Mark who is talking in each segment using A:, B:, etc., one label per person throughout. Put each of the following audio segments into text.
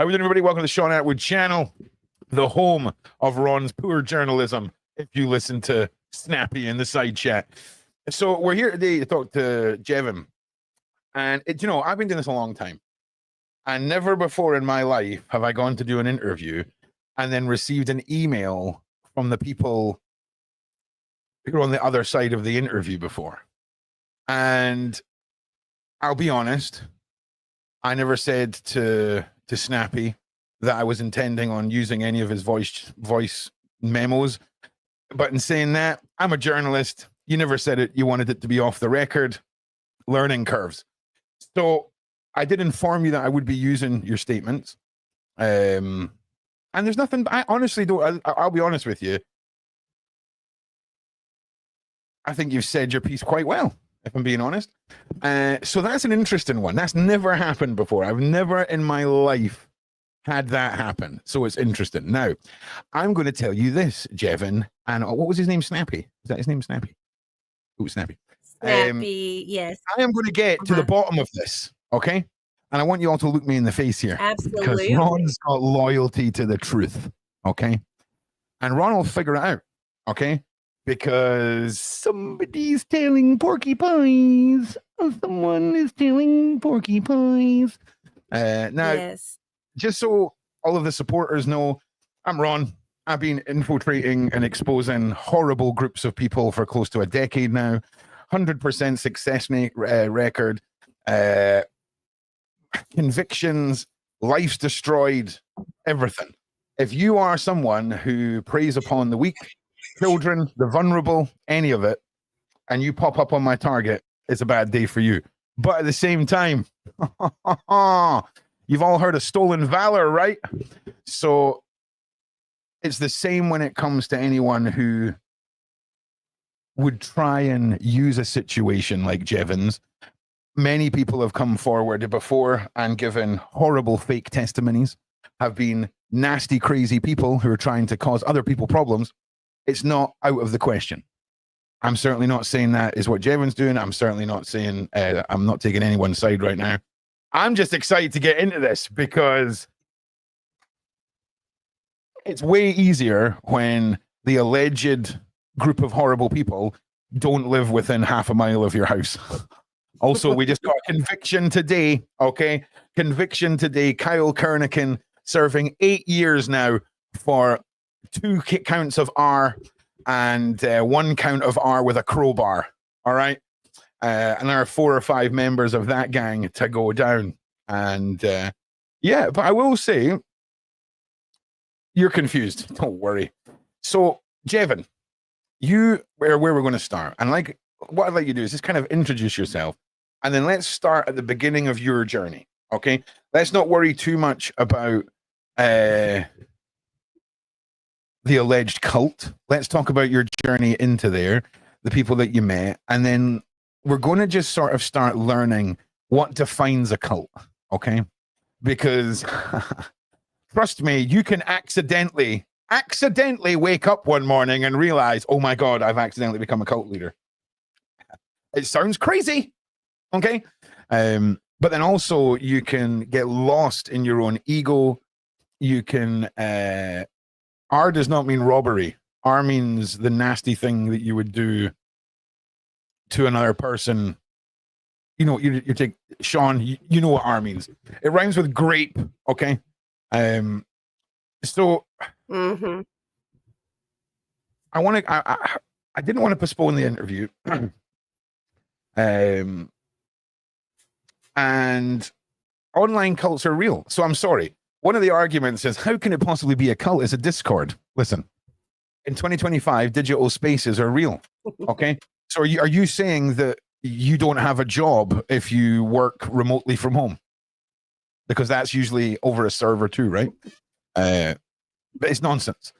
A: How are we doing, everybody? Welcome to the Shaun Attwood channel, the home of Ron's poor journalism, if you listen to Snappy in the side chat. So we're here today to talk to Jevin. And, I've been doing this a long time. And never before in my life have I gone to do an interview and then received an email from the people who are on the other side of the interview before. And I'll be honest, I never said to Snappy that I was intending on using any of his voice memos. But in saying that, I'm a journalist. You never said it. You wanted it to be off the record. Learning curves. So I did inform you that I would be using your statements. And there's nothing, I honestly don't, I'll be honest with you. I think you've said your piece quite well, if I'm being honest. So that's an interesting one. That's never happened before. I've never in my life had that happen. So it's interesting. Now, I'm going to tell you this, Jevin. And what was his name? Snappy. Is that his name? Snappy? Who was Snappy?
B: Snappy, yes.
A: I am going to get to the bottom of this, okay? And I want you all to look me in the face here.
B: Absolutely.
A: Because Ron's got loyalty to the truth, okay? And Ron will figure it out, okay? Because somebody's telling porcupines. Someone is telling porcupines. Now,
B: yes.
A: Just so all of the supporters know, I'm Ron. I've been infiltrating and exposing horrible groups of people for close to a decade now. 100% success record. Convictions, lives destroyed, everything. If you are someone who preys upon the weak, children, the vulnerable, any of it, and you pop up on my target, it's a bad day for you. But at the same time, you've all heard of stolen valor, right? So it's the same when it comes to anyone who would try and use a situation like Jevin's. Many people have come forward before and given horrible fake testimonies, have been nasty, crazy people who are trying to cause other people problems. It's not out of the question. I'm certainly not saying that is what Jevin's doing. I'm certainly not saying I'm not taking anyone's side right now. I'm just excited to get into this because it's way easier when the alleged group of horrible people don't live within half a mile of your house. Also, we just got a conviction today, okay? Conviction today. Kyle Kernican serving 8 years now for 2 counts of R and 1 count of R with a crowbar, all right? And there are 4 or 5 members of that gang to go down. And yeah, but I will say, you're confused. Don't worry. So, Jevin, you are where we're going to start. And like, what I'd like you to do is just kind of introduce yourself. And then let's start at the beginning of your journey, okay? Let's not worry too much about the alleged cult. Let's talk about your journey into there, the people that you met, and then we're going to just sort of start learning what defines a cult, okay? Because trust me, you can accidentally wake up one morning and realize, oh my God, I've accidentally become a cult leader. It sounds crazy, okay? But then also you can get lost in your own ego. You can, R does not mean robbery. R means the nasty thing that you would do to another person. You know, you take Shaun, you know what R means. It rhymes with grape, okay? So I didn't want to postpone the interview. And online cults are real. So I'm sorry. One of the arguments is, how can it possibly be a cult? It's a Discord. Listen, in 2025, digital spaces are real. Okay. So are you saying that you don't have a job if you work remotely from home? Because that's usually over a server too, right? But it's nonsense.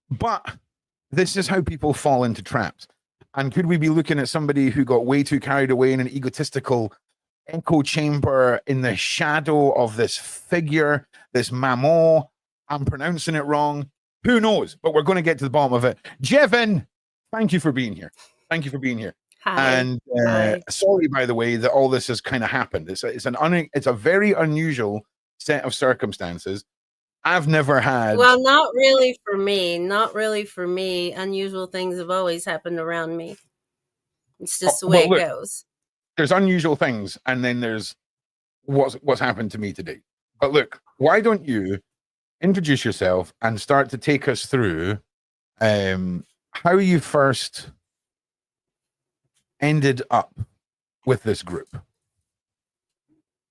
A: But this is how people fall into traps. And could we be looking at somebody who got way too carried away in an egotistical echo chamber in the shadow of this figure, this maman? I'm pronouncing it wrong. Who knows? But we're going to get to the bottom of it. Jevin, thank you for being here. Thank you for being here.
B: Hi.
A: And sorry, by the way, that all this has kind of happened. It's a very unusual set of circumstances. I've never had.
B: Well, not really for me. Not really for me. Unusual things have always happened around me. It's just the way
A: Well,
B: it
A: look,
B: goes.
A: there's unusual things, and then there's what's happened to me today. But look, why don't you introduce yourself and start to take us through how you first ended up with this group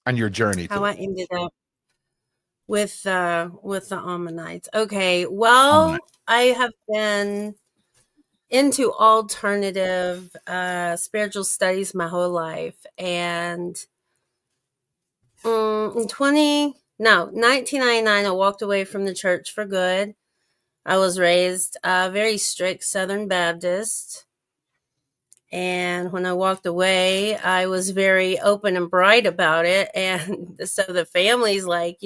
A: and your journey to
B: How I
A: it.
B: ended up with the Ammonites. Okay, well, I have been into alternative spiritual studies my whole life, and in 1999, I walked away from the church for good. I was raised very strict Southern Baptist. And when I walked away, I was very open and bright about it. And so the family's like,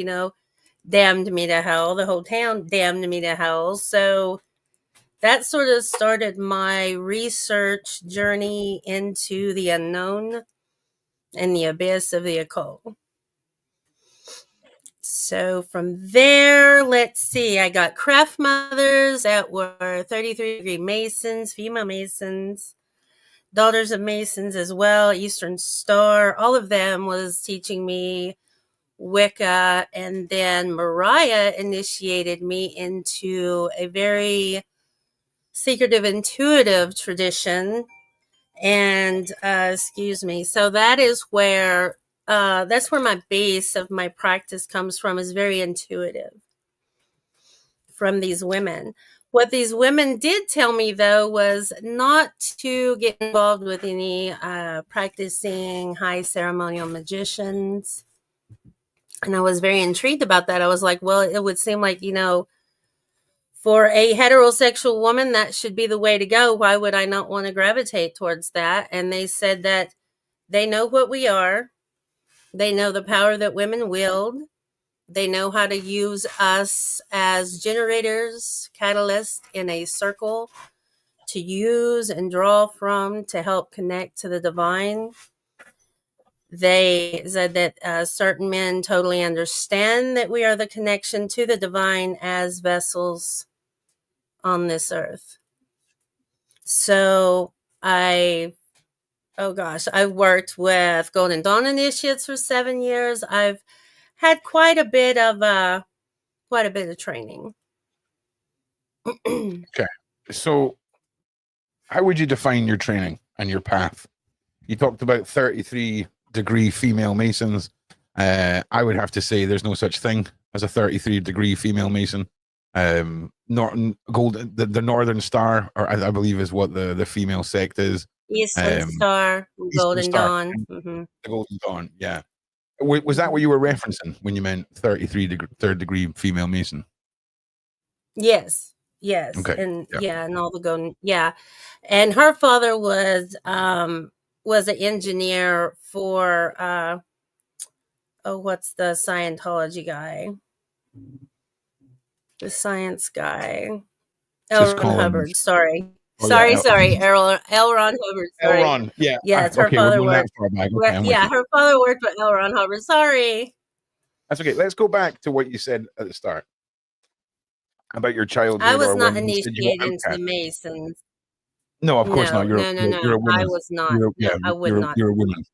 B: damned me to hell. The whole town damned me to hell. So that sort of started my research journey into the unknown and the abyss of the occult. So from there, let's see, I got craft mothers that were 33-degree Masons, female Masons, daughters of Masons as well, Eastern Star. All of them was teaching me Wicca. And then Mariah initiated me into a very secretive, intuitive tradition. And so that is where that's where my base of my practice comes from, is very intuitive from these women. What these women did tell me, though, was not to get involved with any practicing high ceremonial magicians. And I was very intrigued about that. I was like, well, it would seem like, for a heterosexual woman, that should be the way to go. Why would I not want to gravitate towards that? And they said that they know what we are. They know the power that women wield. They know how to use us as generators, catalysts in a circle to use and draw from to help connect to the divine. They said that certain men totally understand that we are the connection to the divine as vessels on this earth. So I've worked with Golden Dawn initiates for 7 years. I've had quite a bit of training.
A: Okay. So how would you define your training and your path? You talked about 33-degree female Masons. I would have to say there's no such thing as a 33-degree female Mason. The Northern Star, or I believe is what the female sect is.
B: Eastern Star, Golden Dawn.
A: Mm-hmm. The Golden Dawn, yeah. Was that what you were referencing when you meant 33-degree female Mason?
B: Yes.
A: Okay.
B: And and all the golden, and her father was an engineer for what's the Scientology guy, the science guy, L. Ron Hubbard. Sorry. L. Ron Hubbard. Sorry.
A: L. Ron, yeah.
B: Yes, her father worked.
A: Okay,
B: her father worked with L. Ron Hubbard. Sorry.
A: That's okay. Let's go back to what you said at the start about your childhood.
B: I was not initiated into the Masons.
A: No, of course not. You're a woman.
B: I was not. I would not.
A: You're a woman.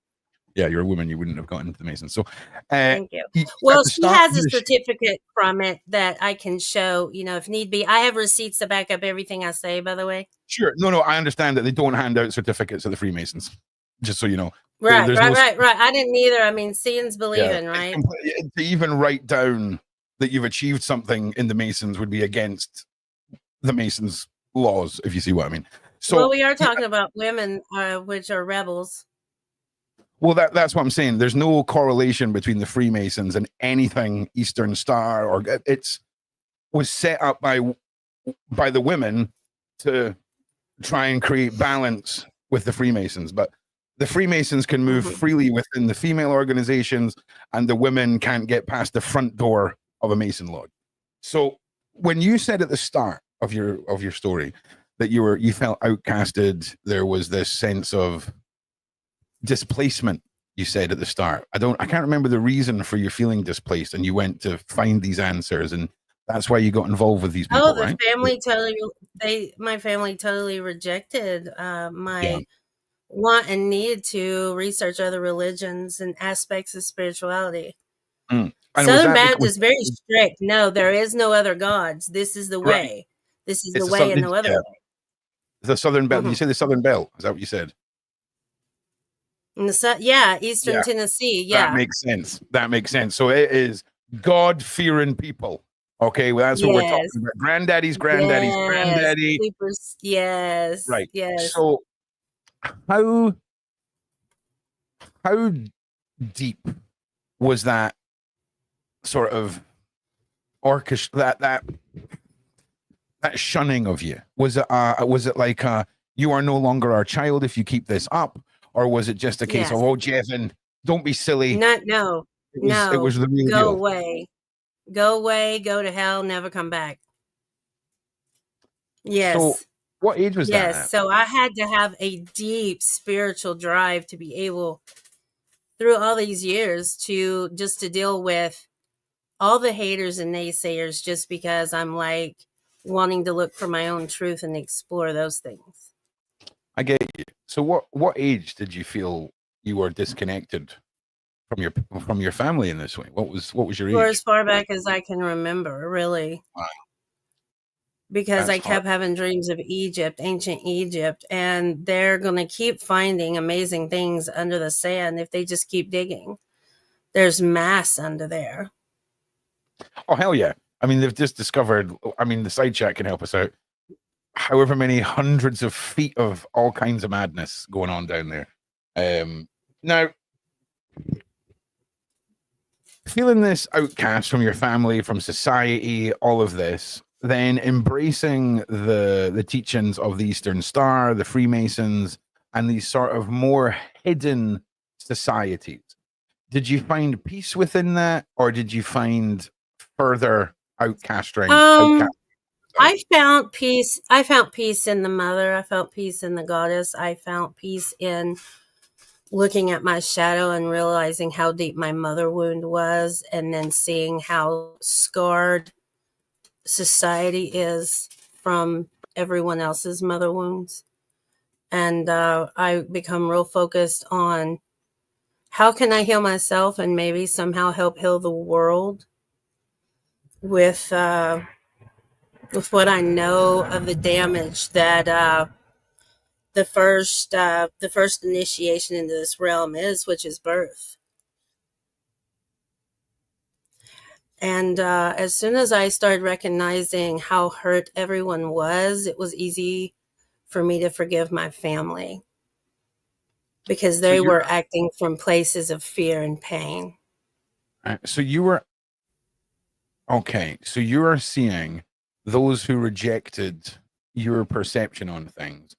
A: Yeah, you're a woman. You wouldn't have gotten into the Masons. So,
B: thank you. Well, she has a certificate from it that I can show, if need be. I have receipts to back up everything I say, by the way.
A: Sure. No, I understand that they don't hand out certificates of the Freemasons, just so you know.
B: Right. I didn't either. I mean, seeing's believing, right?
A: To even write down that you've achieved something in the Masons would be against the Masons' laws, if you see what I mean. So,
B: well, we are talking about women, which are rebels.
A: Well, that's what I'm saying. There's no correlation between the Freemasons and anything Eastern Star, or was set up by the women to try and create balance with the Freemasons. But the Freemasons can move freely within the female organizations, and the women can't get past the front door of a Mason lodge. So when you said at the start of your story that you felt outcasted, there was this sense of displacement you said at the start. I can't remember the reason for you feeling displaced, and you went to find these answers, and that's why you got involved with these
B: Oh,
A: people, right?
B: my family totally rejected
A: Yeah.
B: my want and need to research other religions and aspects of spirituality.
A: Mm. And was
B: Southern
A: that because
B: Baptist very strict. No, there is no other gods. This is the
A: right?
B: way. This is
A: It's
B: the
A: the
B: way
A: southern,
B: and no other
A: yeah,
B: way.
A: the Southern Belt. Did you
B: Hmm.
A: say the Southern Belt? Is that what you said?
B: Yeah, Eastern
A: Yeah,
B: Tennessee.
A: that
B: Yeah.
A: makes sense. That makes sense. So it is God fearing people. Okay, well that's what we're
B: Yes.
A: talking about. Granddaddy's
B: Yes.
A: granddaddy.
B: Yes.
A: Right.
B: Yes.
A: So how how deep was that sort of orchestra that shunning of you? Was it like you are no longer our child if you keep this up, or was it just a case of
B: Yes.
A: oh Jevin, don't be silly?
B: No.
A: It
B: No.
A: was the real
B: Go
A: deal.
B: away. Go away. Go to hell. Never come back.
A: So
B: Yes.
A: what age was that
B: Yes.
A: at?
B: So I had to have a deep spiritual drive to be able, through all these years, to just to deal with all the haters and naysayers just because I'm like wanting to look for my own truth and explore those things.
A: I get you. So what age did you feel you were disconnected from your family in this way? What was your
B: For
A: age?
B: as far back as I can remember, really.
A: Wow,
B: Because
A: that's
B: I
A: hard.
B: kept having dreams of Egypt, ancient Egypt, and they're going to keep finding amazing things under the sand if they just keep digging. There's mass under there.
A: Oh hell yeah! I mean, they've just discovered. I mean, the side chat can help us out. However many hundreds of feet of all kinds of madness going on down there. Now, feeling this outcast from your family, from society, all of this, then embracing the teachings of the Eastern Star, the Freemasons, and these sort of more hidden societies. Did you find peace within that, or did you find further outcasting?
B: Um,
A: Outcast. Sorry.
B: I found peace in the mother. I felt peace in the goddess. I found peace in looking at my shadow and realizing how deep my mother wound was, and then seeing how scarred society is from everyone else's mother wounds. And I become real focused on how can I heal myself and maybe somehow help heal the world with what I know of the damage that the first initiation into this realm is, which is birth. And as soon as I started recognizing how hurt everyone was, it was easy for me to forgive my family because
A: So
B: they
A: you're
B: were acting from places of fear and pain.
A: so you were okay. So you are seeing those who rejected your perception on things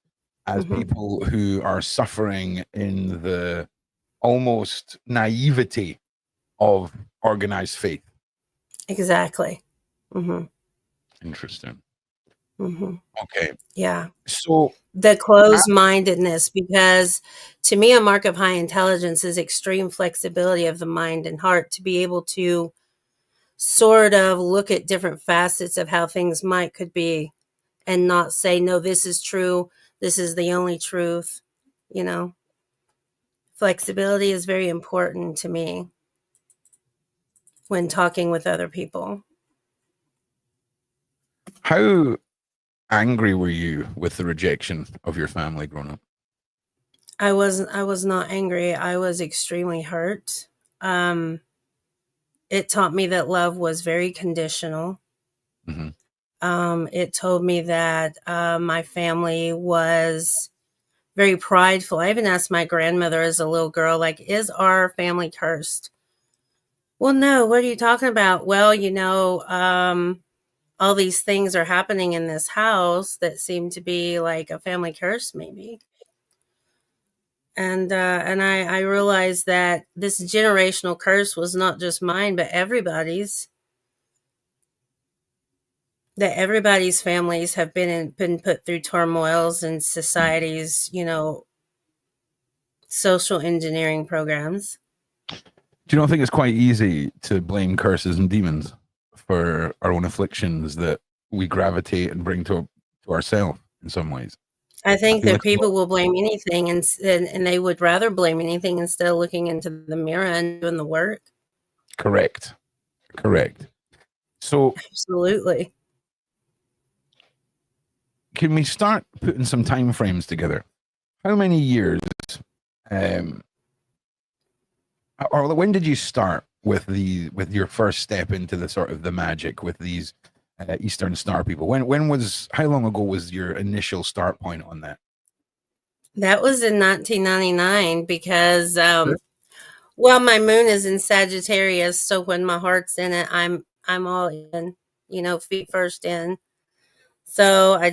A: as
B: Hmm.
A: people who are suffering in the almost naivety of organized faith.
B: Exactly. Hmm.
A: Interesting.
B: Hmm.
A: Okay.
B: Yeah.
A: So
B: The
A: I,
B: closed mindedness, because to me, a mark of high intelligence is extreme flexibility of the mind and heart to be able to sort of look at different facets of how things could be and not say, no, this is true. This is the only truth. You know, flexibility is very important to me when talking with other people.
A: how angry were you with the rejection of your family growing up?
B: I was not angry. I was extremely hurt. Um, it taught me that love was very conditional.
A: Mm-hmm.
B: It told me that my family was very prideful. I even asked my grandmother as a little girl, like, is our family cursed? Well, no, what are you talking about? Well, all these things are happening in this house that seem to be like a family curse, maybe. And I realized that this generational curse was not just mine, but everybody's. That everybody's families have been put through turmoils and societies, social engineering programs.
A: Do you not think it's quite easy to blame curses and demons for our own afflictions that we gravitate and bring to ourselves in some ways?
B: I
A: I
B: think
A: feel
B: that
A: like
B: people will blame anything, and they would rather blame anything instead of looking into the mirror and doing the work.
A: correct. So
B: Absolutely.
A: can we start putting some time frames together? How many years, um, or when did you start with your first step into the sort of the magic with these Eastern Star people? How long ago was your initial start point on that?
B: That was in 1999 because,
A: Sure.
B: well, my moon is in Sagittarius, so when my heart's in it, I'm all in, feet first in. So I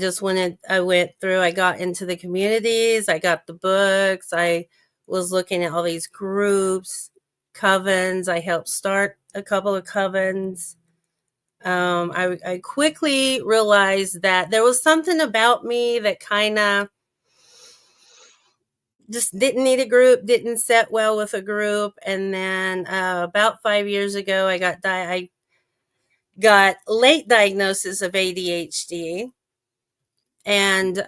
B: went through, I got into the communities, I got the books, I was looking at all these groups, covens. I helped start a couple of covens. I quickly realized that there was something about me that kind of just didn't need a group, didn't set well with a group. And then about 5 years ago, I got late diagnosis of ADHD, and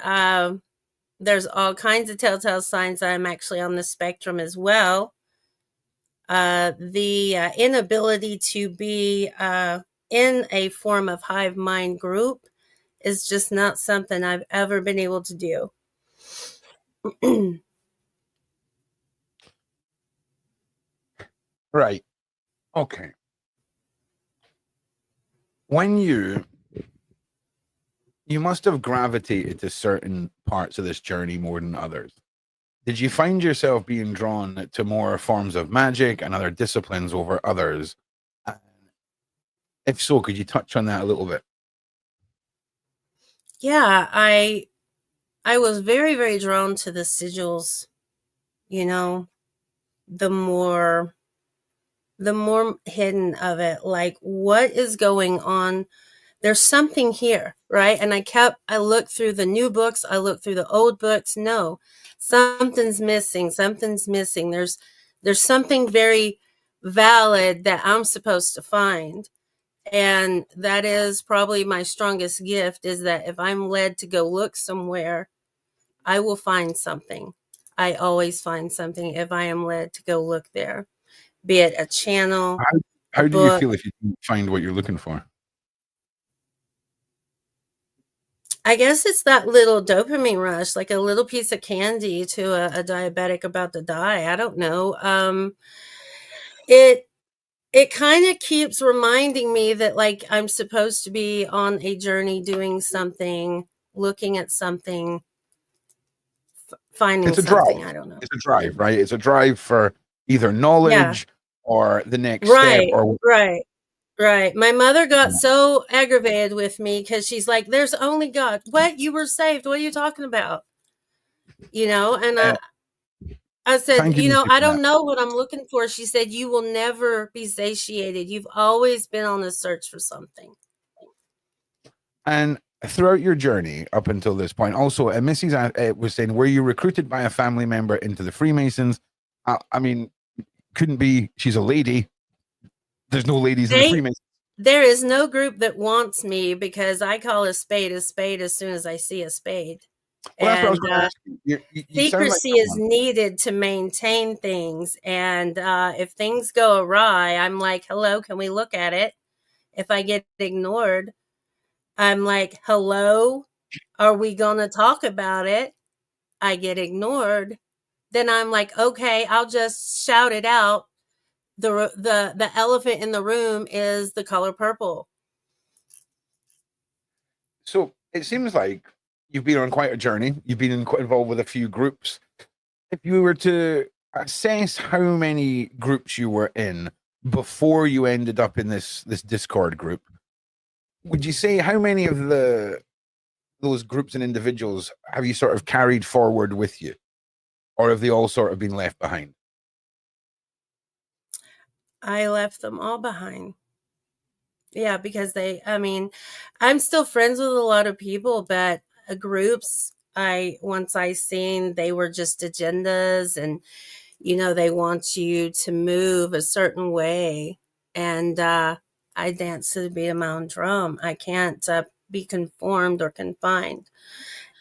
B: there's all kinds of telltale signs that I'm actually on the spectrum as well. The inability to be in a form of hive mind group is just not something I've ever been able to do.
A: Right. Okay. When you must have gravitated to certain parts of this journey more than others. Did you find yourself being drawn to more forms of magic and other disciplines over others? And if so, could you touch on that a little bit?
B: Yeah, I was very, very drawn to the sigils, you know, the more hidden of it, like what is going on. There's something here, right? And I looked through the new books, I looked through the old books. No, something's missing. There's something very valid that I'm supposed to find. And that is probably my strongest gift, is that if I'm led to go look somewhere, I will find something. I always find something if I am led to go look there, be it a channel,
A: How,
B: a
A: how do you
B: book.
A: feel if you find what you're looking for?
B: I guess it's that little dopamine rush, like a little piece of candy to a diabetic about to die. I don't know. It kind of keeps reminding me that, like, I'm supposed to be on a journey, doing something, looking at something, finding
A: It's a drive.
B: something. I don't know.
A: It's a drive, right? It's a drive for either
B: Yeah.
A: knowledge or the next step
B: Right.
A: or
B: Right. Right. My mother got so aggravated with me because she's like, "There's only God. What? You were saved. What are you talking about?" And
A: uh,
B: I said,
A: thank you Missy,
B: "I
A: for that.
B: don't know what I'm looking for." She said, "You will never be satiated. You've always been on a search for something."
A: And throughout your journey up until this point, also, Missy's was saying, were you recruited by a family member into the Freemasons? I mean, couldn't be. She's a lady. There's no ladies in the
B: They
A: Freemasons.
B: There is no group that wants me, because I call a spade as soon as I see a spade.
A: Well, that's what I was
B: And
A: going to ask you. You sound like
B: secrecy is
A: someone.
B: needed to maintain things. And if things go awry, I'm like, "Hello, can we look at it?" If I get ignored, I'm like, "Hello, are we going to talk about it?" I get ignored. Then I'm like, "Okay, I'll just shout it out. The elephant in the room is the color purple."
A: So it seems like you've been on quite a journey. You've been quite involved with a few groups. If you were to assess how many groups you were in before you ended up in this Discord group, would you say how many of those groups and individuals have you sort of carried forward with you, or have they all sort of been left behind?
B: I left them all behind. Yeah, because I'm still friends with a lot of people, but groups once I seen they were just agendas, and they want you to move a certain way, and I dance to the beat of my own drum. I can't be conformed or confined.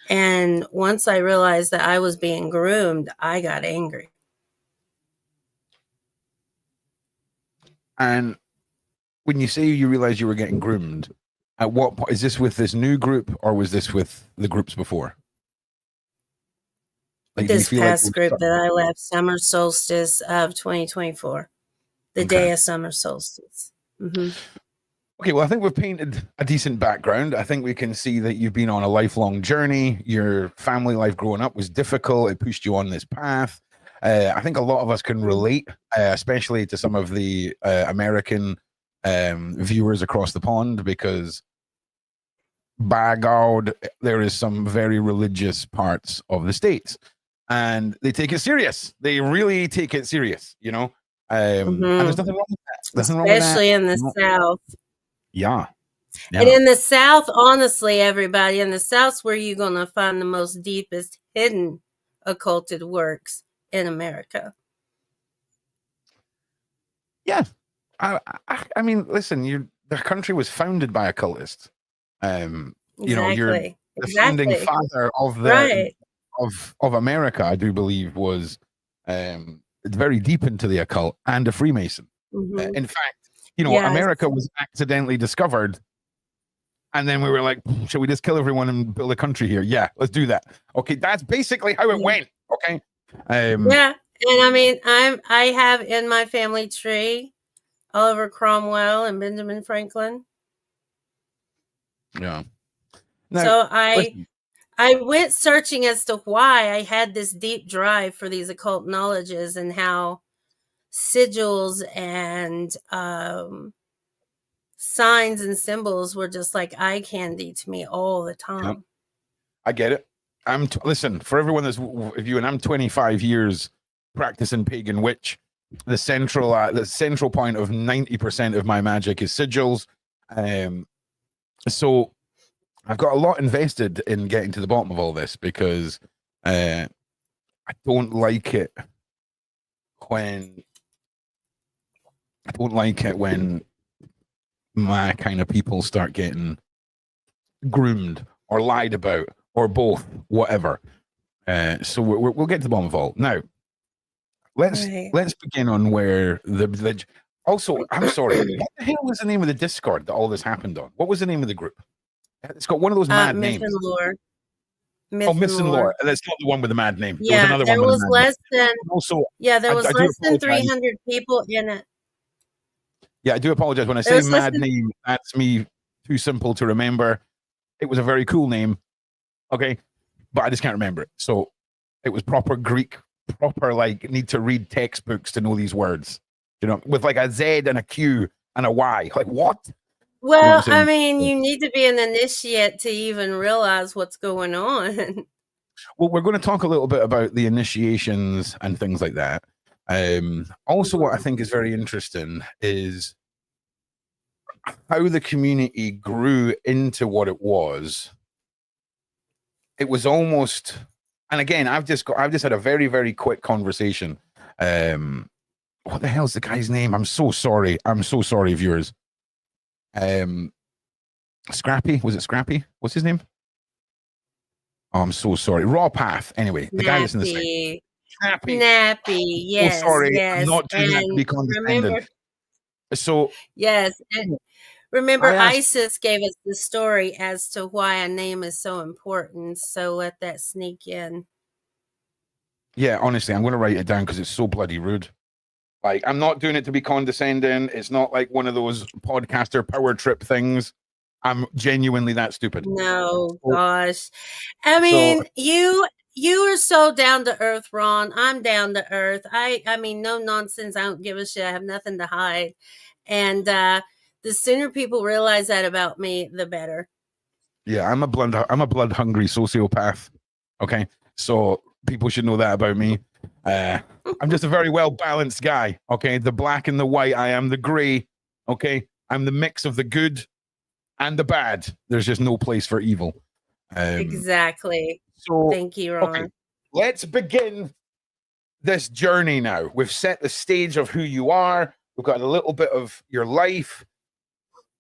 B: And once I realized that I was being groomed, I got angry.
A: And when you say you realized you were getting groomed, at what point is this with this new group, or was this with the groups before? Like,
B: This past
A: like
B: group that I left, summer solstice of 2024, the day of summer solstice. Mm-hmm.
A: Okay, well, I think we've painted a decent background. I think we can see that you've been on a lifelong journey. Your family life growing up was difficult. It pushed you on this path. I think a lot of us can relate, especially to some of the American viewers across the pond, because by God, there is some very religious parts of the States, and they take it serious. They really take it serious, and there's nothing wrong with that. Nothing wrong with that.
B: Especially in the South.
A: Yeah.
B: And in the South, honestly, everybody, in the South's where you're going to find the most deepest hidden occulted works in America.
A: Yeah. I mean, listen, the country was founded by occultists. You're the founding father of the of America, I do believe, was very deep into the occult and a Freemason.
B: Mm-hmm.
A: In fact, America was accidentally discovered, and then we were like, should we just kill everyone and build a country here? Yeah, let's do that. Okay, that's basically how it went. Okay.
B: Yeah, and I mean, I have in my family tree Oliver Cromwell and Benjamin Franklin.
A: Yeah.
B: Now, so I went searching as to why I had this deep drive for these occult knowledges, and how sigils and signs and symbols were just like eye candy to me all the time.
A: Yep. I get it. Listen, for everyone that's viewing, I'm 25 years practicing pagan witch. The central point of 90% of my magic is sigils. So I've got a lot invested in getting to the bottom of all this, because I don't like it when my kind of people start getting groomed or lied about, or both, whatever. So we'll get to the bottom of all. Now, let's begin on where the also, I'm sorry, what the hell was the name of the Discord that all this happened on? What was the name of the group? It's got one of those mad names.
B: Myth and Lore.
A: Myth and Lore. That's not the one with the mad name.
B: Yeah,
A: there was
B: there was less than 300 people in it.
A: Yeah, I do apologize. When I say mad name, that's me too simple to remember. It was a very cool name, okay, but I just can't remember it. So it was proper Greek, like need to read textbooks to know these words, with like a Z and a Q and a Y. Like, what?
B: Well, I mean, you need to be an initiate to even realize what's going on.
A: Well, we're going to talk a little bit about the initiations and things like that. Also, what I think is very interesting is how the community grew into what it was. It was almost, and again, I've just had a very, very quick conversation. What the hell's the guy's name? I'm so sorry, viewers. Scrappy, was it Scrappy? What's his name? Oh, I'm so sorry. Raw Path. Anyway, the guy that's in the site.
B: Snappy. Yes.
A: So sorry,
B: yes.
A: I'm not doing that to be condescending.
B: Yes, and remember, Isis gave us the story as to why a name is so important. So let that sneak in.
A: Yeah, honestly, I'm going to write it down because it's so bloody rude. Like, I'm not doing it to be condescending. It's not like one of those podcaster power trip things. I'm genuinely that stupid.
B: No, gosh. I mean, you are so down to earth, Ron. I'm down to earth. I mean, no nonsense. I don't give a shit. I have nothing to hide. And the sooner people realize that about me, the better.
A: Yeah, I'm a blood hungry sociopath. Okay, so people should know that about me. I'm just a very well balanced guy. Okay, the black and the white. I am the gray. Okay, I'm the mix of the good and the bad. There's just no place for evil.
B: Exactly.
A: So,
B: Thank you,
A: okay,
B: Ron.
A: let's begin this journey now. We've set the stage of who you are. We've got a little bit of your life.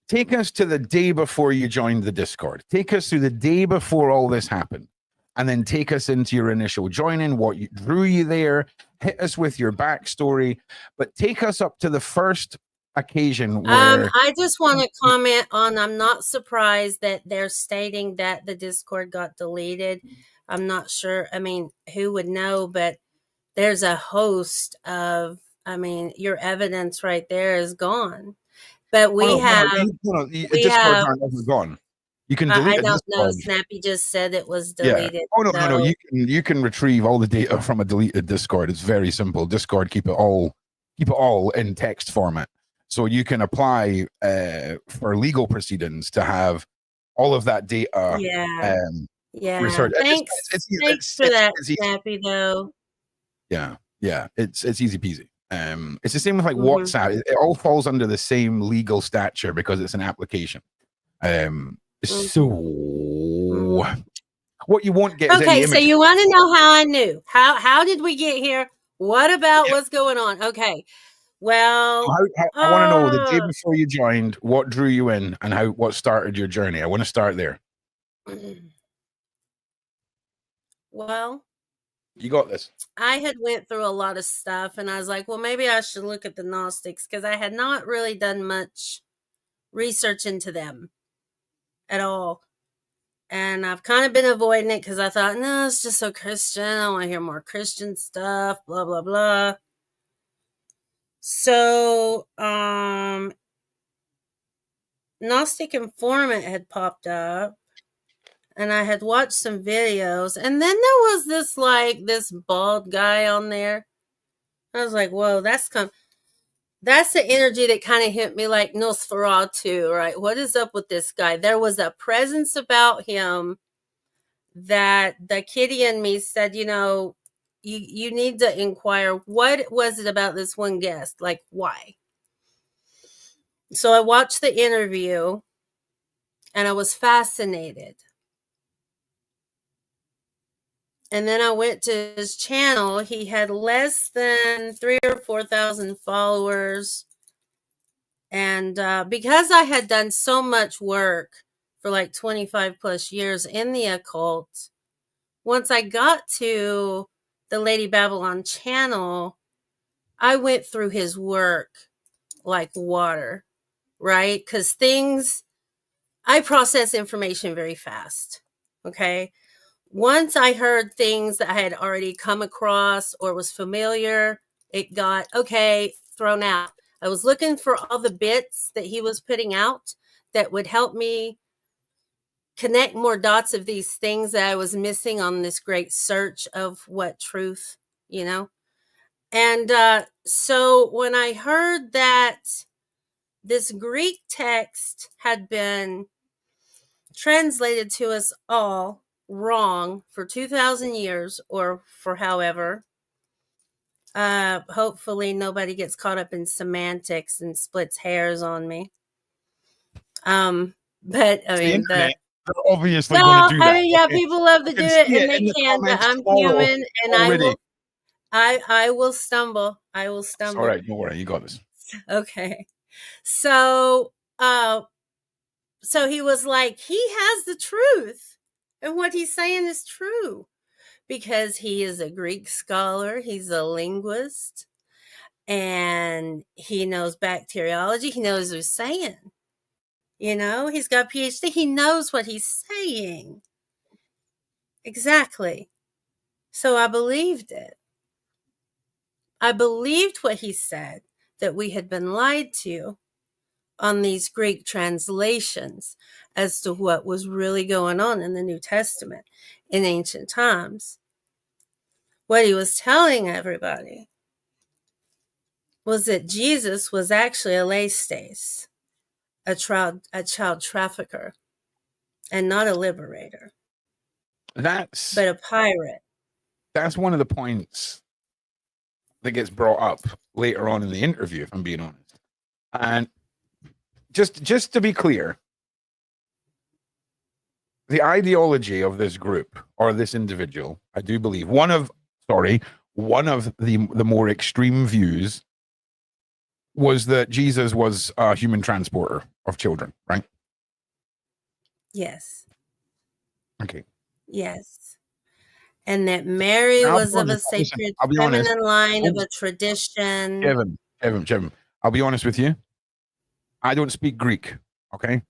A: Take us to the day before you joined the Discord. Take us through the day before all this happened. And then take us into your initial joining, what drew you there, hit us with your backstory, but take us up to the first occasion where
B: I just want to comment on, I'm not surprised that they're stating that the Discord got deleted. I'm not sure. I mean, who would know? But there's a host of, I mean, your evidence right there is gone. But we
A: Discords aren't ever gone. You can delete
B: I
A: a
B: don't know.
A: Discord.
B: Snappy just said it was
A: Yeah.
B: deleted.
A: Oh no,
B: so.
A: no. You can retrieve all the data from a deleted Discord. It's very simple. Discord keep it all in text format. So you can apply for legal proceedings to have all of that data.
B: Yeah.
A: Research.
B: Thanks for that, Snappy. Though.
A: Yeah. It's easy peasy. It's the same with like
B: Mhm.
A: WhatsApp. It all falls under the same legal stature because it's an application. So what you won't get is any
B: Okay,
A: images.
B: so you want to know how I knew? How did we get here? What about what's going on? Okay. Well,
A: I want to know the day before you joined, what drew you in and what started your journey. I want to start there.
B: Well,
A: you got this.
B: I had went through a lot of stuff, and I was like, well, maybe I should look at the Gnostics, because I had not really done much research into them at all. And I've kind of been avoiding it because I thought, no, it's just so Christian. I want to hear more Christian stuff, blah, blah, blah. So, Gnostic Informant had popped up, and I had watched some videos, and then there was this bald guy on there. I was like, whoa, that's the energy that kind of hit me like Nosferatu, right? What is up with this guy? There was a presence about him that the kitty and me said, you need to inquire, what was it about this one guest? Like, why? So I watched the interview, and I was fascinated. And then I went to his channel. He had less than 3,000 or 4,000 followers. And because I had done so much work for like 25 plus years in the occult, once I got to the Lady Babylon channel, I went through his work like water, right? Because I process information very fast, okay? Once I heard things that I had already come across or was familiar, it got, thrown out. I was looking for all the bits that he was putting out that would help me connect more dots of these things that I was missing on this great search of what truth, And so when I heard that this Greek text had been translated to us all wrong for 2,000 years or for however, hopefully nobody gets caught up in semantics and splits hairs on me. But I mean,
A: they're obviously going to do that.
B: I mean, yeah, people love to do it, and they can, but I'm human, and I will stumble. I will stumble.
A: All right, don't worry, you got this.
B: Okay, so he was like, he has the truth, and what he's saying is true, because he is a Greek scholar, he's a linguist, and he knows bacteriology, he knows what he's saying. He's got a PhD, he knows what he's saying. Exactly. So I believed it. I believed what he said, that we had been lied to on these Greek translations as to what was really going on in the New Testament in ancient times. What he was telling everybody was that Jesus was actually a laestes, a child trafficker, and not a liberator, but a pirate.
A: That's one of the points that gets brought up later on in the interview, if I'm being honest. And just to be clear, the ideology of this group or this individual, I do believe one of the more extreme views was that Jesus was a human transporter of children, right?
B: Yes.
A: Okay.
B: Yes. And that Mary
A: I'll be
B: was of a
A: honest, listen,
B: sacred
A: I'll be honest.
B: feminine line of
A: Oh,
B: a tradition.
A: Kevin, I'll be honest with you. I don't speak Greek, okay?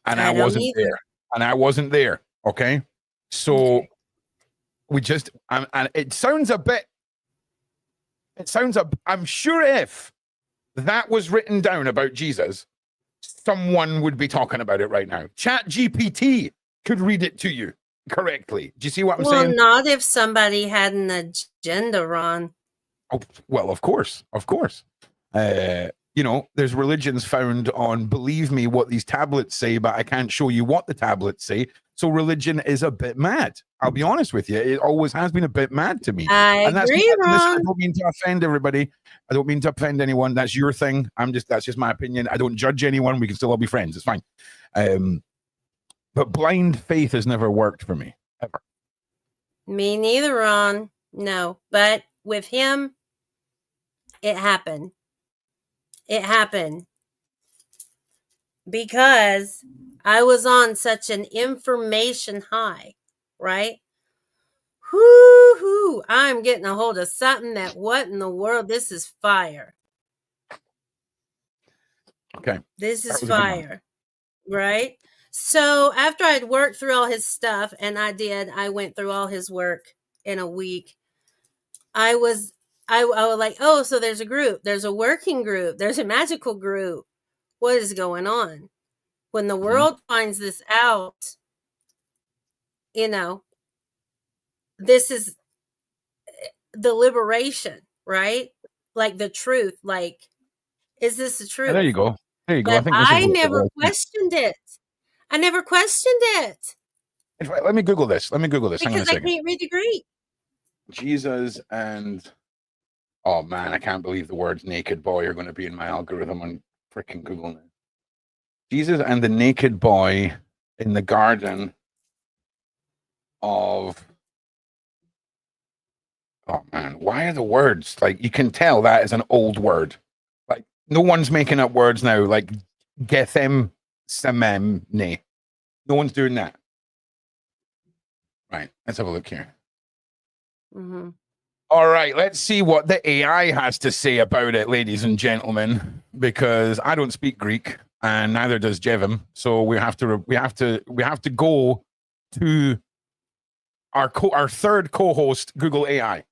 A: And I
B: don't
A: wasn't
B: either.
A: there. Okay. So
B: Okay.
A: we just, and it sounds a bit, I'm sure if that was written down about Jesus, someone would be talking about it right now. Chat GPT could read it to you correctly. Do you see what I'm
B: Well,
A: saying?
B: not if somebody had an agenda, Ron.
A: Oh, well, of course. You know, there's religions found on believe me what these tablets say, but I can't show you what the tablets say. So religion is a bit mad. I'll be honest with you. It always has been a bit mad to me.
B: I
A: And that's
B: agree,
A: listen, I
B: Ron.
A: don't mean to offend everybody. I don't mean to offend anyone. That's your thing. That's just my opinion. I don't judge anyone. We can still all be friends. It's fine. But blind faith has never worked for me, ever.
B: Me neither, Ron. No. But with him, it happened. It happened. Because I was on such an information high, right? Whoo-hoo, I'm getting a hold of something that what in the world? This is fire.
A: Okay.
B: This is fire, right? So after I'd worked through all his stuff, and I went through all his work in a week. I was like, oh, so there's a group, there's a working group, there's a magical group. What is going on? When the world finds this out, you know, this is the liberation, right? Like the truth. Like, is this the truth?
A: There you go. I
B: But
A: think this is
B: I never questioned it. I never questioned it.
A: In fact, let me Google this. Hang on
B: Because
A: a
B: I
A: second.
B: can't read the Greek.
A: Jesus and oh man, I can't believe the words naked boy are going to be in my algorithm on freaking Google now. Jesus and the naked boy in the garden of oh man, why are the words like you can tell that is an old word. Like no one's making up words now like Gethem Samem Ne. No one's doing that. Right, let's have a look here.
B: Mm-hmm.
A: All right, let's see what the AI has to say about it, ladies and gentlemen, because I don't speak Greek and neither does Jevim. So we have to go to our third co-host, Google AI.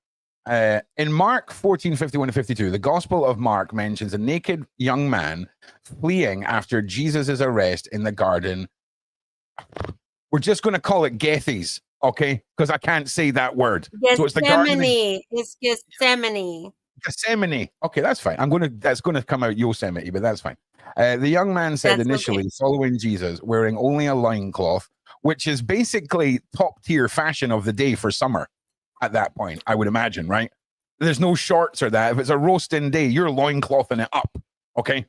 A: In Mark 14:51-52, the Gospel of Mark mentions a naked young man fleeing after Jesus' arrest in the garden. We're just going to call it Gethes, okay? Because I can't say that word. So it's the garden.
B: It's Gethsemane.
A: Gethsemane. Okay, that's fine. That's gonna come out Yosemite, but that's fine. The young man said
B: That's
A: initially,
B: okay.
A: following Jesus, wearing only a loincloth, which is basically top tier fashion of the day for summer at that point, I would imagine, right? There's no shorts or that. If it's a roasting day, you're loinclothing it up. Okay.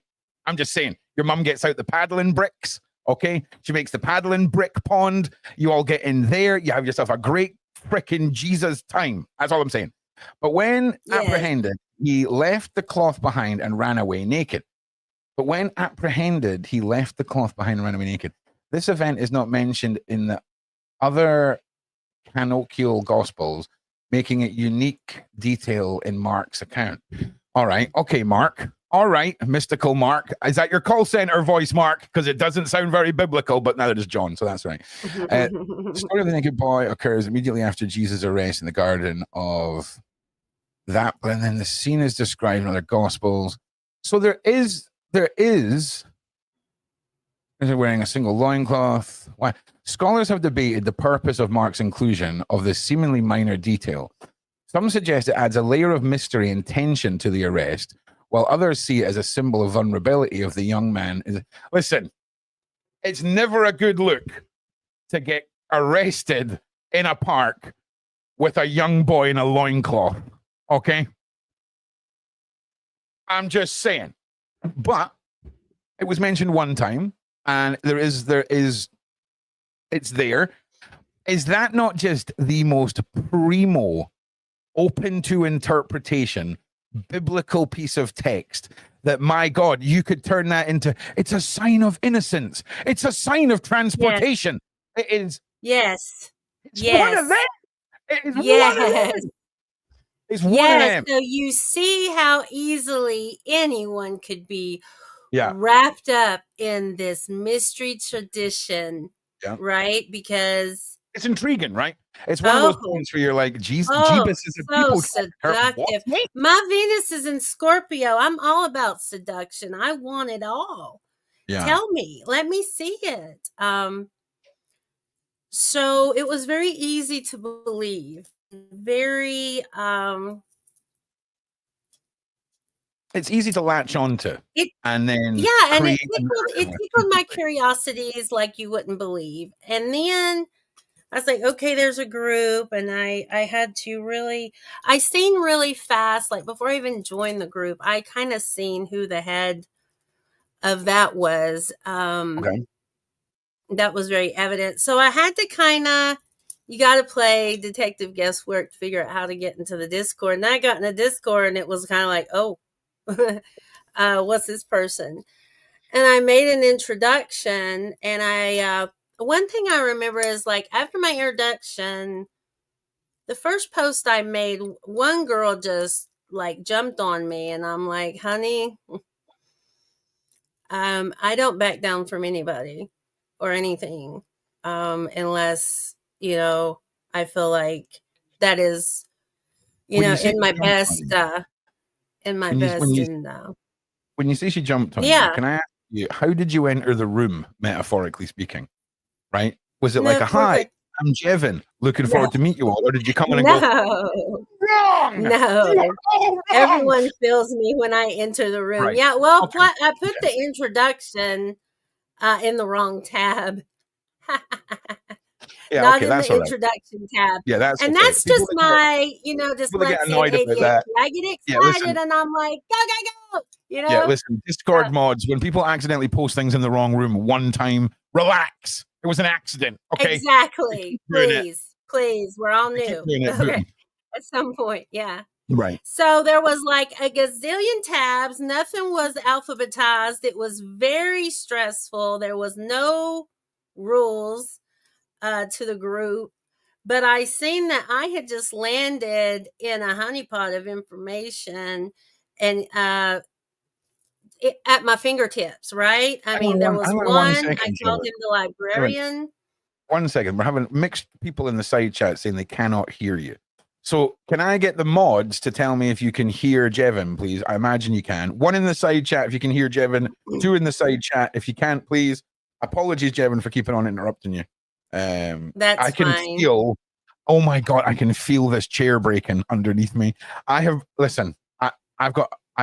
A: I'm just saying, your mum gets out the paddling bricks. Okay. She makes the paddling brick pond. You all get in there. You have yourself a great freaking Jesus time. That's all I'm saying. But when apprehended, he left the cloth behind and ran away naked. This event is not mentioned in the other canonical gospels, making it unique detail in Mark's account. All right. Okay, Mark. All right, mystical Mark. Is that your call center voice, Mark? Because it doesn't sound very biblical, but neither does John, so that's right. The story of the naked boy occurs immediately after Jesus' arrest in the garden of that, and then the scene is described in other gospels. So there is wearing a single loincloth. Why? Scholars have debated the purpose of Mark's inclusion of this seemingly minor detail. Some suggest it adds a layer of mystery and tension to the arrest, while others see it as a symbol of vulnerability of the young man. Listen, it's never a good look to get arrested in a park with a young boy in a loincloth. Okay? I'm just saying. But it was mentioned one time, and there is It's there. Is that not just the most primo, open to interpretation, biblical piece of text that, my God, you could turn that into, it's a sign of innocence. It's a sign of transportation. It is.
B: Yes.
A: It's one of them. It is one of them. It's one of them.
B: So you see how easily anyone could be
A: Yeah.
B: wrapped up in this mystery tradition,
A: Yeah.
B: right? Because
A: it's intriguing, right? It's one of those points where you're like, Jeebus is a
B: so
A: people.
B: seductive. My Venus is in Scorpio. I'm all about seduction. I want it all.
A: Yeah.
B: Tell me, let me see it. So it was very easy to believe. Very
A: it's easy to latch onto. And then
B: and it tickled my curiosities like you wouldn't believe. And then I was like, okay, there's a group, and I had to I seen really fast, like before I even joined the group, I kind of seen who the head of that was.
A: Okay.
B: That was very evident. So I had to you got to play detective guesswork to figure out how to get into the Discord. And I got in the Discord, and it was kind of like, oh, what's this person? And I made an introduction, and one thing I remember is like after my introduction, the first post I made, one girl just like jumped on me, and I'm like, honey, I don't back down from anybody or anything, unless, I feel like that is, in my best,
A: when you say she jumped on you, can I ask you, how did you enter the room, metaphorically speaking? Right? Was it like a hi, I'm Jevin, looking forward to meet you all, or did you come in and go, wrong?
B: No. Everyone feels me when I enter the room. Right. Yeah, well, I put the introduction in the wrong tab. Not in the introduction tab.
A: Yeah, that's
B: just my, just let's say ADHD. I get excited and I'm like, go.
A: Yeah, listen, Discord mods, when people accidentally post things in the wrong room one time, relax. It was an accident. Okay.
B: Exactly. Please. We're all new. Okay. At some point, yeah.
A: Right.
B: So there was like a gazillion tabs. Nothing was alphabetized. It was very stressful. There was no rules to the group. But I seen that I had just landed in a honeypot of information and at my fingertips, right? I mean, there was one. I called him the librarian.
A: 1 second. We're having mixed people in the side chat saying they cannot hear you. So can I get the mods to tell me if you can hear Jevin, please? I imagine you can. 1 in the side chat if you can hear Jevin. 2 in the side chat if you can't, please. Apologies, Jevin, for keeping on interrupting you.
B: That's
A: I can feel. Oh my God, I can feel this chair breaking underneath me. I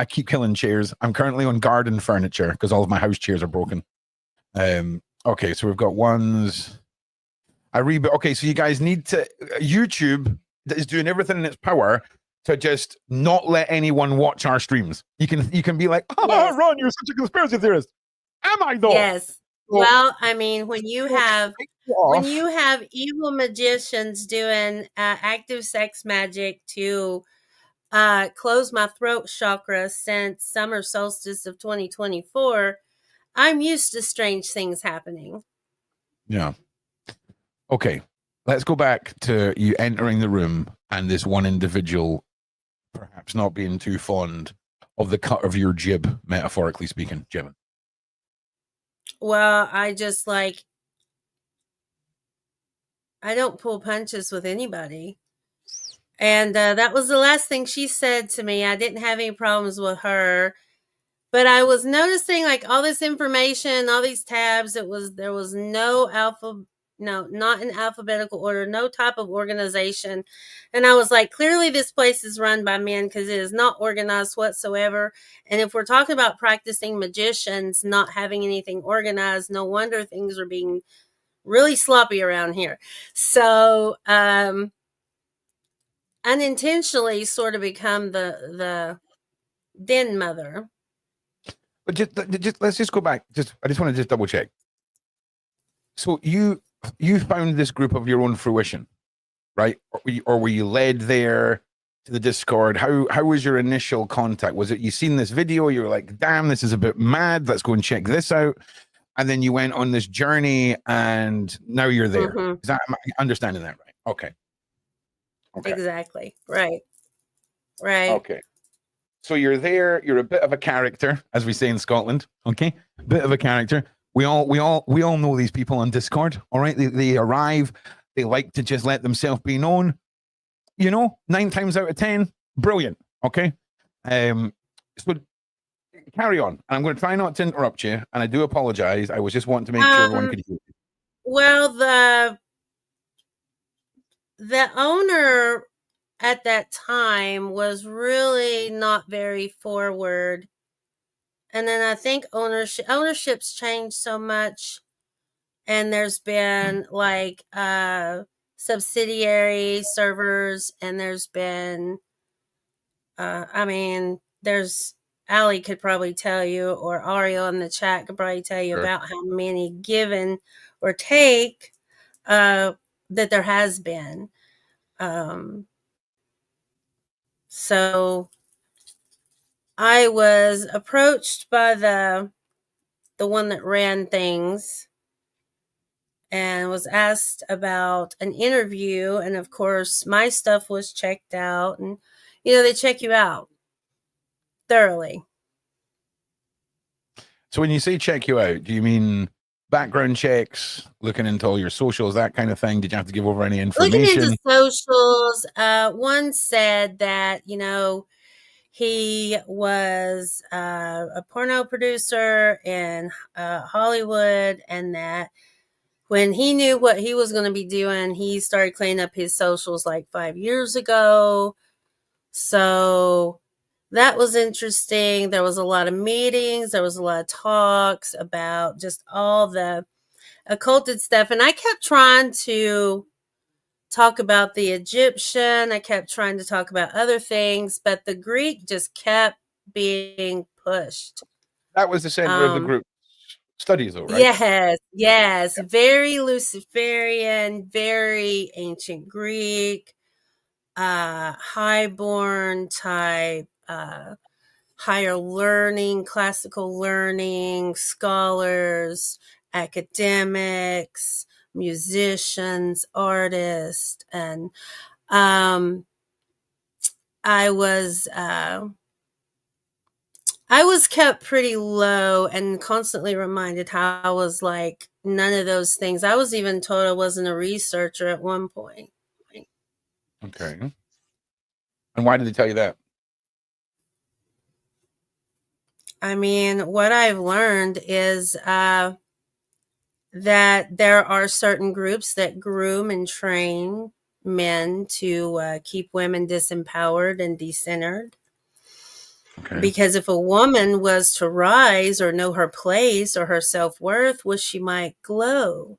A: keep killing chairs. I'm currently on garden furniture because all of my house chairs are broken. Okay, so we've got ones. Okay, so you guys need to. YouTube is doing everything in its power to just not let anyone watch our streams. You can be like, oh, Ron, you're such a conspiracy theorist. Am I though?
B: Yes. Well, I mean, when you have evil magicians doing active sex magic to close my throat chakra since summer solstice of 2024, I'm used to strange things happening.
A: Yeah. Okay. Let's go back to you entering the room and this one individual perhaps not being too fond of the cut of your jib, metaphorically speaking, Jevin.
B: Well, I don't pull punches with anybody. And that was the last thing she said to me. I didn't have any problems with her. But I was noticing like all this information, all these tabs, there was not in alphabetical order, no type of organization. And I was like, clearly this place is run by men because it is not organized whatsoever. And if we're talking about practicing magicians not having anything organized, no wonder things are being really sloppy around here. So unintentionally sort of become the den mother.
A: But just let's just go back. I just want to just double check. So you you found this group of your own fruition, right? Or were you led there to the Discord? How was your initial contact? Was it you seen this video, you were like, damn, this is a bit mad, let's go and check this out, and then you went on this journey and now you're there?
B: Mm-hmm.
A: Is that, am I understanding that right? Okay.
B: Exactly. Right. Right.
A: Okay. So you're there, you're a bit of a character, as we say in Scotland. Okay. Bit of a character. We all know these people on Discord. All right. They arrive, they like to just let themselves be known. 9 times out of 10, brilliant. Okay. So carry on. And I'm going to try not to interrupt you. And I do apologize. I was just wanting to make sure everyone could hear you.
B: Well, the owner at that time was really not very forward. And then I think ownership's changed so much, and there's been like subsidiary servers, and there's been there's Ali could probably tell you, or Ariel in the chat could probably tell you
A: Sure.
B: about how many given or take that there has been. So I was approached by the one that ran things and was asked about an interview, and of course my stuff was checked out, and they check you out thoroughly.
A: So when you say check you out, do you mean background checks, looking into all your socials, that kind of thing? Did you have to give over any information?
B: Looking into socials, one said that he was a porno producer in Hollywood, and that when he knew what he was going to be doing, he started cleaning up his socials like 5 years ago. So that was interesting. There was a lot of meetings. There was a lot of talks about just all the occulted stuff. And I kept trying to talk about the Egyptian. I kept trying to talk about other things, but the Greek just kept being pushed.
A: That was the center of the group studies, though, right?
B: Yes. Yeah. Very Luciferian, very ancient Greek, highborn type, higher learning, classical learning, scholars, academics, musicians, artists, and I was kept pretty low and constantly reminded how I was like none of those things. I was even told I wasn't a researcher at one point.
A: Okay. And why did they tell you that?
B: I mean, what I've learned is that there are certain groups that groom and train men to keep women disempowered and decentered. Okay. Because if a woman was to rise or know her place or her self-worth, well, she might glow.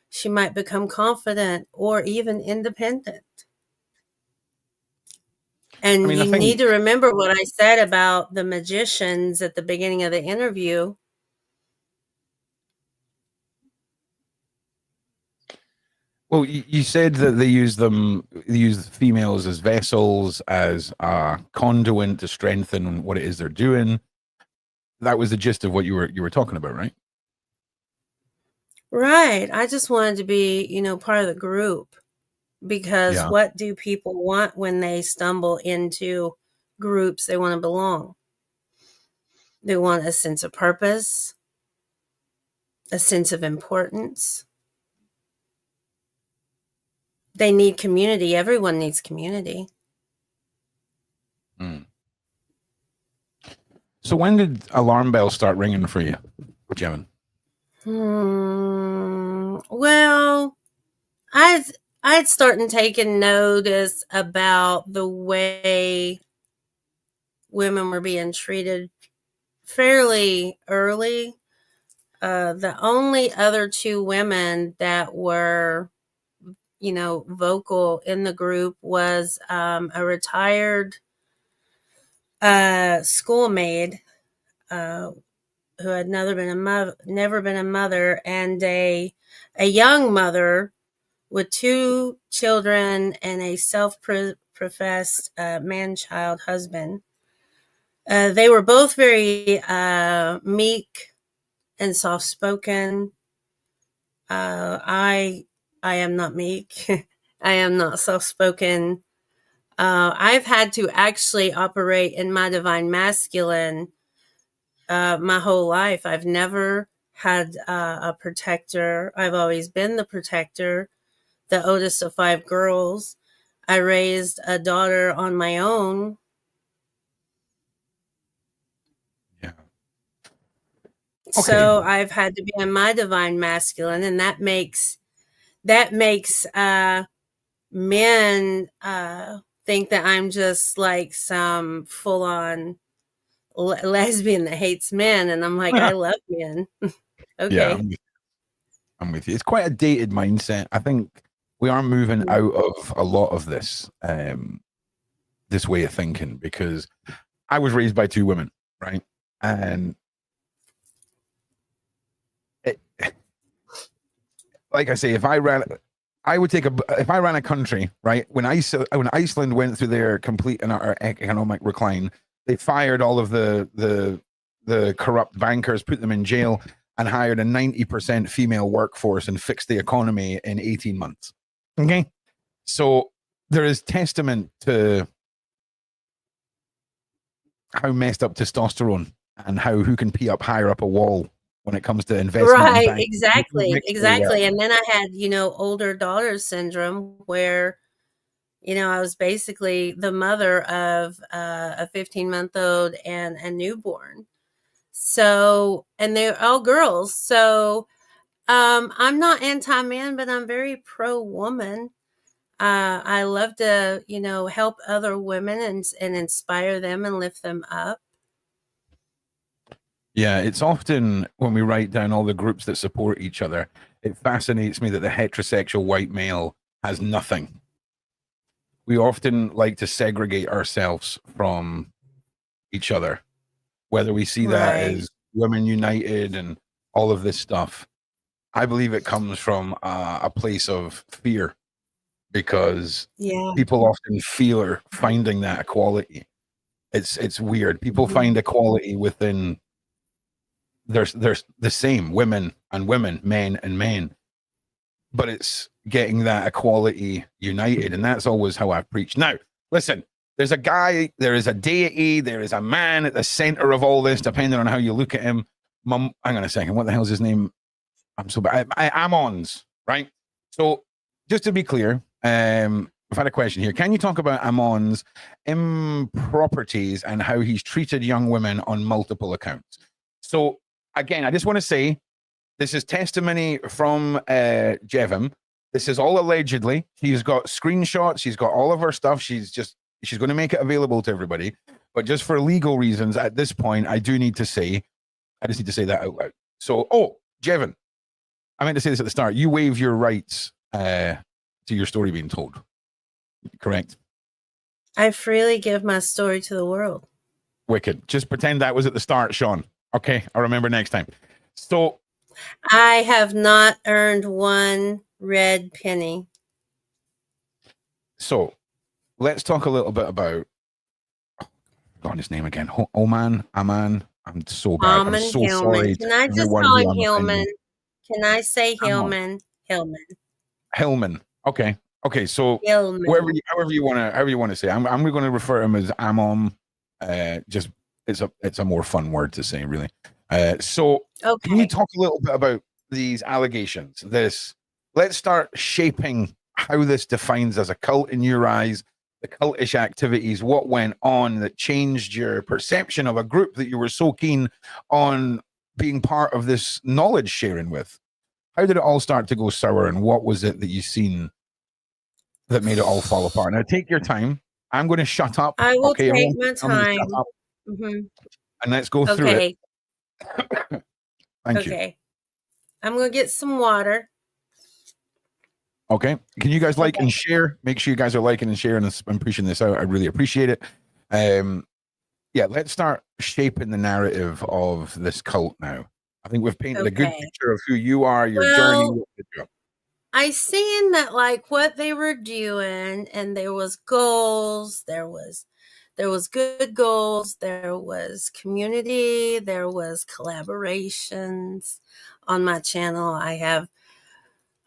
B: She might become confident or even independent. And you need to remember what I said about the magicians at the beginning of the interview.
A: Well, you said that they use females as vessels, as a conduit to strengthen what it is they're doing. That was the gist of what you were talking about, right?
B: Right. I just wanted to be, part of the group, because what do people want when they stumble into groups? They want to belong. They want a sense of purpose, a sense of importance. They need community. Everyone needs community.
A: Mm. So when did alarm bells start ringing for you, Jevin?
B: Well, I'd started taking notice about the way women were being treated fairly early. The only other 2 women that were, vocal in the group was a retired schoolmaid who had never been a mother, and a young mother with 2 children and a self-professed man-child husband. They were both very meek and soft-spoken. I am not meek. I am not soft-spoken. I've had to actually operate in my divine masculine my whole life. I've never had a protector. I've always been the protector, the oldest of 5 girls. I raised a daughter on my own.
A: Yeah.
B: So I've had to be in my divine masculine, and that makes men think that I'm just like some full on lesbian that hates men, and I'm like, I love men.
A: Yeah,
B: Okay.
A: I'm with you. It's quite a dated mindset. I think we are moving out of a lot of this this way of thinking, because I was raised by 2 women, right? And like I say, if I ran a country, right? When Iceland went through their complete and utter economic decline, they fired all of the corrupt bankers, put them in jail, and hired a 90% female workforce and fixed the economy in 18 months. Okay. So there is testament to how messed up testosterone and who can pee up higher up a wall when it comes to investment.
B: Right, exactly. And then I had, older daughter syndrome, where, I was basically the mother of a 15-month-old and a newborn. So, and they're all girls. So, I'm not anti-man, but I'm very pro-woman. I love to, help other women and inspire them and lift them up.
A: Yeah, it's often when we write down all the groups that support each other, it fascinates me that the heterosexual white male has nothing. We often like to segregate ourselves from each other, whether we see that as Women United and all of this stuff. I believe it comes from a place of fear, because people often fear finding that equality. It's weird. People find equality within there's the same women and women, men and men, but it's getting that equality united, and that's always how I preach. Now, listen, there's a guy, there is a deity, there is a man at the center of all this, depending on how you look at him. Hang on a second, what the hell's his name? I'm so bad. Ammon's, right? So just to be clear, I've had a question here. Can you talk about Ammon's improprieties and how he's treated young women on multiple accounts? So again, I just want to say, this is testimony from Jevim. This is all allegedly. She's got screenshots. She's got all of her stuff. She's going to make it available to everybody. But just for legal reasons, at this point, I just need to say that out loud. So, Jevim, I meant to say this at the start. You waive your rights to your story being told. Correct?
B: I freely give my story to the world.
A: Wicked. Just pretend that was at the start, Shaun. Okay, I'll remember next time. So,
B: I have not earned 1 red penny.
A: So, let's talk a little bit about his name again. Amon. I'm so bad.
B: I'm
A: so
B: Hillman.
A: sorry.
B: Can I just call him Hillman? Can I say Hillman?
A: Hillman. Okay. So
B: Hillman.
A: however you want to say. I'm going to refer to him as Amon. Just it's a more fun word to say, really. So can you talk a little bit about these allegations? Let's start shaping how this defines as a cult in your eyes, the cultish activities, what went on that changed your perception of a group that you were so keen on being part of this knowledge sharing with. How did it all start to go sour, and what was it that you seen that made it all fall apart? Now, take your time. I'm going to shut up.
B: I will take my time.
A: And let's go through it. Thank you.
B: I'm going to get some water.
A: Okay. Can you guys like and share? Make sure you guys are liking and sharing and pushing this out. I really appreciate it. yeah, let's start shaping the narrative of this cult now. I think we've painted a good
B: Okay.
A: picture of who you are, your journey.
B: Well, I seen that like what they were doing, and there was goals, there was good goals, there was community, there was collaborations on my channel.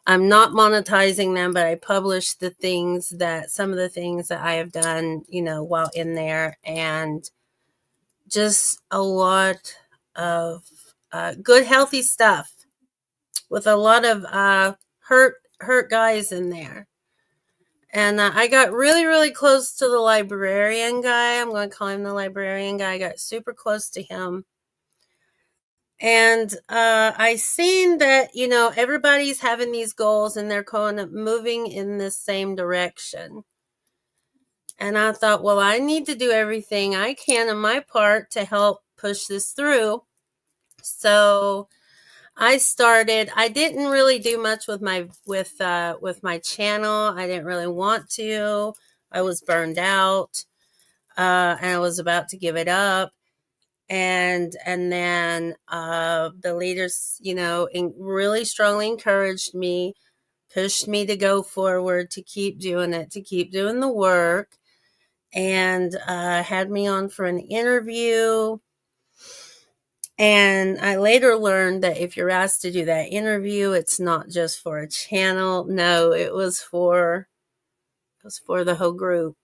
B: I'm not monetizing them, but I publish some of the things that I have done, while in there, and just a lot of good, healthy stuff with a lot of hurt guys in there. And I got really, really close to the librarian guy. I'm going to call him the librarian guy. I got super close to him. And I seen that, everybody's having these goals and they're kind of moving in the same direction. And I thought, well, I need to do everything I can on my part to help push this through. So I didn't really do much with my channel. I didn't really want to. I was burned out. And I was about to give it up. And then the leaders, really strongly encouraged me, pushed me to go forward, to keep doing it, to keep doing the work, and had me on for an interview. And I later learned that if you're asked to do that interview, it's not just for a channel. No, it was for the whole group.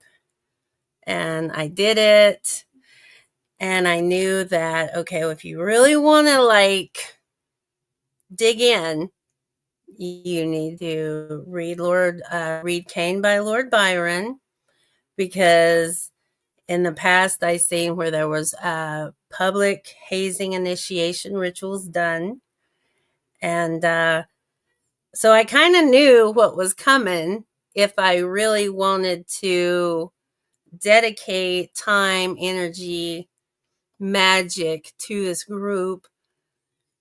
B: And I did it. And I knew that, okay, well, if you really want to like dig in, you need to read Cain by Lord Byron, because in the past I seen where there was public hazing initiation rituals done. And so I kind of knew what was coming if I really wanted to dedicate time, energy, magic to this group.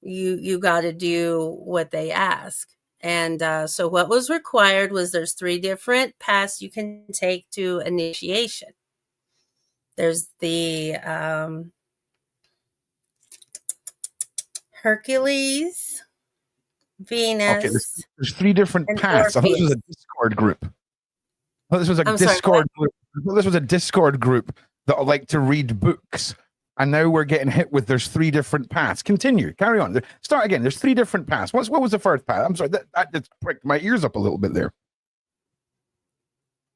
B: You got to do what they ask. And so what was required was there's 3 different paths you can take to initiation. There's the Hercules,
A: Okay,
B: Venus,
A: there's 3 different
B: and
A: paths. I thought this was
B: Orpheus.
A: a Discord group. I thought this was a
B: I'm sorry,
A: Discord group. I thought this was a Discord group that like to read books. And now we're getting hit with there's 3 different paths. Continue, carry on. Start again. There's 3 different paths. What was the first path? I'm sorry, that just pricked my ears up a little bit there.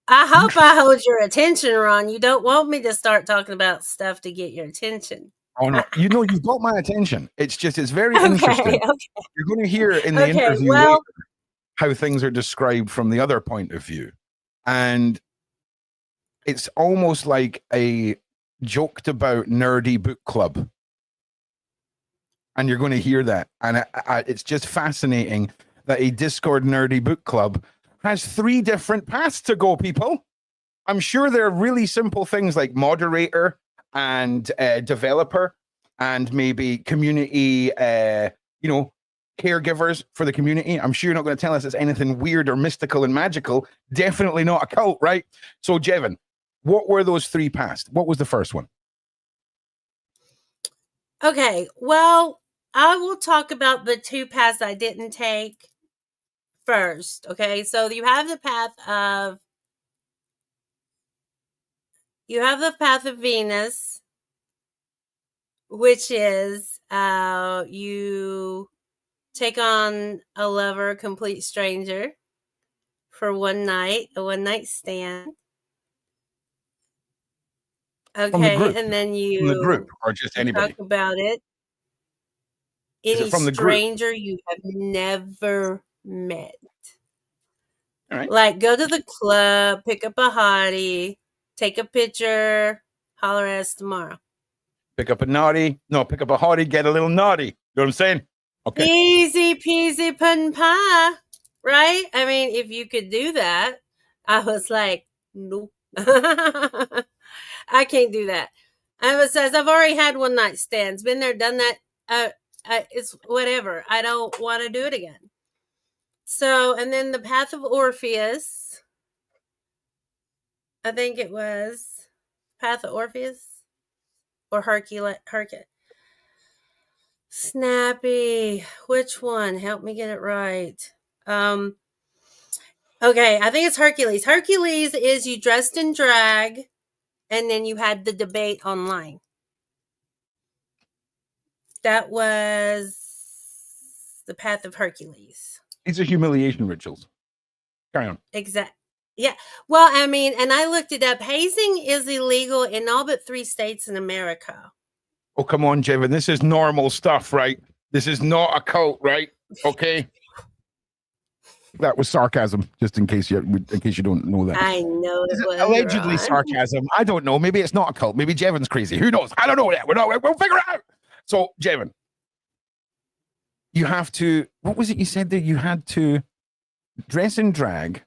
B: I hope I hold your attention, Ron. You don't want me to start talking about stuff to get your attention.
A: Oh no, you've got my attention. It's very
B: Okay,
A: interesting.
B: okay.
A: You're going to hear in the interview later how things are described from the other point of view. And it's almost like a joked about nerdy book club. And you're going to hear that. And it's just fascinating that a Discord nerdy book club has 3 different paths to go, people. I'm sure there are really simple things like moderator and developer and maybe community, caregivers for the community. I'm sure you're not going to tell us it's anything weird or mystical and magical. Definitely not a cult, right? So, Jevon, what were those 3 paths? What was the first one?
B: Okay, well, I will talk about the 2 paths I didn't take first. Okay, so you have the path of Venus, which is you take on a lover, a complete stranger, for one night, a one-night stand. Okay,
A: from the group.
B: and then
A: from the group or just anybody?
B: Talk about it. Any
A: from the
B: stranger you have never met.
A: All right.
B: Like, go to the club, pick up a hottie, take a picture, holler at us tomorrow.
A: Pick up a hottie, get a little naughty. You know what I'm saying? Okay.
B: Easy peasy pudding pie, right? I mean, if you could do that, I was like, nope. I can't do that. Says I've already had one night stands, been there, done that. It's whatever. I don't want to do it again. So, and then the path of Orpheus. I think it was path of Orpheus. or Hercules. Snappy. Which one? Help me get it right. Okay, I think it's Hercules. Hercules is you dressed in drag, and then you had the debate online. That was the path of Hercules.
A: These are humiliation rituals. Carry on.
B: Exactly. Yeah. Well, I mean, and I looked it up. Hazing is illegal in all but 3 states in America.
A: Oh, come on, Jevin. This is normal stuff, right? This is not a cult, right? Okay. That was sarcasm, just in case you don't know that.
B: I know it was
A: allegedly
B: Ron.
A: sarcasm. I don't know. Maybe it's not a cult. Maybe Jevin's crazy. Who knows? I don't know yet. We'll figure it out. So, Jevin, you have to. What was it you said there? You had to dress in drag,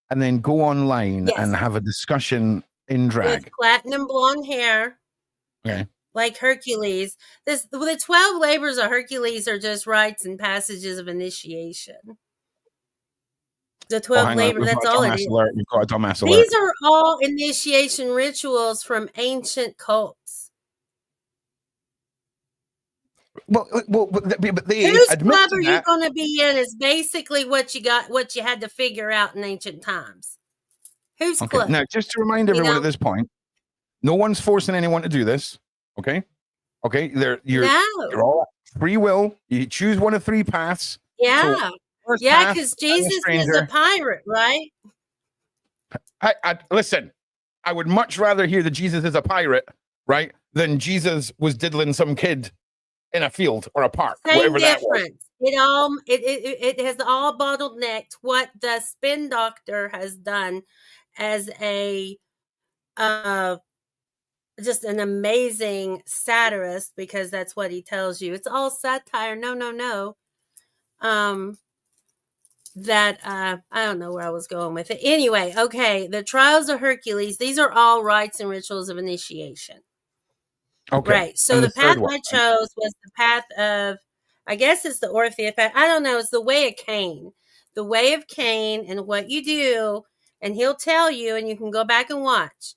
A: and then go online and have a discussion in drag.
B: With platinum blonde hair.
A: Okay.
B: Like Hercules. The 12 labors of Hercules are just rites and passages of initiation. The 12 labors, that's all it is.
A: We've got a dumbass alert.
B: These are all initiation rituals from ancient cults.
A: Well, but they
B: Whose
A: admit
B: club
A: to
B: are you
A: that.
B: going to be in is basically what you had to figure out in ancient times. Whose club?
A: Now, just to remind everyone at this point, no one's forcing anyone to do this. Okay. You're all free will. You choose one of 3 paths.
B: Yeah.
A: So
B: because Jesus is a pirate, right?
A: I listen. I would much rather hear that Jesus is a pirate, right, than Jesus was diddling some kid in a field or a park.
B: Same difference. It has all bottlenecked what the spin doctor has done as a just an amazing satirist, because that's what he tells you. It's all satire. No. I don't know where I was going with it. Anyway, okay, the trials of Hercules, these are all rites and rituals of initiation. Okay. Right. So the path I chose was the path of, I guess it's the Orpheus path. I don't know. It's the way of Cain. The way of Cain, and what you do, and he'll tell you, and you can go back and watch.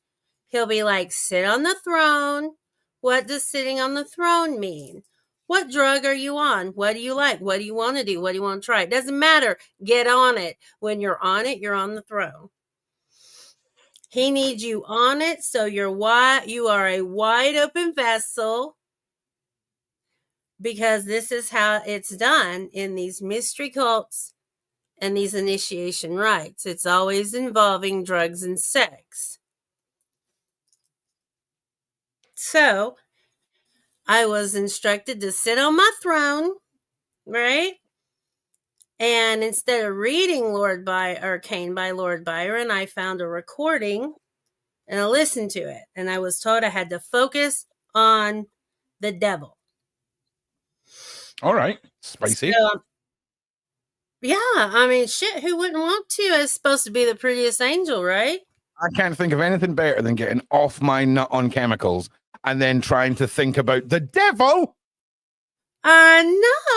B: He'll be like, sit on the throne. What does sitting on the throne mean? What drug are you on? What do you like? What do you want to do? What do you want to try? It doesn't matter. Get on it. When you're on it, you're on the throne. He needs you on it, so you are a wide open vessel, because this is how it's done in these mystery cults and these initiation rites. It's always involving drugs and sex. So I was instructed to sit on my throne, right? And instead of reading Cain by Lord Byron, I found a recording and I listened to it. And I was told I had to focus on the devil.
A: All right. Spicy.
B: So, yeah. I mean, shit, who wouldn't want to? It's supposed to be the prettiest angel, right?
A: I can't think of anything better than getting off my nut on chemicals and then trying to think about the devil.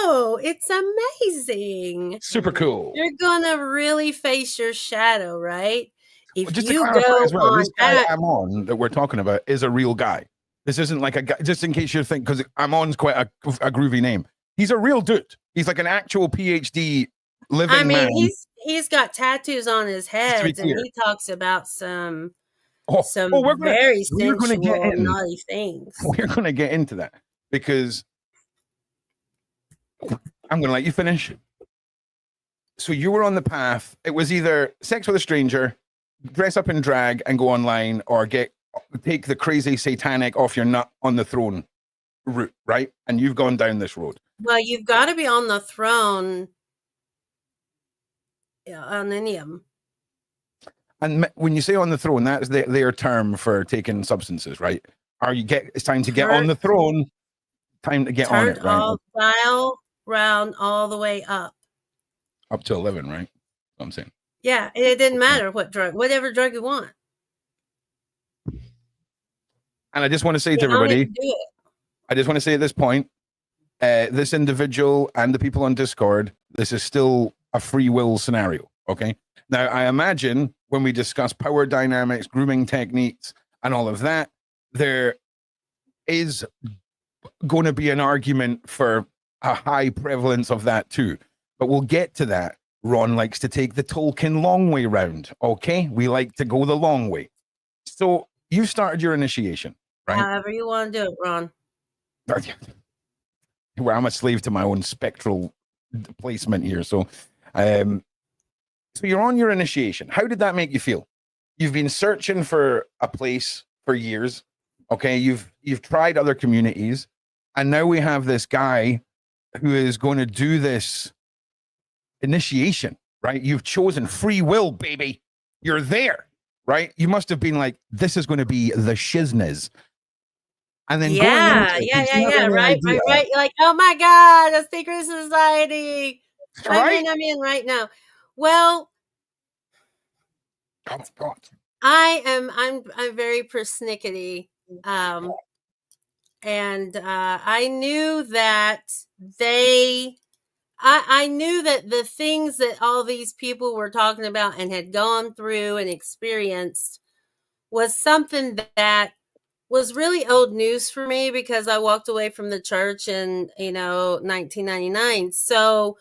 B: No, it's amazing.
A: Super cool.
B: You're gonna really face your shadow, right? If
A: just
B: you
A: to clarify
B: go
A: as well,
B: on
A: this guy Amon that we're talking about is a real guy. This isn't like a guy, just in case you think, because Amon's quite a groovy name. He's a real dude. He's like an actual PhD living man.
B: He's got tattoos on his head, and he talks about some very sensual, naughty things.
A: We're going to get into that, because I'm going to let you finish. So you were on the path. It was either sex with a stranger, dress up in drag and go online, or take the crazy satanic off your nut on the throne route, right? And you've gone down this road.
B: Well, you've got to be on the throne on any of them.
A: And when you say on the throne, that's their term for taking substances, right? It's time to get on the throne. Time to get on it, right?
B: Dial round all the way up.
A: Up to 11, right? That's what I'm saying.
B: Yeah, it didn't matter what drug, whatever drug you want.
A: And I just want to say to everybody, I just want to say at this point, this individual and the people on Discord, this is still a free will scenario, okay? Now, I imagine when we discuss power dynamics, grooming techniques, and all of that, is going to be an argument for a high prevalence of that too. But we'll get to that. Ron likes to take the Tolkien long way round. Okay, we like to go the long way. So you started your initiation, right?
B: However you want to do it, Ron.
A: Well, I'm a slave to my own spectral placement here. So you're on your initiation. How did that make you feel? You've been searching for a place for years. Okay, you've tried other communities, and now we have this guy who is going to do this initiation, right? You've chosen free will, baby. You're there, right? You must have been like, this is going to be the shizness. And then
B: yeah, right. You're like, oh my God, a secret society.
A: Right?
B: I'm in right now. Well,
A: oh my God.
B: I'm very persnickety. And I knew that I knew that the things that all these people were talking about and had gone through and experienced was something that was really old news for me, because I walked away from the church in, 1999. So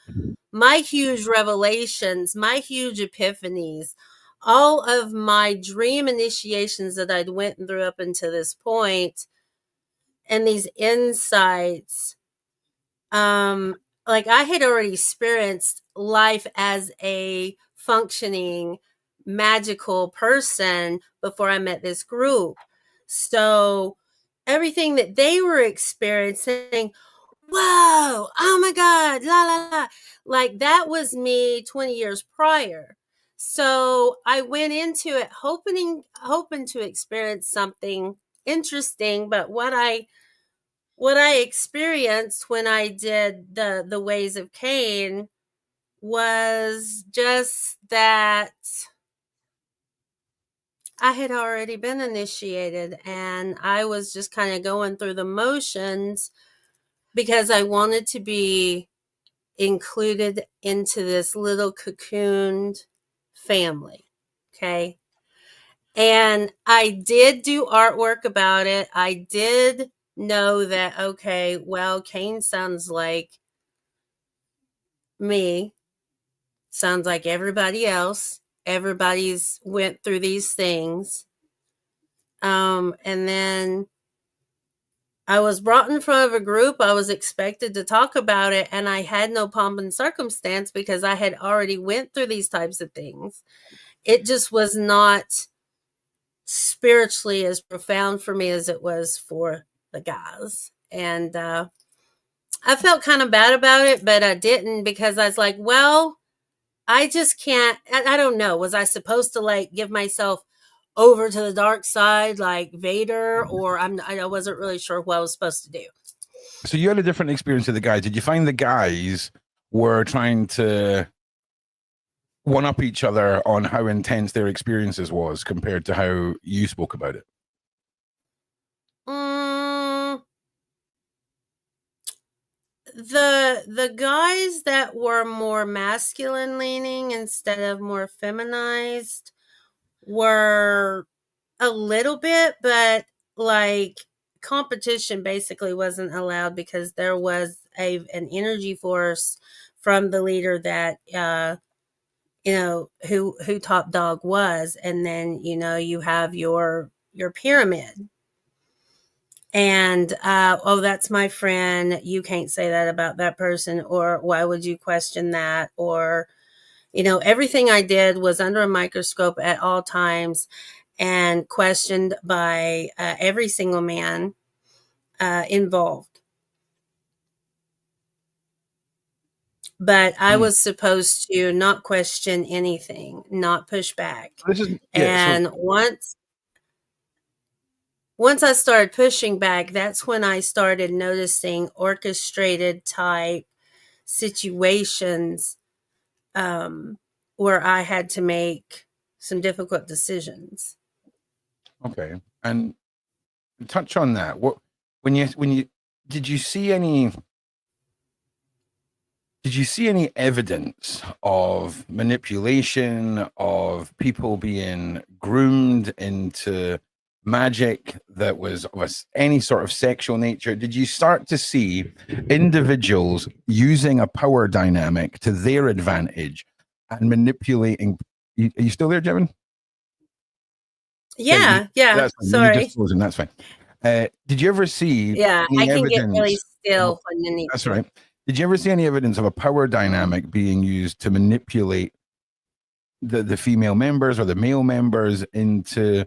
B: my huge revelations, my huge epiphanies, all of my dream initiations that I'd went through up until this point, and these insights, like I had already experienced life as a functioning magical person before I met this group. So everything that they were experiencing, whoa, oh my God, la la la, like that was me 20 years prior. So I went into it hoping to experience something interesting, but what I experienced when I did the Ways of Cain was just that I had already been initiated, and I was just kind of going through the motions because I wanted to be included into this little cocooned family. Okay. And I did do artwork about it. I did know that, okay, well, Cain sounds like me, sounds like everybody else. Everybody's went through these things. And then I was brought in front of a group. I was expected to talk about it, and I had no pomp and circumstance because I had already went through these types of things. It just was not spiritually as profound for me as it was for the guys. And I felt kind of bad about it, but I didn't, because I was like, well, I just can't. I don't know. Was I supposed to like give myself over to the dark side like Vader, or I wasn't really sure what I was supposed to do.
A: So you had a different experience with the guys. Did you find the guys were trying to one up each other on how intense their experiences was compared to how you spoke about it?
B: The guys that were more masculine leaning instead of more feminized were a little bit, but like competition basically wasn't allowed because there was an energy force from the leader that who top dog was, and then you have your pyramid. And oh, that's my friend, you can't say that about that person, or why would you question that, or everything I did was under a microscope at all times and questioned by every single man involved. But I was supposed to not question anything, not push back. Once I started pushing back, that's when I started noticing orchestrated type situations where I had to make some difficult decisions.
A: Okay. And touch on that. When you did you see any evidence of manipulation, of people being groomed into magic that was of any sort of sexual nature, did you start to see individuals using a power dynamic to their advantage and manipulating? Are you still there, Jevin?
B: Yeah, yeah.
A: That's fine. You just
B: Sorry.
A: frozen. That's fine. Did you ever see
B: Yeah, I
A: any
B: can get really
A: evidence?
B: still when you need
A: That's
B: to.
A: right. Did you ever see any evidence of a power dynamic being used to manipulate the female members or the male members into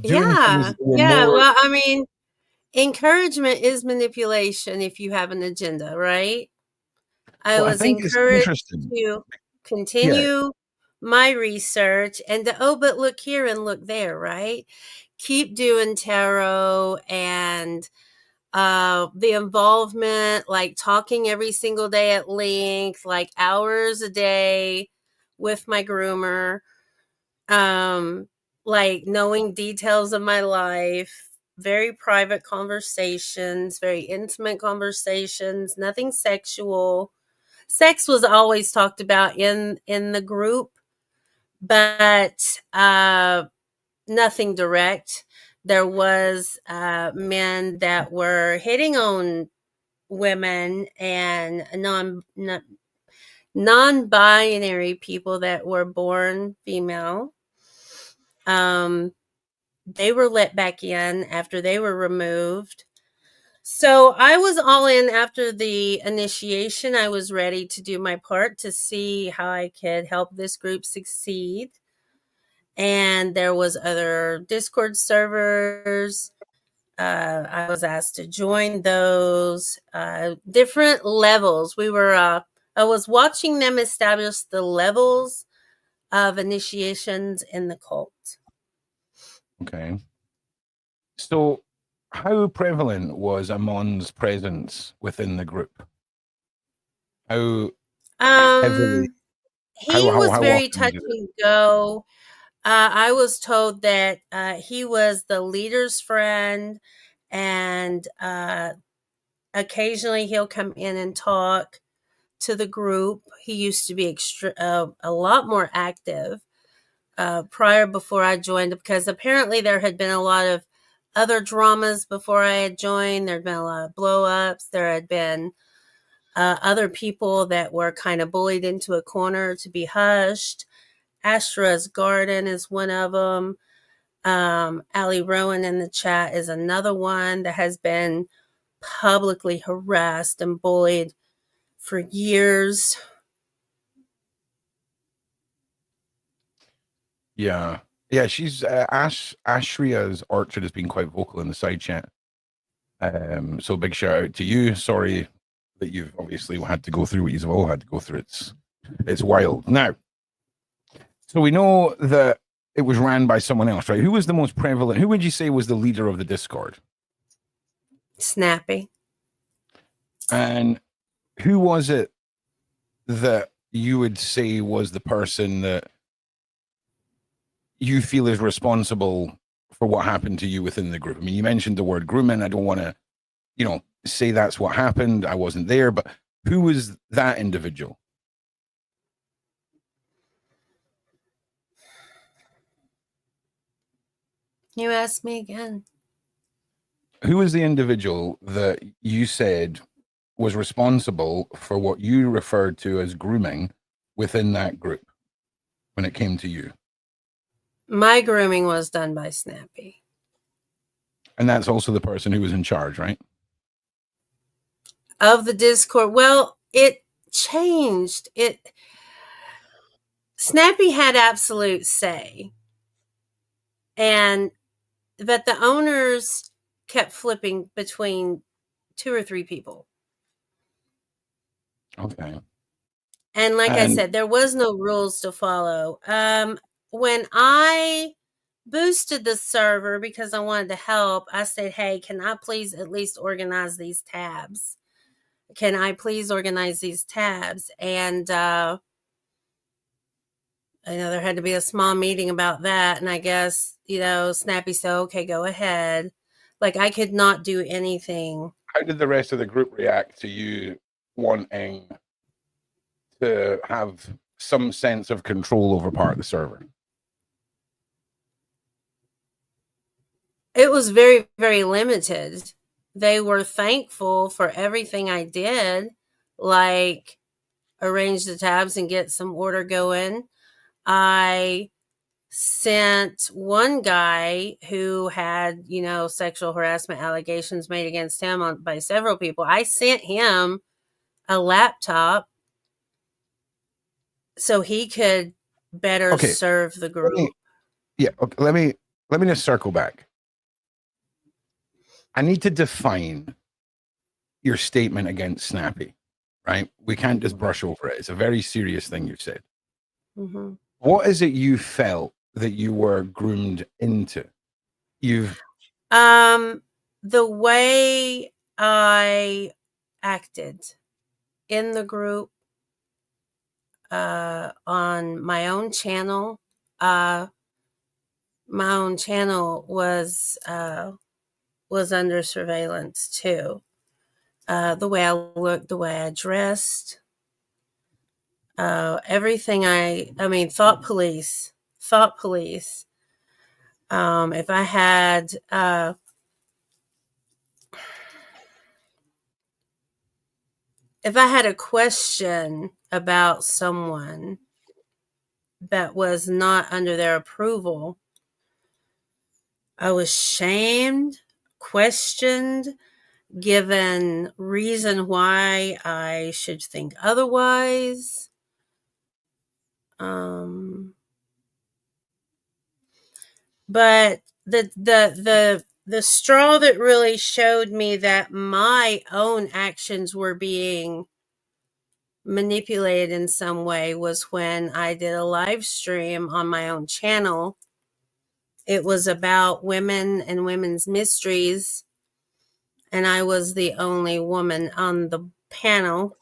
A: doing things
B: Yeah,
A: that were
B: yeah.
A: more?
B: Well, I mean, encouragement is manipulation if you have an agenda, right? I
A: Well, I
B: was
A: think it's
B: encouraged
A: interesting.
B: to
A: Yeah.
B: continue my research and to, oh, but look here and look there, right? Keep doing tarot and the involvement, like talking every single day at length, like hours a day with my groomer, um, like knowing details of my life, very private conversations, very intimate conversations, nothing sexual. Sex was always talked about in the group, but nothing direct. There was men that were hitting on women and non-binary people that were born female. Um, they were let back in after they were removed. So I was all in after the initiation. I was ready to do my part to see how I could help this group succeed. And there was other Discord servers. I was asked to join those different levels. I was watching them establish the levels of initiations in the cult.
A: Okay. So, how prevalent was Amon's presence within the group? How heavily?
B: He was
A: How
B: very
A: often
B: touch
A: did it?
B: and go. I was told that he was the leader's friend, and occasionally he'll come in and talk to the group. He used to be a lot more active prior before I joined because apparently there had been a lot of other dramas before I had joined. There had been a lot of blow ups. There had been other people that were kind of bullied into a corner to be hushed. Astra's Garden is one of them. Ali Rowan in the chat is another one that has been publicly harassed and bullied for years.
A: Yeah. Yeah, she's Ashria's Orchard has been quite vocal in the side chat. So big shout out to you. Sorry that you've obviously had to go through what you've all had to go through. It's wild. Now, so we know that it was ran by someone else, right? Who was the most prevalent? Who would you say was the leader of the Discord?
B: Snappy.
A: And who was it that you would say was the person that you feel is responsible for what happened to you within the group? I mean, you mentioned the word grooming. I don't want to, say that's what happened. I wasn't there, but who was that individual?
B: You asked me again.
A: Who was the individual that you said was responsible for what you referred to as grooming within that group when it came to you?
B: My grooming was done by Snappy.
A: And that's also the person who was in charge, right?
B: Of the Discord. Well, it changed. Snappy had absolute say. But the owners kept flipping between 2 or 3 people.
A: Okay.
B: And like I
A: And
B: said, there was no rules to follow. When I boosted the server because I wanted to help, I said, hey, can I please at least organize these tabs? Can I please organize these tabs? And, there had to be a small meeting about that. And I guess, Snappy said, okay, go ahead. Like I could not do anything.
A: how did the rest of the group react to you wanting to have some sense of control over part of the server?
B: it was very, very limited. They were thankful for everything I did, like arrange the tabs and get some order going. I sent one guy who had, sexual harassment allegations made against him by several people. I sent him a laptop so he could better serve the group.
A: Let me just circle back. I need to define your statement against Snappy, right? We can't just brush over it. It's a very serious thing you've said.
B: Mm-hmm.
A: What is it you felt that you were groomed into?
B: The way I acted in the group, on my own channel. My own channel was under surveillance too. The way I looked, the way I dressed, everything. Thought police. If I had a question about someone that was not under their approval, I was shamed, questioned, given reason why I should think otherwise. But the straw that really showed me that my own actions were being manipulated in some way was when I did a live stream on my own channel. It was about women and women's mysteries, and I was the only woman on the panel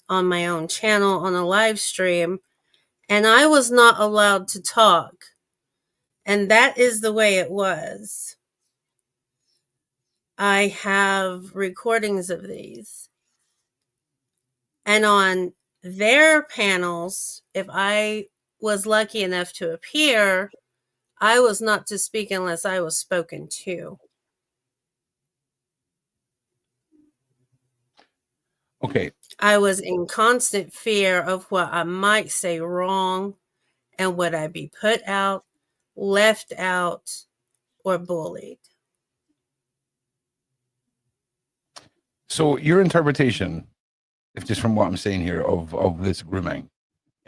B: on my own channel on a live stream, and I was not allowed to talk. And that is the way it was. I have recordings of these. And on their panels, if I was lucky enough to appear, I was not to speak unless I was spoken to.
A: Okay.
B: I was in constant fear of what I might say wrong, and would I be put out, left out, or bullied.
A: So your interpretation, if just from what I'm saying here, of this grooming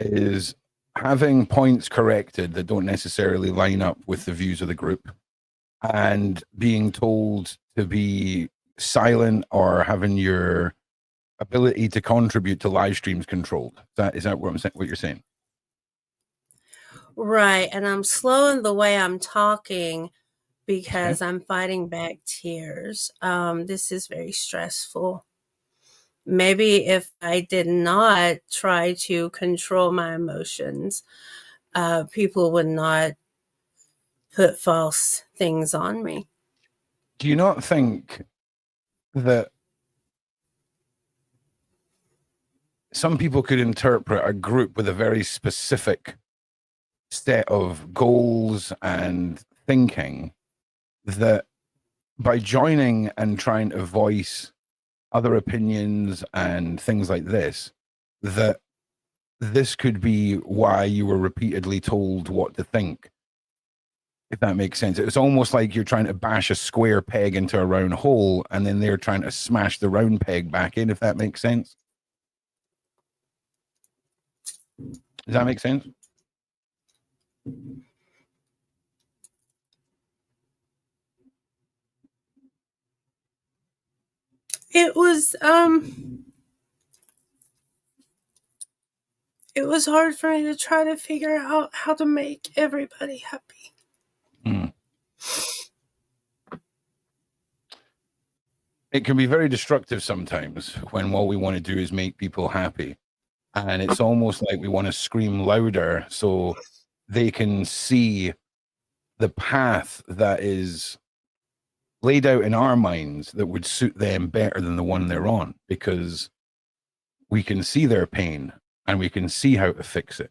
A: is having points corrected that don't necessarily line up with the views of the group, and being told to be silent or having your ability to contribute to live streams controlled. Is that what you're saying?
B: Right. And I'm slowing the way I'm talking because I'm fighting back tears. This is very stressful. Maybe if I did not try to control my emotions, people would not put false things on me.
A: Do you not think that some people could interpret a group with a very specific set of goals and thinking, that by joining and trying to voice other opinions and things like this, that this could be why you were repeatedly told what to think? If that makes sense. It's almost like you're trying to bash a square peg into a round hole, and then they're trying to smash the round peg back in, if that makes sense. Does that make sense?
B: It was hard for me to try to figure out how to make everybody happy.
A: It can be very destructive sometimes when what we want to do is make people happy. And it's almost like we want to scream louder so they can see the path that is laid out in our minds that would suit them better than the one they're on, because we can see their pain and we can see how to fix it.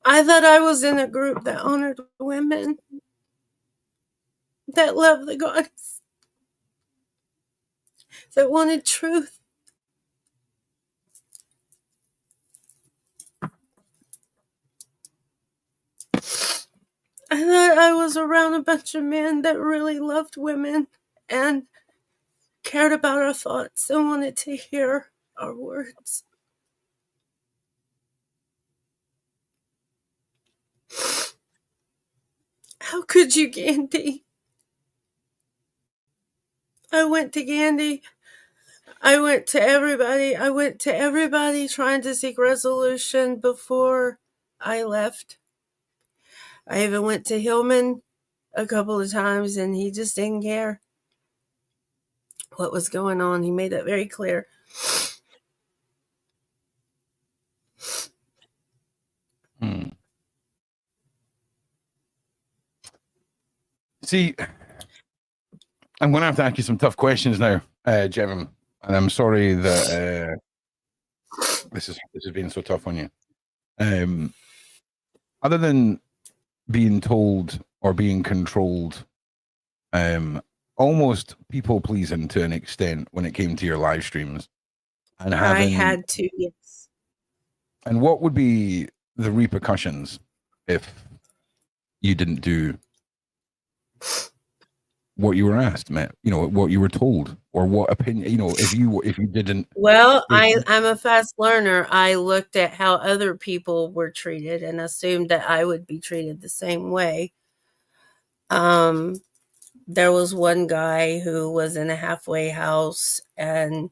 B: I thought I was in a group that honored women. that loved the goddess, that wanted truth. And that I was around a bunch of men that really loved women and cared about our thoughts and wanted to hear our words. How could you, Gandhi? I went to Gandhi. I went to everybody. I went to everybody trying to seek resolution before I left. I even went to Hillman a couple of times, and he just didn't care what was going on. He made that very clear.
A: See, I'm going to have to ask you some tough questions now, Jevon, and I'm sorry that this has been so tough on you. Other than being told or being controlled, almost people pleasing to an extent when it came to your live streams, and
B: I had to, yes.
A: And what would be the repercussions if you didn't do what you were asked, Matt? You know, what you were told, or what opinion? You know, if you didn't.
B: Well, I'm a fast learner. I looked at how other people were treated and assumed that I would be treated the same way. There was one guy who was in a halfway house and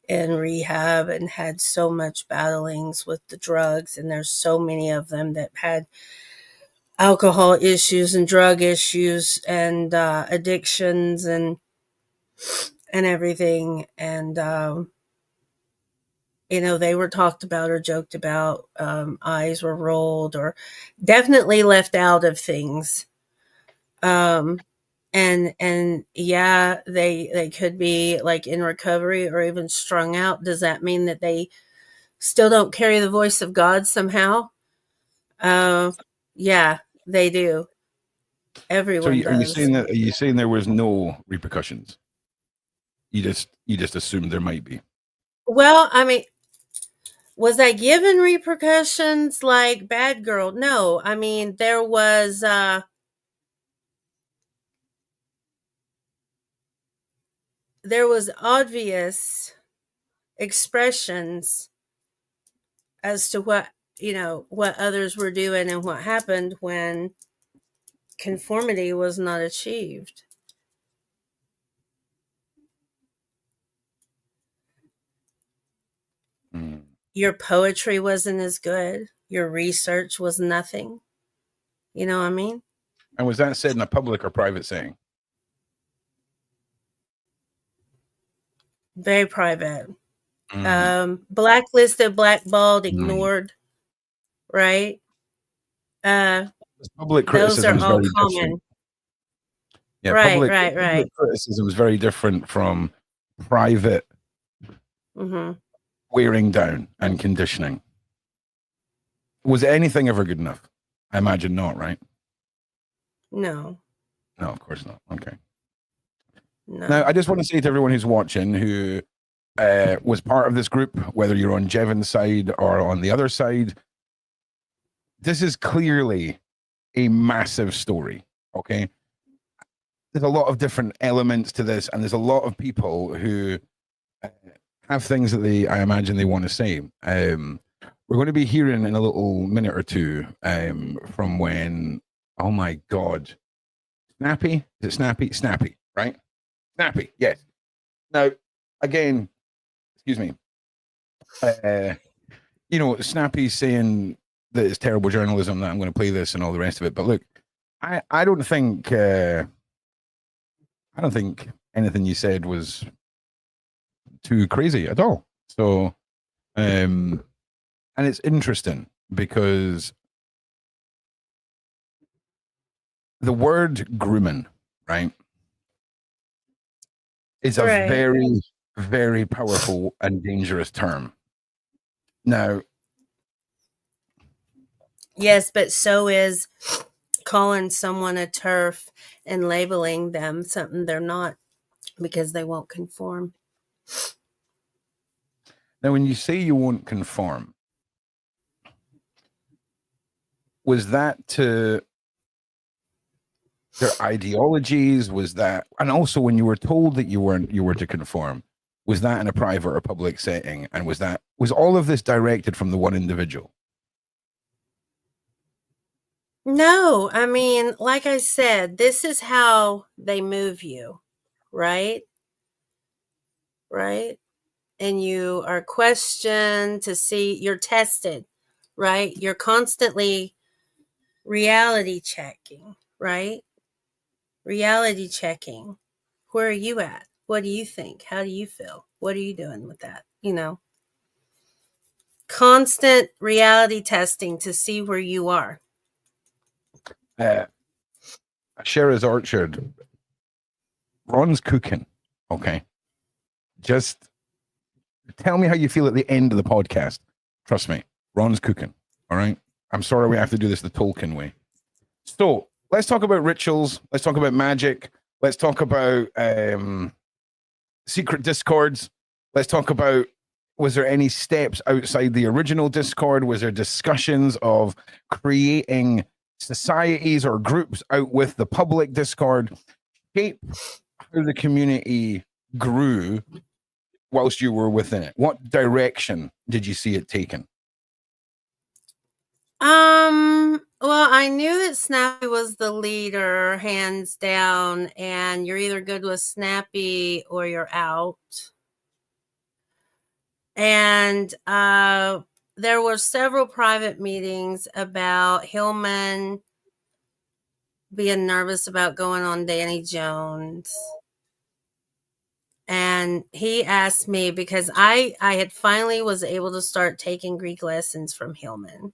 B: in rehab and had so much battlings with the drugs, and there's so many of them that had alcohol issues and drug issues and addictions and everything. And you know, they were talked about or joked about, eyes were rolled or definitely left out of things. And yeah, they could be like in recovery or even strung out. Does that mean that they still don't carry the voice of God somehow? Yeah, they do. Everyone
A: Are
B: does.
A: you saying there was no repercussions? You just assumed there might be.
B: Well, I mean, was I given repercussions like bad girl? No. I mean, there was obvious expressions as to what, you know, what others were doing and what happened when conformity was not achieved. Your poetry wasn't as good. Your research was nothing. You know what I mean?
A: And was that said in a public or private setting?
B: Very private. Blacklisted, blackballed, ignored. Right?
A: Public
B: Those are
A: criticism is
B: all
A: very
B: common.
A: different. Yeah,
B: right.
A: Public criticism is very different from private wearing down and conditioning. Was anything ever good enough? I imagine not, right?
B: No.
A: No, of course not. Okay.
B: No.
A: Now, I just want to say to everyone who's watching who was part of this group, whether you're on Jevon's side or on the other side, this is clearly a massive story, okay? There's a lot of different elements to this, and there's a lot of people who have things that I imagine they want to say. We're going to be hearing in a little minute or two from when, oh my God, Snappy? Is it Snappy? Snappy, right? Snappy, yes. Now, again, excuse me, you know, Snappy's saying that it's terrible journalism, that I'm going to play this and all the rest of it. But look, I don't think anything you said was too crazy at all. So, and it's interesting because the word grooming, right, is a very, very powerful and dangerous term. Now,
B: yes, but so is calling someone a turf and labeling them something they're not because they won't conform.
A: Now, when you say you won't conform, was that to their ideologies? Was that, and also when you were told that you were to conform, was that in a private or public setting? And was all of this directed from the one individual?
B: No, I mean, like I said, this is how they move you, right? Right? And you are questioned to see, you're tested, right? You're constantly reality checking, right? Reality checking. Where are you at? What do you think? How do you feel? What are you doing with that? Constant reality testing to see where you are.
A: Shara's Orchard, Ron's cooking. Okay. Just tell me how you feel at the end of the podcast. Trust me, Ron's cooking. All right. I'm sorry we have to do this the Tolkien way. So let's talk about rituals. Let's talk about magic. Let's talk about secret discords. Let's talk about, was there any steps outside the original Discord? Was there discussions of creating societies or groups out with the public Discord? Shape how the community grew whilst you were within it. What direction did you see it taken?
B: Well, I knew that Snappy was the leader, hands down, and you're either good with Snappy or you're out. And there were several private meetings about Hillman being nervous about going on Danny Jones. And he asked me, because I had finally was able to start taking Greek lessons from Hillman.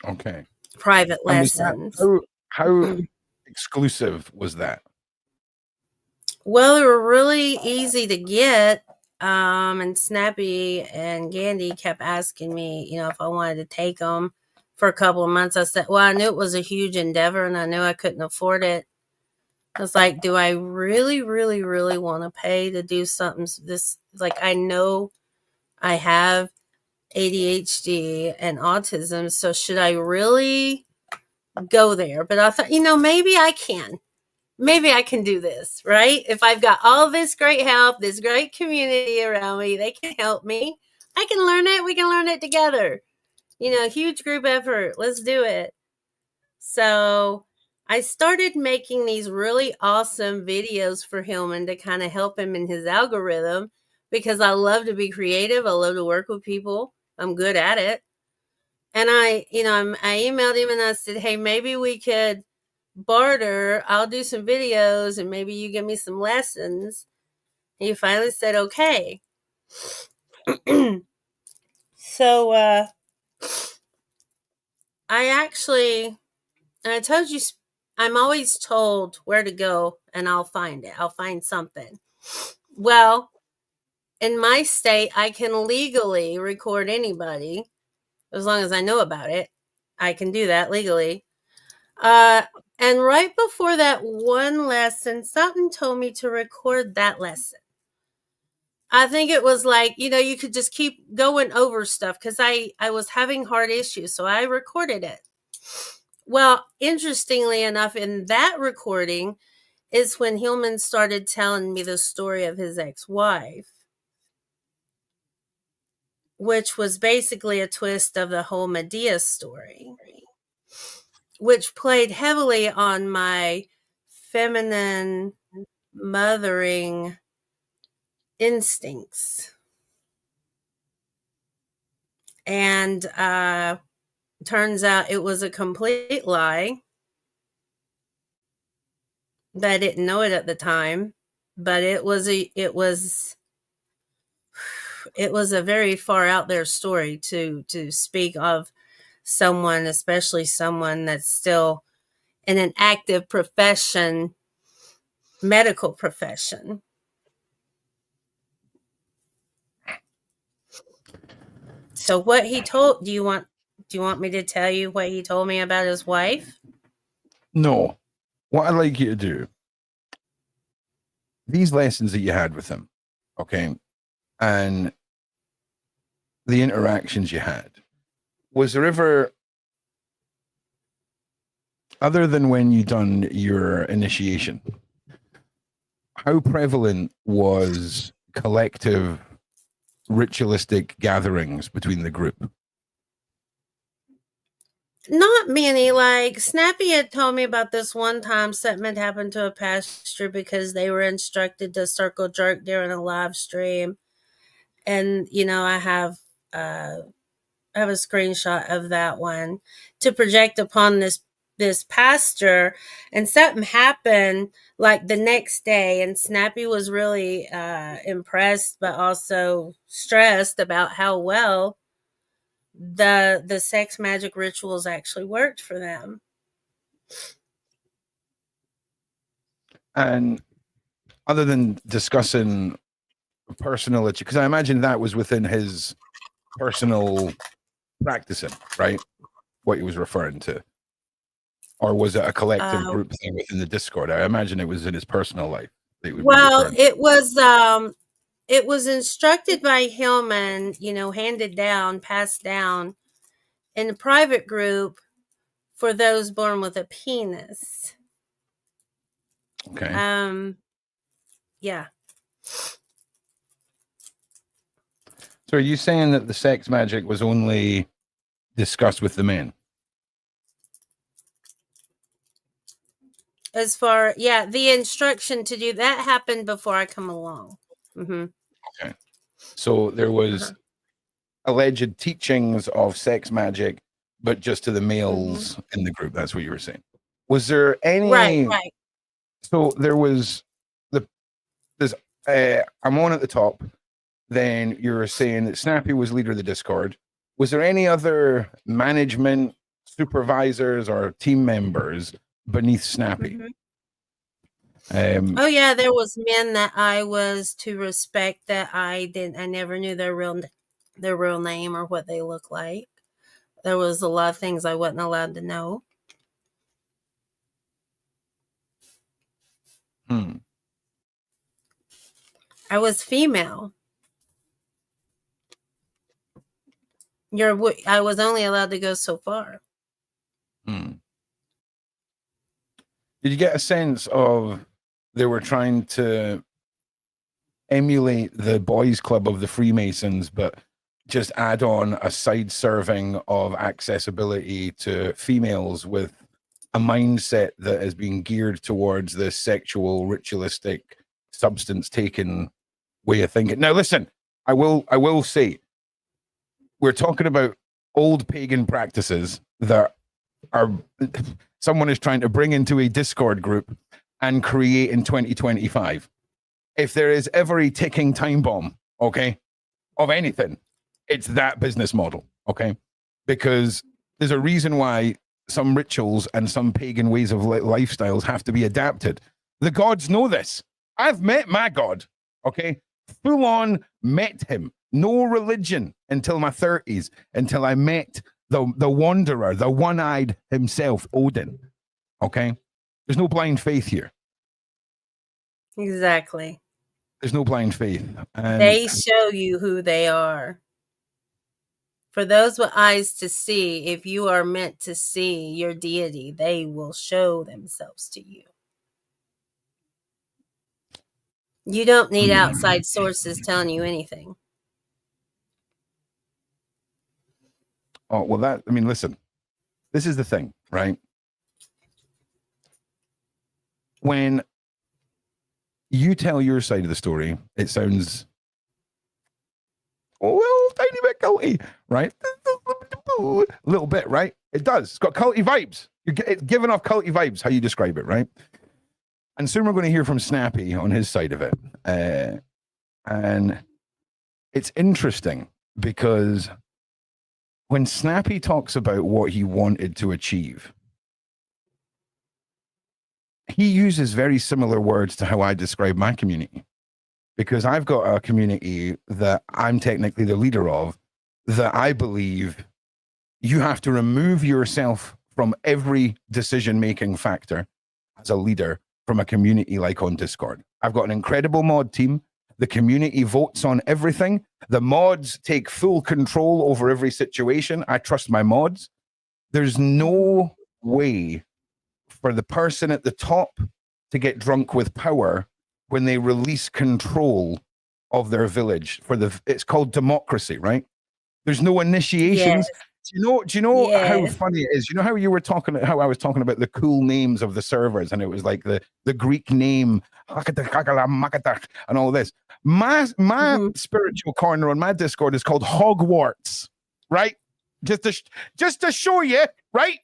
A: Okay.
B: Private lessons.
A: How exclusive was that?
B: Well, they were really easy to get. And Snappy and Gandhi kept asking me, if I wanted to take them for a couple of months. I said, well, I knew it was a huge endeavor and I knew I couldn't afford it. I was like, do I really, really, really want to pay to do something this? Like, I know I have ADHD and autism, so should I really go there? But I thought, maybe I can. Maybe I can do this, right? If I've got all this great help, this great community around me, they can help me. I can learn it. We can learn it together. Huge group effort. Let's do it. So I started making these really awesome videos for Hillman to kind of help him in his algorithm, because I love to be creative. I love to work with people. I'm good at it. And I emailed him and I said, hey, maybe we could barter. I'll do some videos and maybe you give me some lessons. And he finally said, okay. So I told you, I'm always told where to go and I'll find it. I'll find something. Well, in my state, I can legally record anybody as long as I know about it. I can do that legally. And right before that one lesson, something told me to record that lesson. I think it was like, you could just keep going over stuff because I was having heart issues. So I recorded it. Well, interestingly enough, in that recording is when Hillman started telling me the story of his ex-wife, which was basically a twist of the whole Medea story, which played heavily on my feminine mothering instincts. And turns out it was a complete lie. I didn't know it at the time, but it was a very far out there story to speak of someone, especially someone that's still in an active profession, medical profession. So what he told, do you want Do you want me to tell you what he told me about his wife?
A: No. What I'd like you to do, these lessons that you had with him, okay, and the interactions you had, was there ever, other than when you done your initiation, how prevalent was collective ritualistic gatherings between the group?
B: Not many. Like Snappy had told me about this one time something had happened to a pastor because they were instructed to circle jerk during a live stream. And I have a screenshot of that one to project upon this pastor, and something happened like the next day, and Snappy was really impressed but also stressed about how well the sex magic rituals actually worked for them.
A: And other than discussing personal, because I imagine that was within his personal practicing, right? What he was referring to. Or was it a collective group thing within the Discord? I imagine it was in his personal life.
B: Well, it was instructed by him and, handed down, passed down in a private group for those born with a penis.
A: Okay.
B: Yeah.
A: So are you saying that the sex magic was only discussed with the men?
B: The instruction to do that happened before I come along. Mm-hmm.
A: Okay. So there was alleged teachings of sex magic, but just to the males in the group. That's what you were saying. Was there any?
B: Right.
A: So there was I'm on at the top. Then you were saying that Snappy was leader of the Discord. Was there any other management, supervisors, or team members beneath Snappy?
B: Oh yeah, there was men that I was to respect that I never knew their real name or what they look like. There was a lot of things I wasn't allowed to know. I was female. I was only allowed to go so far.
A: Did you get a sense of they were trying to emulate the boys' club of the Freemasons, but just add on a side serving of accessibility to females with a mindset that is being geared towards the sexual, ritualistic, substance taking way of thinking? Now, listen, I will say, we're talking about old pagan practices that are someone is trying to bring into a Discord group and create in 2025. If there is ever a ticking time bomb, okay, of anything, it's that business model, okay? Because there's a reason why some rituals and some pagan ways of lifestyles have to be adapted. The gods know this. I've met my god, okay? Full on met him. No religion until my 30s, until I met the wanderer, the one-eyed himself, Odin, okay? There's no blind faith here.
B: Exactly.
A: There's no blind faith. And
B: they show you who they are. For those with eyes to see, if you are meant to see your deity, they will show themselves to you. You don't need outside sources telling you anything.
A: Oh, well, listen, this is the thing, right? When you tell your side of the story, it sounds a little tiny bit culty, right? A little bit, right? It does. It's got culty vibes. It's giving off culty vibes, how you describe it, right? And soon we're going to hear from Snappy on his side of it. And it's interesting because when Snappy talks about what he wanted to achieve, he uses very similar words to how I describe my community, because I've got a community that I'm technically the leader of that I believe you have to remove yourself from every decision-making factor as a leader from a community like on Discord. I've got an incredible mod team. The community votes on everything. The mods take full control over every situation. I trust my mods. There's no way for the person at the top to get drunk with power when they release control of their village. It's called democracy, right? There's no initiations.
B: Yes.
A: Do you know how
B: Yes.
A: funny it is? You know how I was talking about the cool names of the servers, and it was like the Greek name and all this. My spiritual corner on my Discord is called Hogwarts, right? Just to show you, right,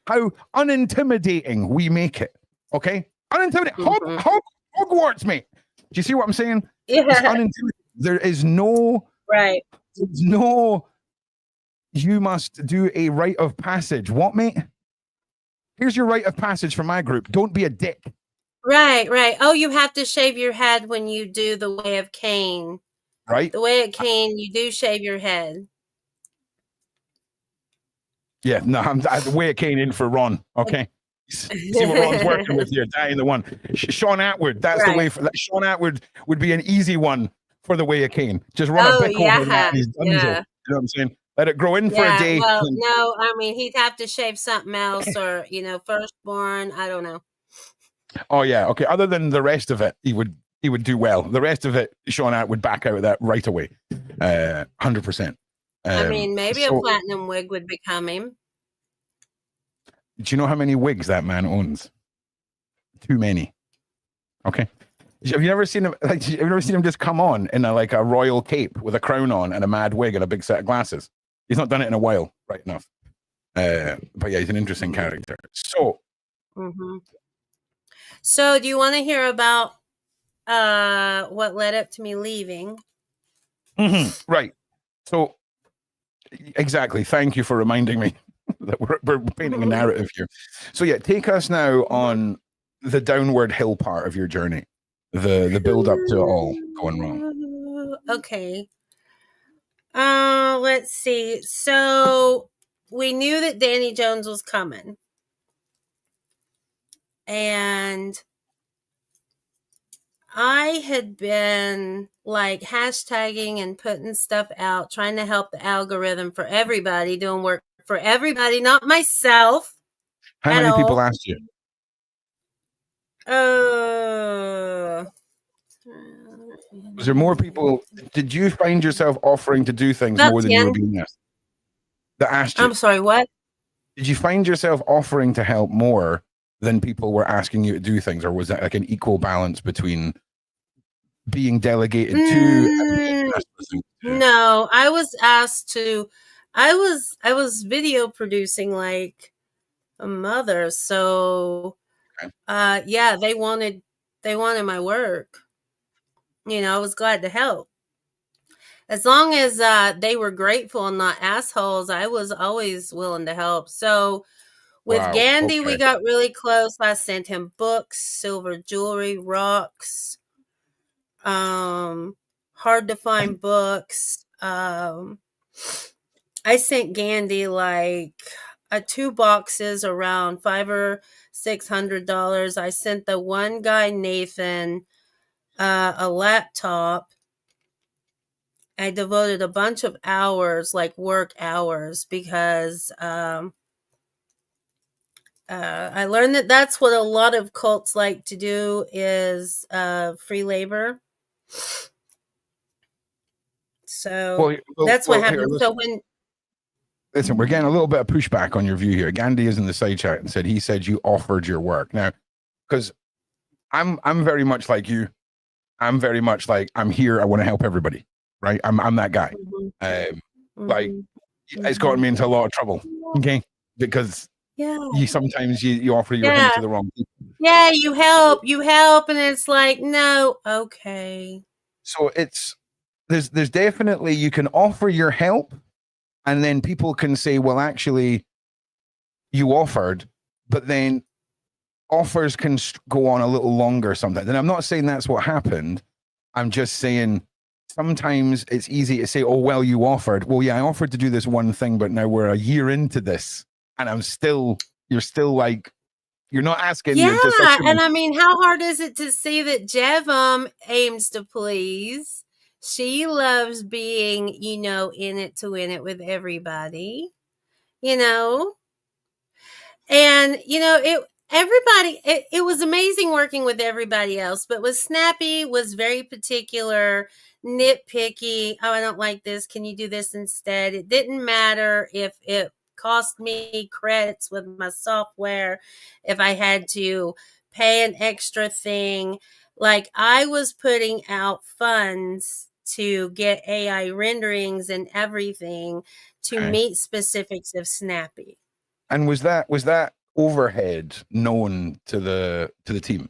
A: how unintimidating we make it. Okay, unintimidating. Hogwarts, mate. Do you see what I'm saying?
B: Yeah.
A: It's unintimidating. There is no
B: Right.
A: There's no. You must do a rite of passage. What, mate? Here's your rite of passage for my group. Don't be a dick.
B: Right, right. Oh, you have to shave your head when you do the way of Cain.
A: Right?
B: The way of Cain, you do shave your head.
A: Yeah, no, I'm the way it came in for Ron. Okay. See what Ron's working with here. Dying the one. Shaun Attwood. That's the way for that. Shaun Attwood would be an easy one for the way of Cain. Just run a bick over that and he's done. You know what I'm saying? Let it grow in for a day.
B: Well, no, I mean, he'd have to shave something else or, firstborn. I don't know.
A: Oh, yeah. Okay. Other than the rest of it, he would do well. The rest of it, Shaun Attwood would back out of that right away. 100%.
B: I mean, maybe a platinum wig would become him.
A: Do you know how many wigs that man owns? Too many. Okay. Have you ever seen him? Have you ever seen him just come on in a royal cape with a crown on and a mad wig and a big set of glasses? He's not done it in a while, right enough. But yeah, he's an interesting character. So,
B: So, do you want to hear about what led up to me leaving?
A: Right. So, exactly. Thank you for reminding me that we're painting a narrative here. So, yeah, take us now on the downward hill part of your journey. The build up to it all going wrong.
B: Okay. Let's see. So we knew that Danny Jones was coming. And I had been hashtagging and putting stuff out, trying to help the algorithm for everybody, doing work for everybody, not myself.
A: How many people asked you? Was there more people? Did you find yourself offering to do things more than you were being asked? That asked you.
B: I'm sorry, what?
A: Did you find yourself offering to help more than people were asking you to do things, or was that like an equal balance between being delegated to and being asked to do?
B: No, I was asked to. I was video producing like a mother, so yeah, they wanted my work. I was glad to help. As long as they were grateful and not assholes, I was always willing to help. So with Gandhi, we got really close. I sent him books, silver jewelry, rocks, hard to find books. I sent Gandhi 2 boxes around $500 or $600. I sent the one guy, Nathan, a laptop. I devoted a bunch of hours, work hours, because I learned that that's what a lot of cults like to do is free labor. So that's what happened. So
A: listen, we're getting a little bit of pushback on your view here. Gandhi is in the side chat and he said you offered your work. Now, because I'm very much like you. I'm very much like, I'm here. I want to help everybody. Right. I'm that guy. It's gotten me into a lot of trouble. Okay. Because sometimes you offer your help to the wrong people.
B: Yeah, you help, and it's like, no, okay.
A: So there's definitely, you can offer your help, and then people can say, well, actually, you offered, but then offers can go on a little longer sometimes. And I'm not saying that's what happened. I'm just saying sometimes it's easy to say, oh, well, you offered. Well, yeah, I offered to do this one thing, but now we're a year into this and you're still like, you're not asking,
B: Yeah,
A: you're just
B: and I mean, how hard is it to see that Jevum aims to please? She loves being, in it to win it with everybody, you know? And, it was amazing working with everybody else, but with Snappy was very particular, nitpicky. Oh, I don't like this. Can you do this instead? It didn't matter if it cost me credits with my software, if I had to pay an extra thing. Like, I was putting out funds to get AI renderings and everything to
A: Okay.
B: meet specifics of Snappy.
A: And was that overhead known to the team?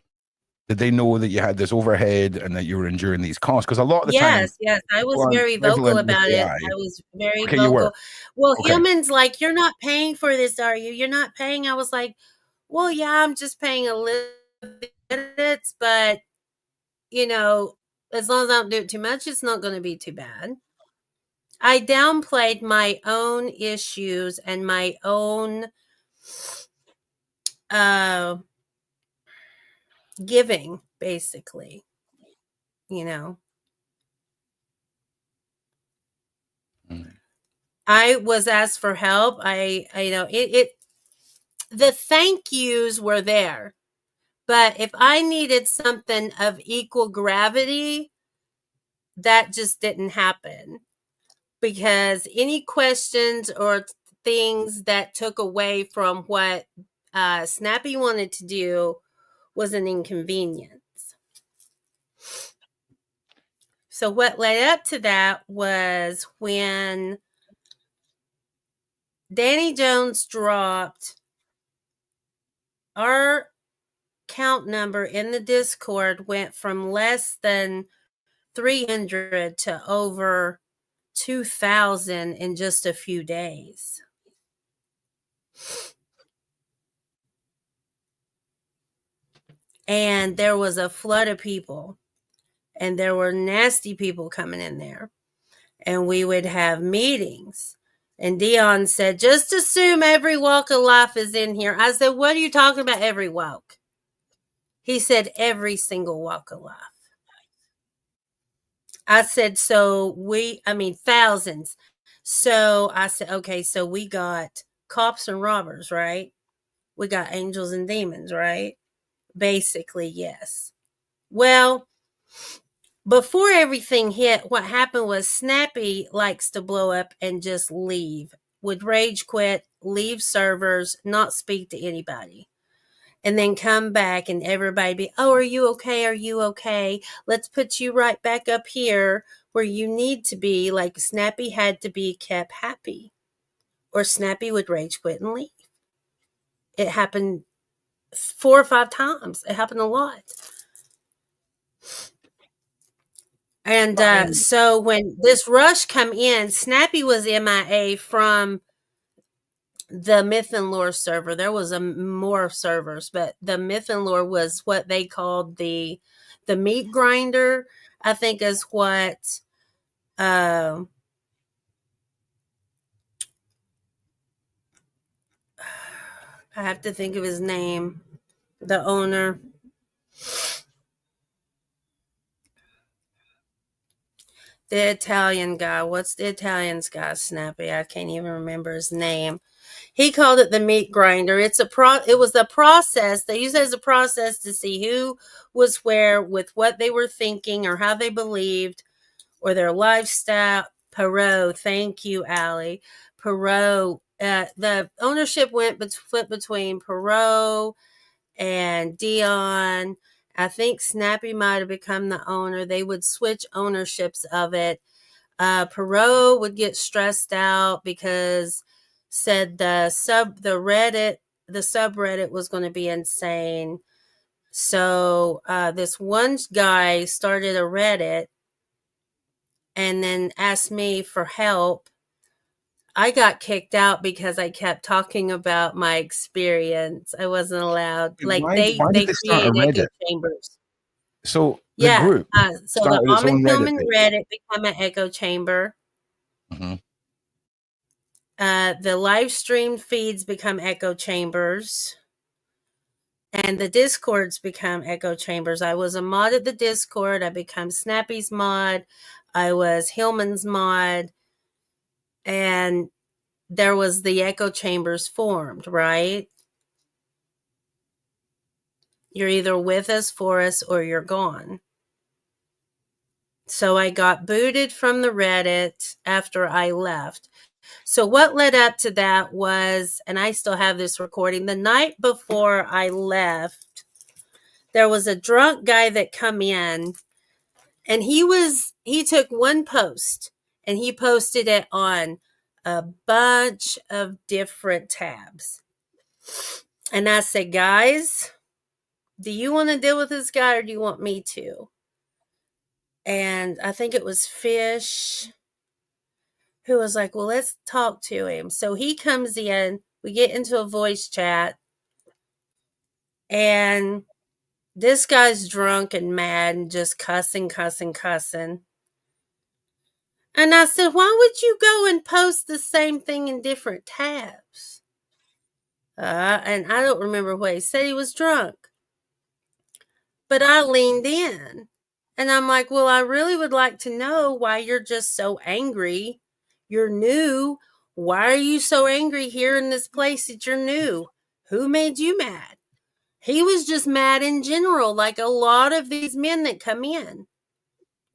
A: Did they know that you had this overhead and that you were enduring these costs? Because a lot of the time,
B: Yes, I was
A: people aren't
B: very vocal
A: prevalent with
B: about it.
A: AI.
B: I was very
A: Okay, you were.
B: vocal. Well,
A: Okay.
B: humans like, "You're not paying for this, are you? You're not paying." I was like, "Well, yeah, I'm just paying a little bit, but, as long as I don't do it too much, it's not gonna be too bad." I downplayed my own issues and my own, uh, giving, basically, you know?
A: Mm.
B: I was asked for help. The thank yous were there. But if I needed something of equal gravity, that just didn't happen, because any questions or things that took away from what Snappy wanted to do was an inconvenience. So what led up to that was when Danny Jones dropped, our count number in the Discord went from less than 300 to over 2,000 in just a few days. And there was a flood of people, and there were nasty people coming in there. And we would have meetings. And Dion said, just assume every walk of life is in here. I said, what are you talking about, every walk? He said, every single walk of life. I said, thousands. So I said, okay, so we got cops and robbers, right? We got angels and demons, right? Basically, yes. Well, before everything hit, what happened was Snappy likes to blow up and just leave. Would rage quit, leave servers, not speak to anybody. And then come back and everybody be, oh, are you okay? Are you okay? Let's put you right back up here where you need to be. Like, Snappy had to be kept happy, or Snappy would rage quit and leave. It happened 4 or 5 times. It happened a lot. And so when this rush come in, Snappy was MIA from the Myth and Lore server. There was more servers, but the Myth and Lore was what they called the meat grinder, I think is what I have to think of his name, the owner. The Italian guy. What's the Italian guy, Snappy? I can't even remember his name. He called it the meat grinder. It was a process. They use it as a process to see who was where with what they were thinking or how they believed or their lifestyle. Perot, thank you, Allie. Perot. The ownership flipped between Perot and Dion. I think Snappy might have become the owner. They would switch ownerships of it. Perot would get stressed out because said the subreddit was going to be insane. So this one guy started a Reddit and then asked me for help. I got kicked out because I kept talking about my experience. I wasn't allowed. Like,
A: Why
B: they
A: did they start a
B: create echo
A: Reddit?
B: chambers.
A: So the
B: Yeah.
A: group
B: So the
A: started its own
B: Almond
A: Reddit
B: Human
A: page.
B: Reddit become an echo chamber.
A: Mm-hmm.
B: The live stream feeds become echo chambers. And the Discords become echo chambers. I was a mod at the Discord. I become Snappy's mod. I was Hillman's mod. And there was the echo chambers formed, right? You're either with us, for us, or you're gone. So I got booted from the Reddit after I left. So what led up to that was, and I still have this recording, the night before I left, there was a drunk guy that come in, and he took one post and he posted it on a bunch of different tabs. And I said, guys, do you want to deal with this guy or do you want me to? And I think it was Fish who was like, well, let's talk to him. So he comes in, we get into a voice chat, and this guy's drunk and mad and just cussing. And I said, why would you go and post the same thing in different tabs? And I don't remember what he said. He was drunk. But I leaned in. And I'm like, well, I really would like to know why you're just so angry. You're new. Why are you so angry here in this place that you're new? Who made you mad? He was just mad in general, like a lot of these men that come in.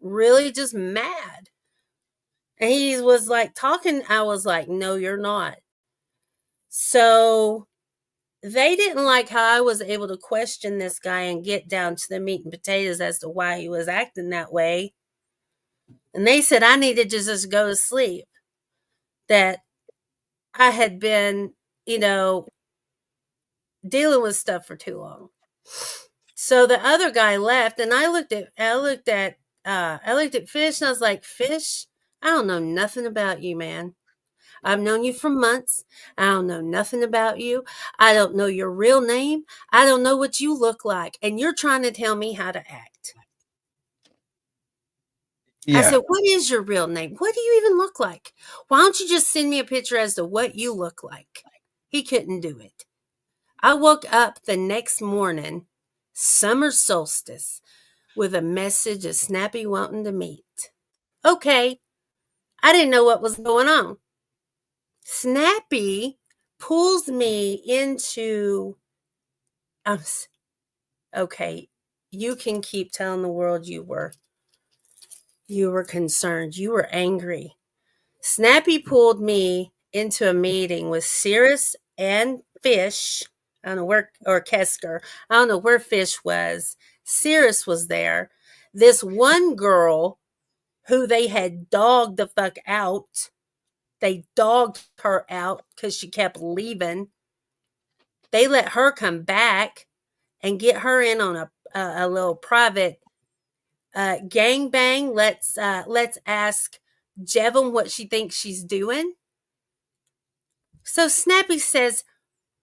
B: Really just mad. And he was like talking. I was like, no, you're not. So they didn't like how I was able to question this guy and get down to the meat and potatoes as to why he was acting that way. And they said I needed to just go to sleep. That I had been, dealing with stuff for too long. So the other guy left, and I looked at Fish, and I was like, Fish, I don't know nothing about you, man. I've known you for months. I don't know nothing about you. I don't know your real name. I don't know what you look like. And you're trying to tell me how to act.
A: Yeah.
B: I said, what is your real name? What do you even look like? Why don't you just send me a picture as to what you look like? He couldn't do it. I woke up the next morning, summer solstice, with a message of Snappy wanting to meet. Okay. I didn't know what was going on. Snappy pulls me into, okay, you can keep telling the world you were concerned, you were angry. Snappy pulled me into a meeting with Cirrus and Fish. I don't know where, or Kesker. I don't know where Fish was. Cirrus was there. This one girl who they had dogged the fuck out. They dogged her out because she kept leaving. They let her come back and get her in on a little private gangbang. Let's ask Jevon what she thinks she's doing. So Snappy says,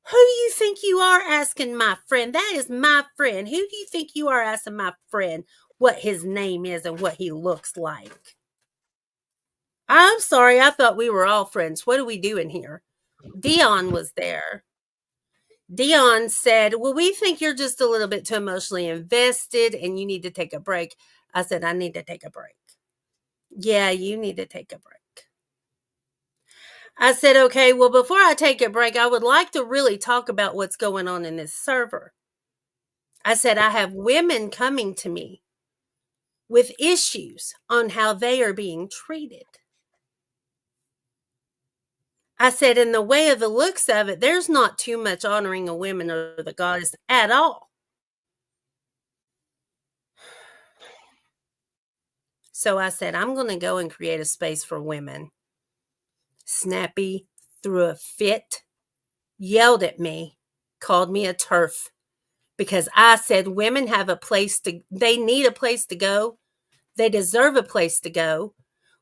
B: who do you think you are asking my friend? That is my friend. Who do you think you are asking my friend what his name is and what he looks like? I'm sorry, I thought we were all friends. What are we doing here? Dion was there. Dion said, well, we think you're just a little bit too emotionally invested and you need to take a break. I said, I need to take a break. Yeah, you need to take a break. I said, okay, well, before I take a break, I would like to really talk about what's going on in this server. I said, I have women coming to me with issues on how they are being treated. I said, in the way of the looks of it, there's not too much honoring a woman or the goddess at all. So I said, I'm going to go and create a space for women. Snappy threw a fit, yelled at me, called me a turf, because I said women have they need a place to go. They deserve a place to go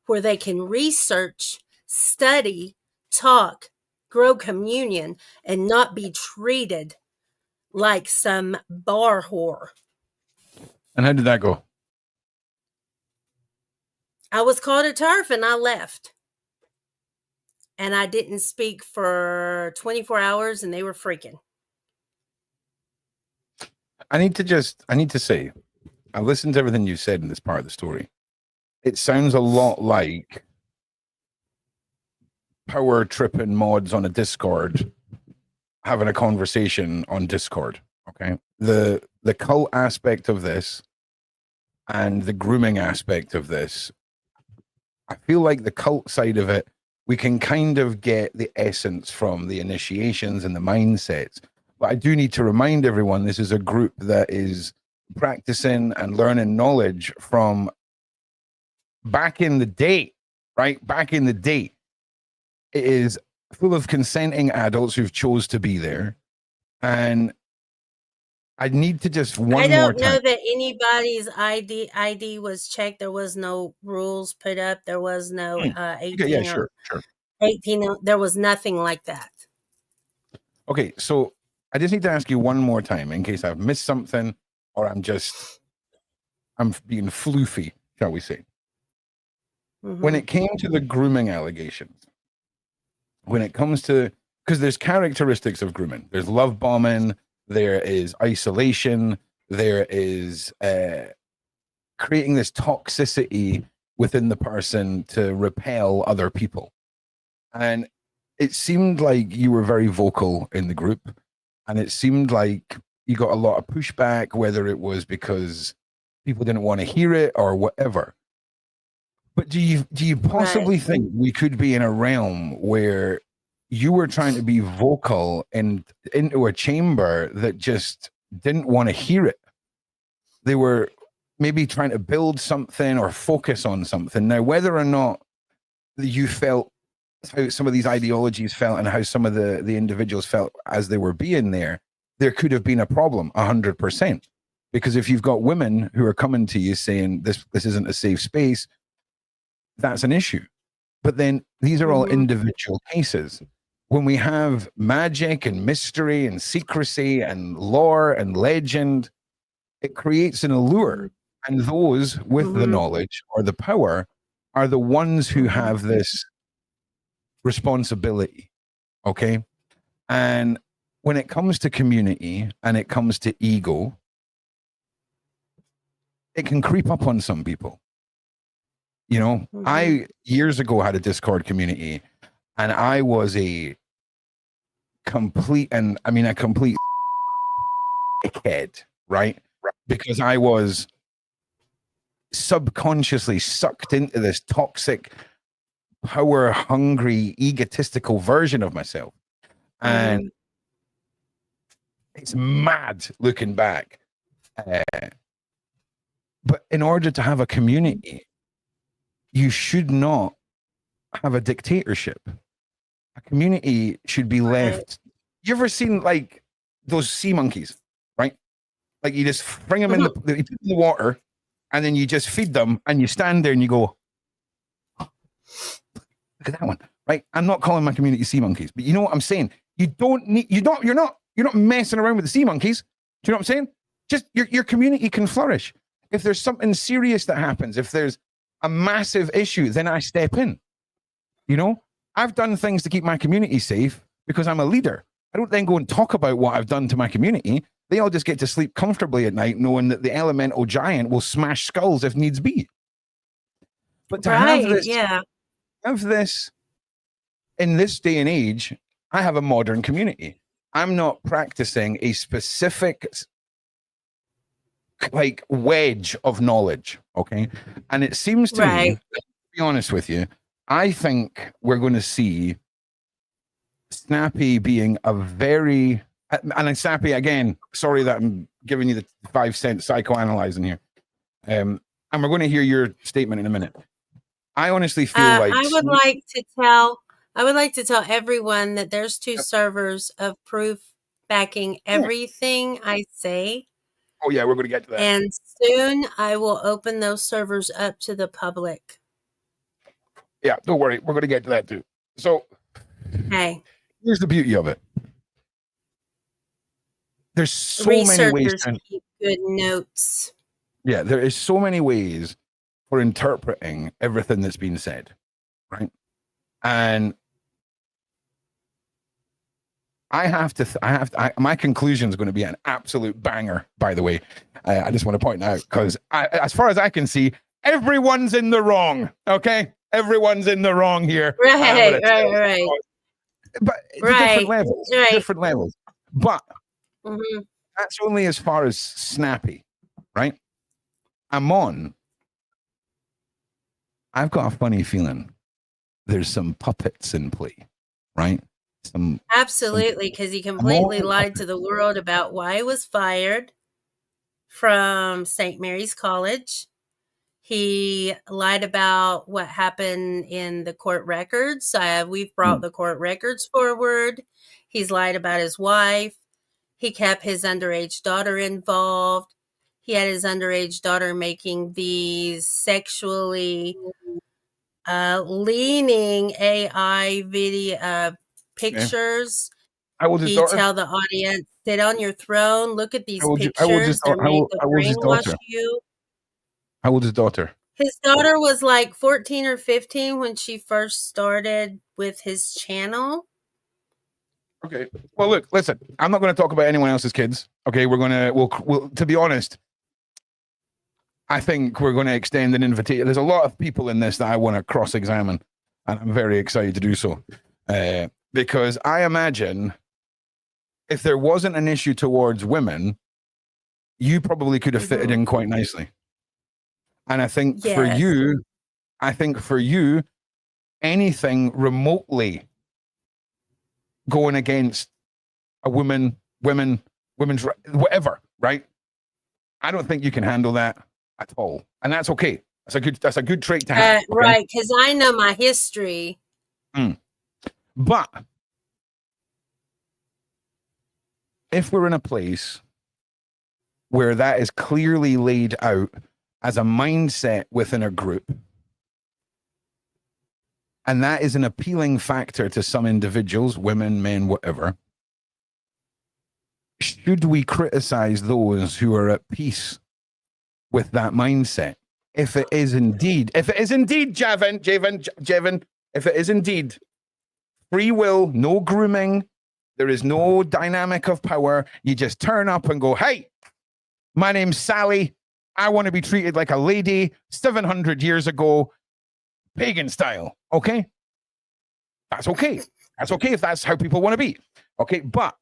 B: where they can research, study, talk, grow communion, and not be treated like some bar whore.
A: And how did that go?
B: I was called a turf and I left. And I didn't speak for 24 hours and they were freaking.
A: I need to say, I listened to everything you said in this part of the story. It sounds a lot like power tripping mods on a Discord having a conversation on Discord. Okay. The cult aspect of this and the grooming aspect of this, I feel like the cult side of it, we can kind of get the essence from the initiations and the mindsets. But I do need to remind everyone this is a group that is practicing and learning knowledge from back in the day, right? Back in the day. It is full of consenting adults who've chose to be there. And I need to just one more time.
B: I don't know that anybody's ID was checked. There was no rules put up. There was no 18.
A: Yeah, sure.
B: 18. There was nothing like that.
A: Okay, so I just need to ask you one more time in case I've missed something or I'm being floofy, shall we say.
B: Mm-hmm.
A: When it came to the grooming allegations, when it comes to, because there's characteristics of grooming, there's love bombing, there is isolation, there is creating this toxicity within the person to repel other people. And it seemed like you were very vocal in the group, and it seemed like you got a lot of pushback, whether it was because people didn't want to hear it or whatever. But do you possibly think we could be in a realm where you were trying to be vocal and into a chamber that just didn't want to hear it? They were maybe trying to build something or focus on something. Now, whether or not you felt how some of these ideologies felt and how some of the individuals felt as they were being there could have been a problem 100%. Because if you've got women who are coming to you saying this isn't a safe space, that's an issue. But then these are all individual cases. When we have magic and mystery and secrecy and lore and legend, it creates an allure. And those with the knowledge or the power are the ones who have this responsibility. Okay. And when it comes to community and it comes to ego, it can creep up on some people. You know, I years ago had a Discord community and I was a complete dickhead, right? Because I was subconsciously sucked into this toxic, power hungry, egotistical version of myself. And it's mad looking back. But in order to have a community, you should not have a dictatorship. A community should be left. You ever seen like those sea monkeys, right? Like you just bring them in the water and then you just feed them and you stand there and you go, oh, look at that one, right? I'm not calling my community sea monkeys, but you know what I'm saying? You're not messing around with the sea monkeys. Do you know what I'm saying? Just your community can flourish. If there's something serious that happens, if there's a massive issue, then I step in. You know, I've done things to keep my community safe because I'm a leader. I don't then go and talk about what I've done to my community. They all just get to sleep comfortably at night knowing that the elemental giant will smash skulls if needs be. But to have this in this day and age, I have a modern community. I'm not practicing a specific like wedge of knowledge, okay? And it seems to me, to be honest with you, I think we're going to see Snappy being a very, and Snappy, again, sorry that I'm giving you the 5-cent psychoanalyzing here. And we're going to hear your statement in a minute. I honestly feel like
B: I would like to tell everyone that there's 2 servers of proof backing everything I say.
A: Oh yeah, we're going to get to that.
B: And soon I will open those servers up to the public.
A: Yeah, don't worry. We're going to get to that too. So here's the beauty of it. There's so many ways to keep
B: good notes.
A: Yeah, there is so many ways for interpreting everything that's been said, right? And my conclusion is going to be an absolute banger, by the way. I just want to point out, because as far as I can see, everyone's in the wrong. Okay. Everyone's in the wrong here.
B: Right.
A: But to different levels, different levels. But that's only as far as snappy, right? I've got a funny feeling there's some puppets in play, right?
B: Absolutely, because he completely lied to the world about why he was fired from St. Mary's College. He lied about what happened in the court records. We've brought the court records forward. He's lied about his wife. He kept his underage daughter involved. He had his underage daughter making these sexually leaning AI video pictures.
A: How old is his daughter?
B: Tell the audience, sit on your throne, look at these pictures. They're made to brainwash you.
A: How old is his daughter?
B: His daughter was like 14 or 15 when she first started with his channel.
A: Okay. Well, look, listen, I'm not going to talk about anyone else's kids. Okay. We'll to be honest, I think we're going to extend an invitation. There's a lot of people in this that I want to cross-examine, and I'm very excited to do so. Because I imagine if there wasn't an issue towards women, you probably could have fitted in quite nicely. And I think for you, anything remotely going against a women's whatever, right? I don't think you can handle that at all, and that's okay. That's a good trait to have, okay?
B: Right? Because I know my history.
A: But if we're in a place where that is clearly laid out as a mindset within a group, and that is an appealing factor to some individuals, women, men, whatever, should we criticize those who are at peace with that mindset? If it is indeed, Jevin, if it is indeed free will, no grooming, there is no dynamic of power, you just turn up and go, hey, my name's Sally, I want to be treated like a lady 700 years ago, pagan style. Okay. That's okay. That's okay if that's how people want to be. Okay. But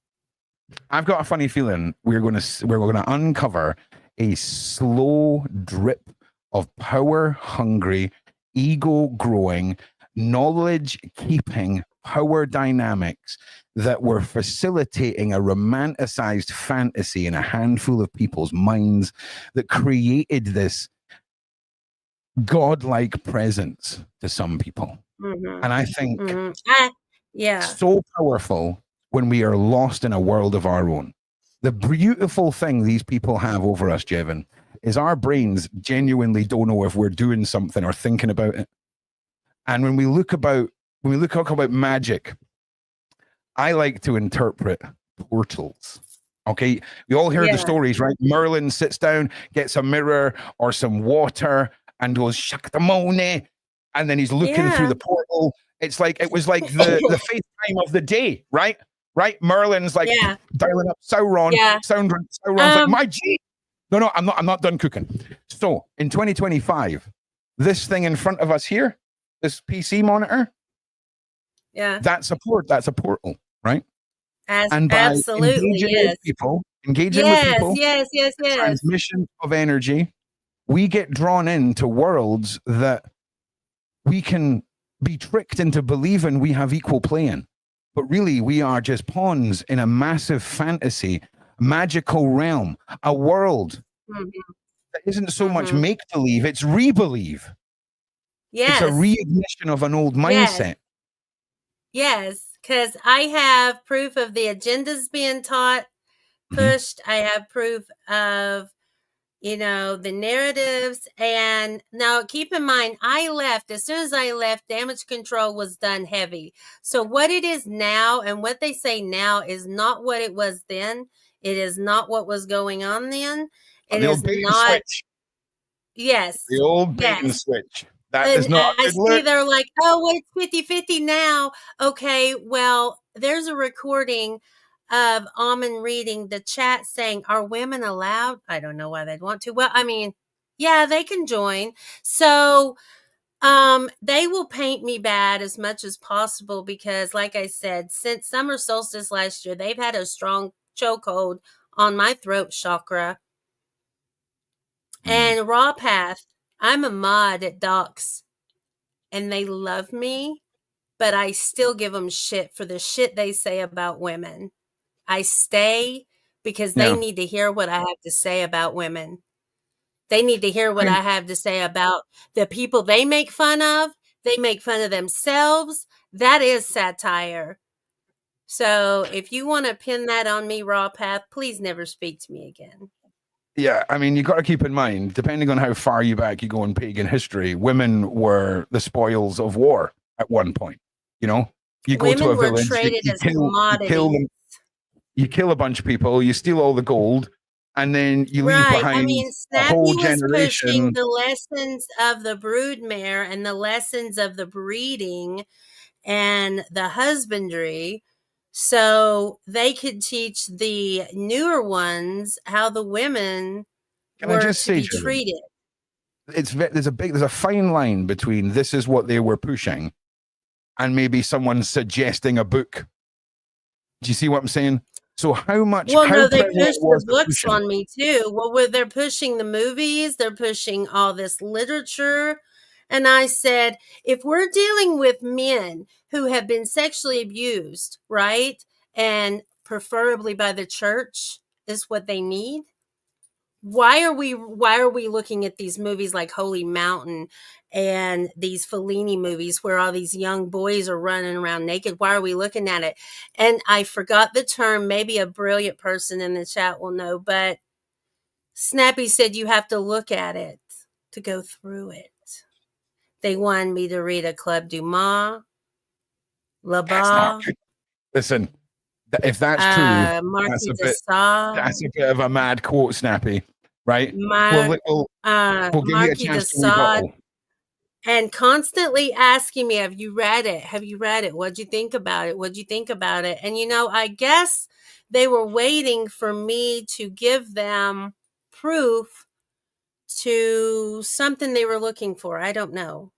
A: I've got a funny feeling we're going to uncover a slow drip of power hungry, ego growing, knowledge keeping power dynamics that were facilitating a romanticized fantasy in a handful of people's minds that created this godlike presence to some people. And I think so powerful when we are lost in a world of our own. The beautiful thing these people have over us, Jevin, is our brains genuinely don't know if we're doing something or thinking about it. And when we look about magic, I like to interpret portals. Okay, we all heard the stories, right? Merlin sits down, gets a mirror or some water, and goes Shaktamone, and then he's looking through the portal. It was like the FaceTime of the day, right? Right? Merlin's like dialing up Sauron. Sauron's like, my G. No, I'm not done cooking. So in 2025, this thing in front of us here, this PC monitor, that's a portal, right? And by engaging with people, transmission of energy, we get drawn into worlds that we can be tricked into believing we have equal play in. But really, we are just pawns in a massive fantasy, magical realm, a world that isn't so much make-believe, it's re-believe. It's a reignition of an old mindset.
B: Yes, because I have proof of the agendas being taught, pushed. I have proof of, the narratives. And now keep in mind, as soon as I left, damage control was done heavy. So what it is now and what they say now is not what it was then. It is not what was going on then. It is not. Switch. Yes.
A: The old bait and
B: Yes.
A: switch. That
B: And
A: is not a
B: I
A: good
B: see
A: look.
B: they're like, "Oh, it's 50-50 now." Okay, well, there's a recording of Almond reading the chat saying, "Are women allowed?" I don't know why they'd want to. Well, I mean, yeah, they can join. So, they will paint me bad as much as possible because, like I said, since summer solstice last year, they've had a strong chokehold on my throat chakra. And Raw Path, I'm a mod at Docs, and they love me, but I still give them shit for the shit they say about women. I stay because they
A: Yeah.
B: need to hear what I have to say about women. They need to hear what I have to say about the people they make fun of. They make fun of themselves. That is satire. So if you want to pin that on me, Raw Path, please never speak to me again.
A: Yeah, I mean, you got to keep in mind, depending on how far you back you go in pagan history, women were the spoils of war at one point. You know, you go to
B: Women
A: a
B: were
A: village,
B: traded as commodities.
A: you kill a bunch of people, you steal all the gold, and then you leave
B: Right. I
A: behind
B: mean,
A: a whole
B: Snappy was pushing
A: generation.
B: the lessons of the broodmare and the lessons of the breeding and the husbandry so they could teach the newer ones how the women
A: Can I
B: were
A: just
B: to
A: say,
B: be
A: Jim,
B: treated.
A: there's a fine line between this is what they were pushing and maybe someone suggesting a book. Do you see what I'm saying? So how
B: Well, no, they
A: prevalent
B: pushed the
A: was the
B: books
A: pushing?
B: on me too. Well, they're pushing the movies, they're pushing all this literature. And I said, if we're dealing with men who have been sexually abused, right? And preferably by the church is what they need. Why are we looking at these movies like Holy Mountain and these Fellini movies where all these young boys are running around naked? Why are we looking at it? And I forgot the term, maybe a brilliant person in the chat will know, but Snappy said you have to look at it to go through it. They wanted me to read a Club Dumas,
A: That's not
B: Labat,
A: good. Listen, if that's true,
B: Marquis de Sade,
A: that's a bit of a mad quote, Snappy, right? We'll give you a
B: Marquis de
A: chance to
B: Sade,
A: rebuttal.
B: and constantly asking me, have you read it? Have you read it? What'd you think about it? What'd you think about it? And, I guess they were waiting for me to give them proof to something they were looking for. I don't know.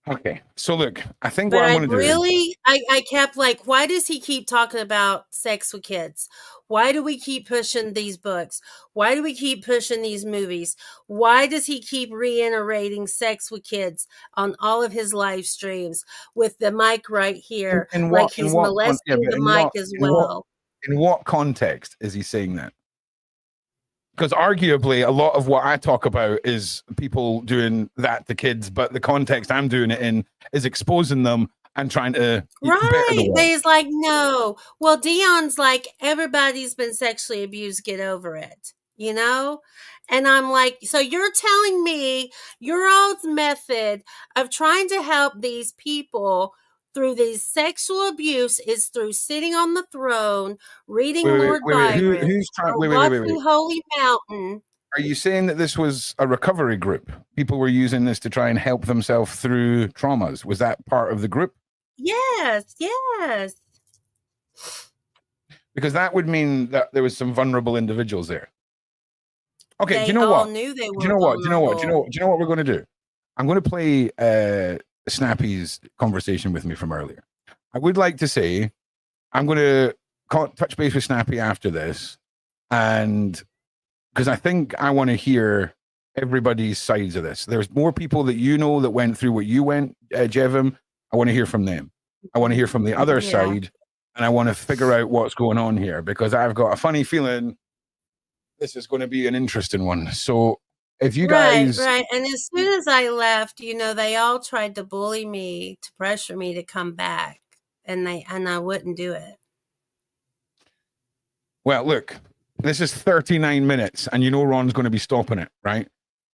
A: Okay, so look, I think
B: But
A: what I'm going to do.
B: I kept like, why does he keep talking about sex with kids? Why do we keep pushing these books? Why do we keep pushing these movies? Why does he keep reiterating sex with kids on all of his live streams with the mic right here? Like he's molesting the mic as well.
A: In what context is he saying that? Because arguably a lot of what I talk about is people doing that to kids, but the context I'm doing it in is exposing them and trying to better the
B: Right.
A: world.
B: He's like, no. Well, Dion's like, everybody's been sexually abused. Get over it. And I'm like, so you're telling me your old method of trying to help these people through this sexual abuse is through sitting on the throne, reading Lord Byron,
A: Who's trying?
B: or watching Holy Mountain.
A: Are you saying that this was a recovery group? People were using this to try and help themselves through traumas. Was that part of the group?
B: Yes.
A: Because that would mean that there was some vulnerable individuals there. Okay,
B: They
A: do you know
B: all
A: what?
B: knew they were
A: Do you know what? Do you know what?
B: vulnerable.
A: Do you know what we're going to do? I'm going to play Snappy's conversation with me from earlier. I would like to say I'm going to touch base with Snappy after this, and because I think I want to hear everybody's sides of this. There's more people that that went through what you went, Jevim. I want to hear from them. I want to hear from the other side, and I want to figure out what's going on here because I've got a funny feeling this is going to be an interesting one. So if you guys...
B: Right. And as soon as I left, they all tried to bully me, to pressure me to come back, and I wouldn't do it.
A: Well, look, this is 39 minutes, and Ron's going to be stopping it, right?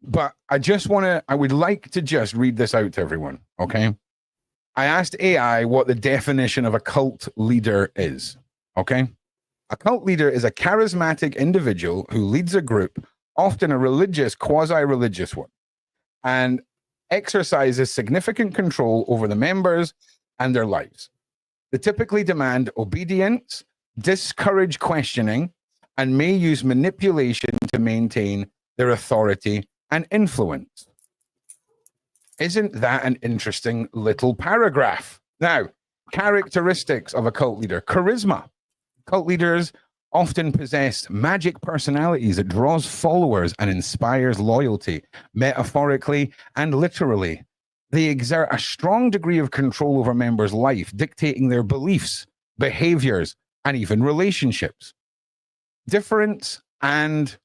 A: But I would like to just read this out to everyone, okay? I asked AI what the definition of a cult leader is, okay? A cult leader is a charismatic individual who leads a group, often a religious, quasi-religious one, and exercises significant control over the members and their lives. They typically demand obedience, discourage questioning, and may use manipulation to maintain their authority and influence. Isn't that an interesting little paragraph? Now, characteristics of a cult leader. Charisma. Cult leaders often possess magic personalities that draws followers and inspires loyalty, metaphorically and literally. They exert a strong degree of control over members' life, dictating their beliefs, behaviors, and even relationships. Difference and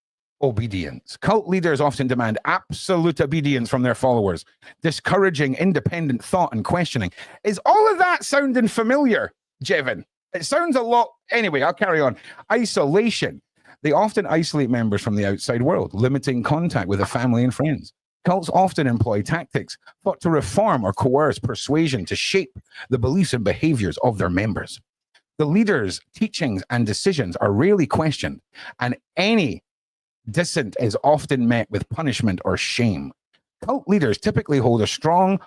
A: obedience. Cult leaders often demand absolute obedience from their followers, discouraging independent thought and questioning. Is all of that sounding familiar, Jevin? It sounds a lot. Anyway, I'll carry on. Isolation. They often isolate members from the outside world, limiting contact with their family and friends. Cults often employ tactics thought to reform or coerce persuasion to shape the beliefs and behaviors of their members. The leaders' teachings and decisions are rarely questioned, and any dissent is often met with punishment or shame. Cult leaders typically hold a strong,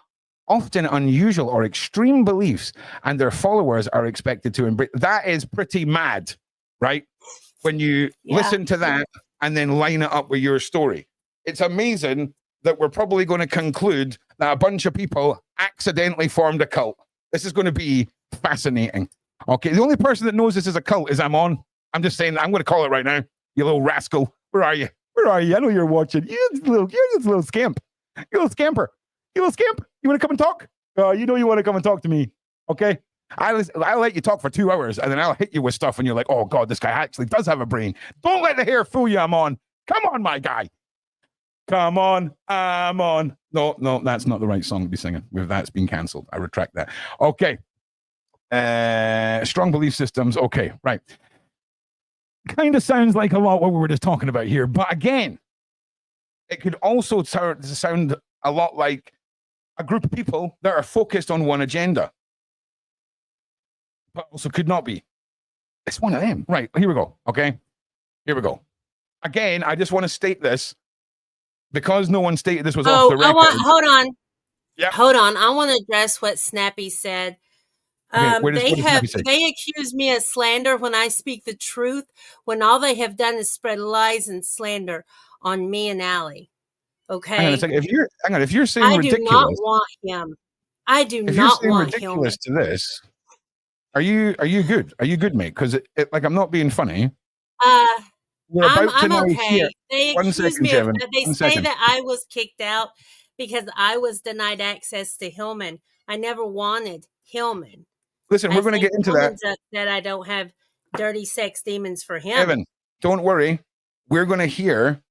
A: often unusual or extreme beliefs, and their followers are expected to embrace. That is pretty mad, right? When you listen to that and then line it up with your story. It's amazing that we're probably going to conclude that a bunch of people accidentally formed a cult. This is going to be fascinating. Okay, the only person that knows this is a cult is Amon. I'm just saying, I'm going to call it right now. You little rascal. Where are you? Where are you? I know you're watching. You're this little scamp. You little scamper. You little scamp. You want to come and talk? You know you want to come and talk to me. Okay? I'll let you talk for 2 hours, and then I'll hit you with stuff, and you're like, oh, God, this guy actually does have a brain. Don't let the hair fool you, Amon. Come on, my guy. Come on, Amon. No, that's not the right song to be singing. That's been cancelled. I retract that. Okay. Strong belief systems. Okay, right. Kind of sounds like a lot what we were just talking about here, but again, it could also sound a lot like a group of people that are focused on one agenda, but also could not be. It's one of them. Right, here we go. Okay, here we go. Again, I just want to state this because no one stated this was off the record.
B: Hold on. Yeah. Hold on. I want to address what Snappy said.
A: Okay,
B: they accuse me of slander when I speak the truth, when all they have done is spread lies and slander on me and Allie. Okay.
A: Hang on a second. If you're saying
B: I
A: ridiculous,
B: do not want him. I do
A: if
B: not
A: you're saying
B: want
A: ridiculous
B: him.
A: to this, are you good? Are you good, mate? Because like I'm not being funny.
B: I'm okay. They accuse me of, they say that I was kicked out because I was denied access to Hillman. I never wanted Hillman.
A: Listen, we're going to get into that.
B: That I don't have dirty sex demons for him.
A: Evan, don't worry. We're going to hear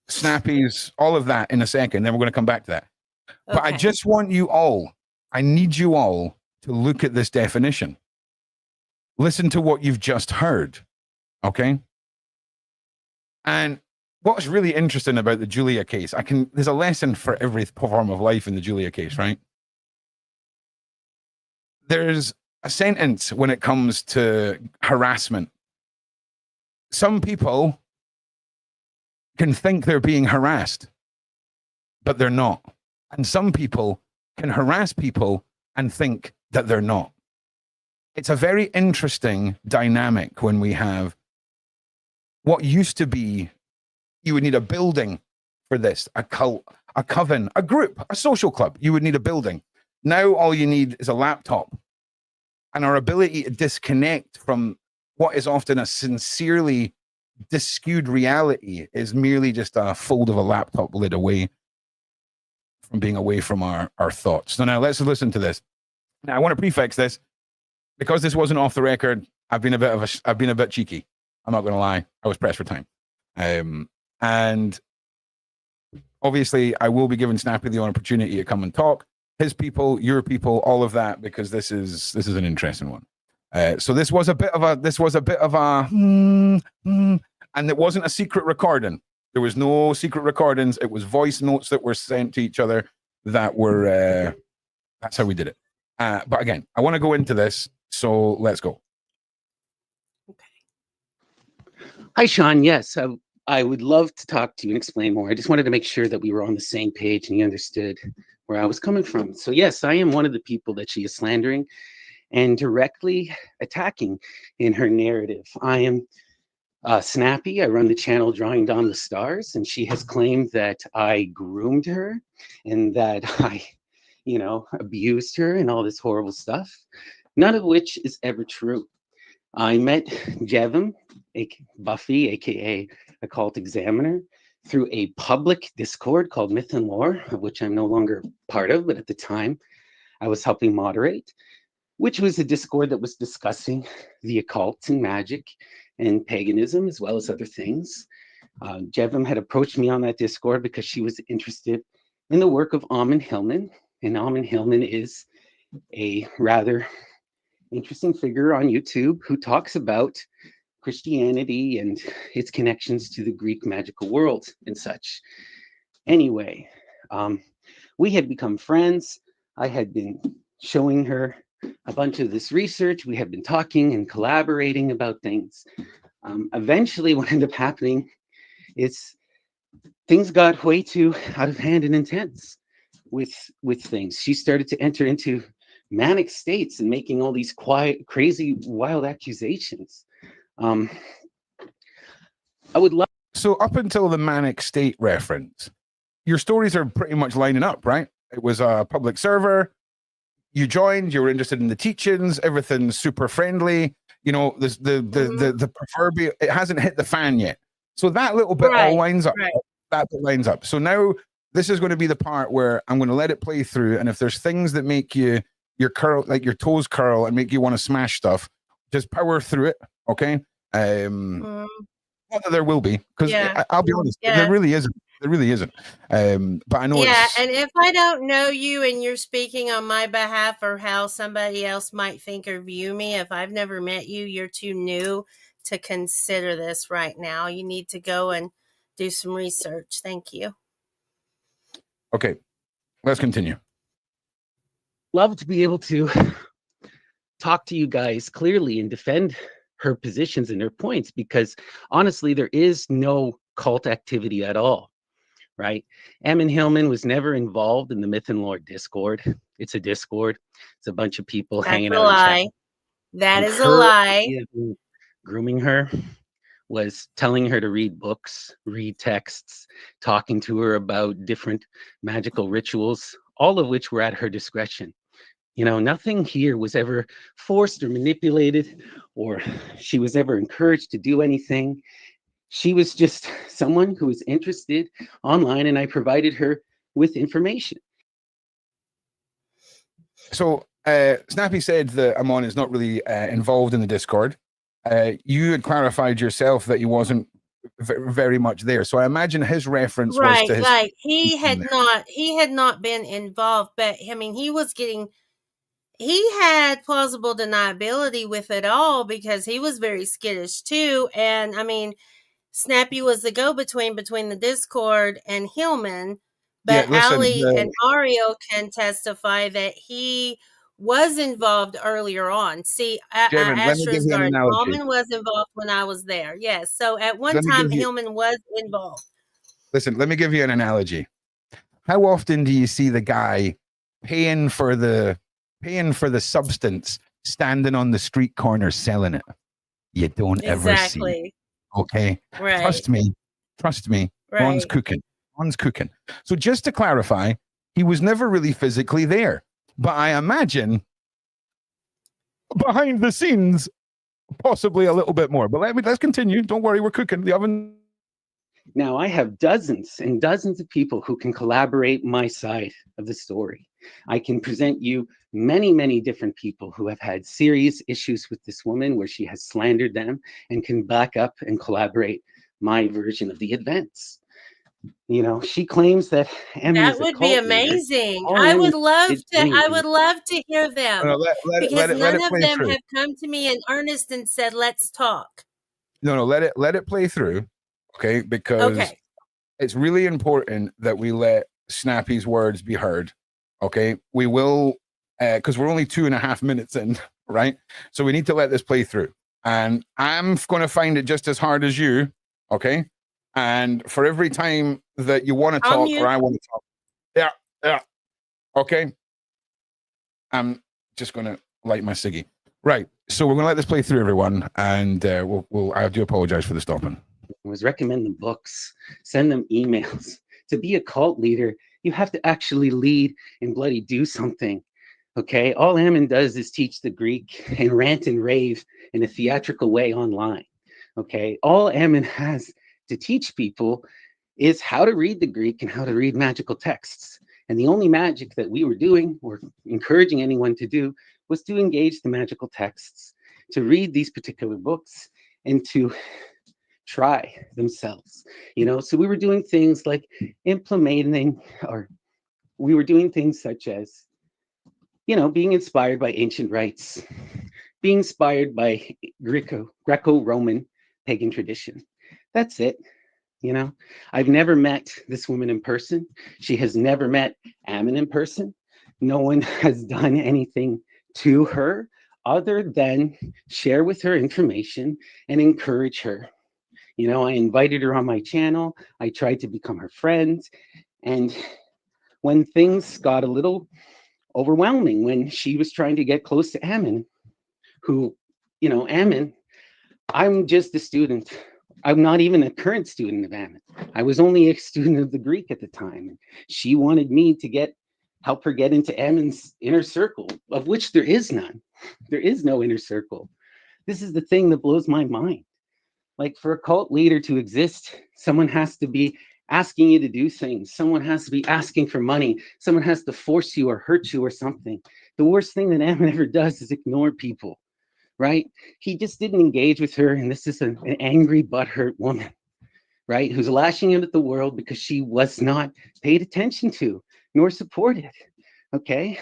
A: Snappy's, all of that in a second. Then we're going to come back to that. Okay. But I just want you all, I need you all to look at this definition. Listen to what you've just heard. Okay? And what's really interesting about the Julia case, there's a lesson for every form of life in the Julia case, right? There's a sentence when it comes to harassment. Some people can think they're being harassed, but they're not. And some people can harass people and think that they're not. It's a very interesting dynamic when we have what used to be, you would need a building for this, a cult, a coven, a group, a social club. You would need a building. Now all you need is a laptop. And our ability to disconnect from what is often a sincerely skewed reality is merely just a fold of a laptop lid away from being away from our thoughts. So now let's listen to this. Now I want to prefix this because this wasn't off the record. I've been a bit cheeky. I'm not going to lie. I was pressed for time. And obviously I will be giving Snappy the opportunity to come and talk. His people, your people, all of that, because this is an interesting one. So this was a bit of a, and it wasn't a secret recording. There was no secret recordings. It was voice notes that were sent to each other that were, that's how we did it. But again, I want to go into this. So let's go.
B: Okay.
C: Hi, Shaun. Yes, I would love to talk to you and explain more. I just wanted to make sure that we were on the same page and you understood where I was coming from. So, yes, I am one of the people that she is slandering and directly attacking in her narrative. I am Snappy. I run the channel Drawing Down the Stars, and she has claimed that I groomed her and that I, abused her and all this horrible stuff, none of which is ever true. I met Jevim, Buffy, aka Occult Examiner, through a public Discord called Myth and Lore, of which I'm no longer part of, but at the time I was helping moderate, which was a Discord that was discussing the occult and magic and paganism, as well as other things. Jevim had approached me on that Discord because she was interested in the work of Amen Hillman, and Amen Hillman is a rather interesting figure on YouTube who talks about Christianity and its connections to the Greek magical world and such. Anyway, we had become friends. I had been showing her a bunch of this research. We had been talking and collaborating about things. Eventually, what ended up happening is things got way too out of hand and intense with things. She started to enter into manic states and making all these quiet, crazy, wild accusations. I would love.
A: So up until the manic state reference, your stories are pretty much lining up, right? It was a public server. You joined. You were interested in the teachings. Everything's super friendly. You know, the proverbial. It hasn't hit the fan yet. So that little bit all lines up.
B: Right.
A: That bit lines up. So now this is going to be the part where I'm going to let it play through. And if there's things that make your toes curl and make you want to smash stuff, just power through it. Okay. Not that there will be, because I'll be honest, there really isn't. There really isn't. But I know.
B: Yeah, and if I don't know you and you're speaking on my behalf or how somebody else might think or view me, if I've never met you, you're too new to consider this right now. You need to go and do some research. Thank you.
A: Okay, let's continue.
C: Love to be able to talk to you guys clearly and defend her positions and her points, because honestly, there is no cult activity at all, right? Amen Hillman was never involved in the Myth and Lore Discord. It's a Discord. It's a bunch of people hanging out.
B: Lie. That is a lie.
C: Grooming her was telling her to read books, read texts, talking to her about different magical rituals, all of which were at her discretion. You know, nothing here was ever forced or manipulated, or she was ever encouraged to do anything. She was just someone who was interested online, and I provided her with information.
A: So Snappy said that Amon is not really involved in the Discord. You had clarified yourself that he wasn't very much there. So I imagine his reference was to his...
B: Right. He had not been involved, but I mean, he had plausible deniability with it all because he was very skittish too. And I mean, Snappy was the go-between between the Discord and Hillman, but Ali and Ariel can testify that he was involved earlier on. See, Astra's Guard, Hillman was involved when I was there. Yes, so at one time, Hillman was involved.
A: Listen, let me give you an analogy. How often do you see the guy paying for the substance standing on the street corner selling it? You don't ever see. Okay.
B: Right.
A: Trust me. Right. Ron's cooking. So just to clarify, he was never really physically there, but I imagine behind the scenes, possibly a little bit more. But let's continue. Don't worry, we're cooking. The oven.
C: Now I have dozens and dozens of people who can collaborate my side of the story. I can present you many, many different people who have had serious issues with this woman where she has slandered them and can back up and collaborate my version of the events. You know, she claims that
B: that would be amazing. I would love to hear them because none of them have come to me in earnest and said, "Let's talk."
A: No, let it play through, okay? Because it's really important that we let Snappy's words be heard. Okay, we will, because we're only 2.5 minutes in, right? So we need to let this play through. And I'm going to find it just as hard as you. Okay. And for every time that you want to
B: I'll
A: talk
B: mute.
A: or I want to talk. Yeah. Yeah. Okay. I'm just going to light my ciggy. Right. So we're going to let this play through, everyone. And I do apologize for the stopping.
C: Was recommend them books, send them emails. To be a cult leader, you have to actually lead and bloody do something. Okay, all Ammon does is teach the Greek and rant and rave in a theatrical way online. Okay, all Ammon has to teach people is how to read the Greek and how to read magical texts. And the only magic that we were doing or encouraging anyone to do was to engage the magical texts, to read these particular books, and to try themselves. So we were doing things like implementing, or we were doing things such as being inspired by ancient rites, being inspired by Greco-Roman pagan tradition. That's it. I've never met this woman in person. She has never met Ammon in person. No one has done anything to her other than share with her information and encourage her. I invited her on my channel. I tried to become her friend. And when things got a little overwhelming, when she was trying to get close to Ammon, who, Ammon, I'm just a student. I'm not even a current student of Ammon. I was only a student of the Greek at the time. She wanted me to help her get into Ammon's inner circle, of which there is none. There is no inner circle. This is the thing that blows my mind. Like, for a cult leader to exist, someone has to be asking you to do things. Someone has to be asking for money. Someone has to force you or hurt you or something. The worst thing that Ammon ever does is ignore people, right? He just didn't engage with her. And this is an angry, butthurt woman, right? Who's lashing out at the world because she was not paid attention to nor supported, okay?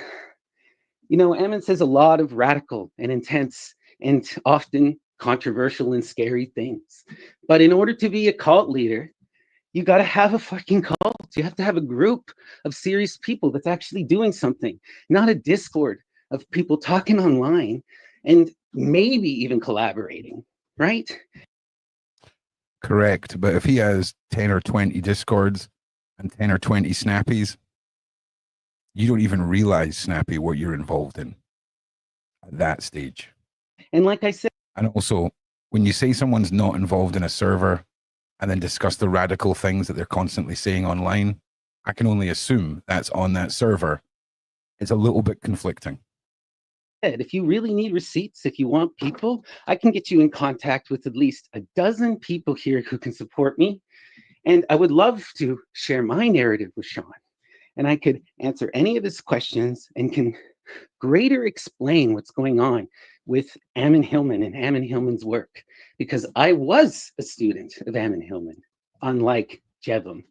C: Ammon says a lot of radical and intense and often controversial and scary things. But in order to be a cult leader, you got to have a fucking cult. You have to have a group of serious people that's actually doing something, not a Discord of people talking online and maybe even collaborating, right?
A: Correct. But if he has 10 or 20 Discords and 10 or 20 Snappies, you don't even realize, Snappy, what you're involved in at that stage.
C: And like I said,
A: and also, when you say someone's not involved in a server and then discuss the radical things that they're constantly saying online, I can only assume that's on that server. It's a little bit conflicting.
C: If you really need receipts, if you want people, I can get you in contact with at least a dozen people here who can support me. And I would love to share my narrative with Shaun. And I could answer any of his questions and can greater explain what's going on with Ammon Hillman and Ammon Hillman's work, because I was a student of Ammon Hillman, unlike Jevem,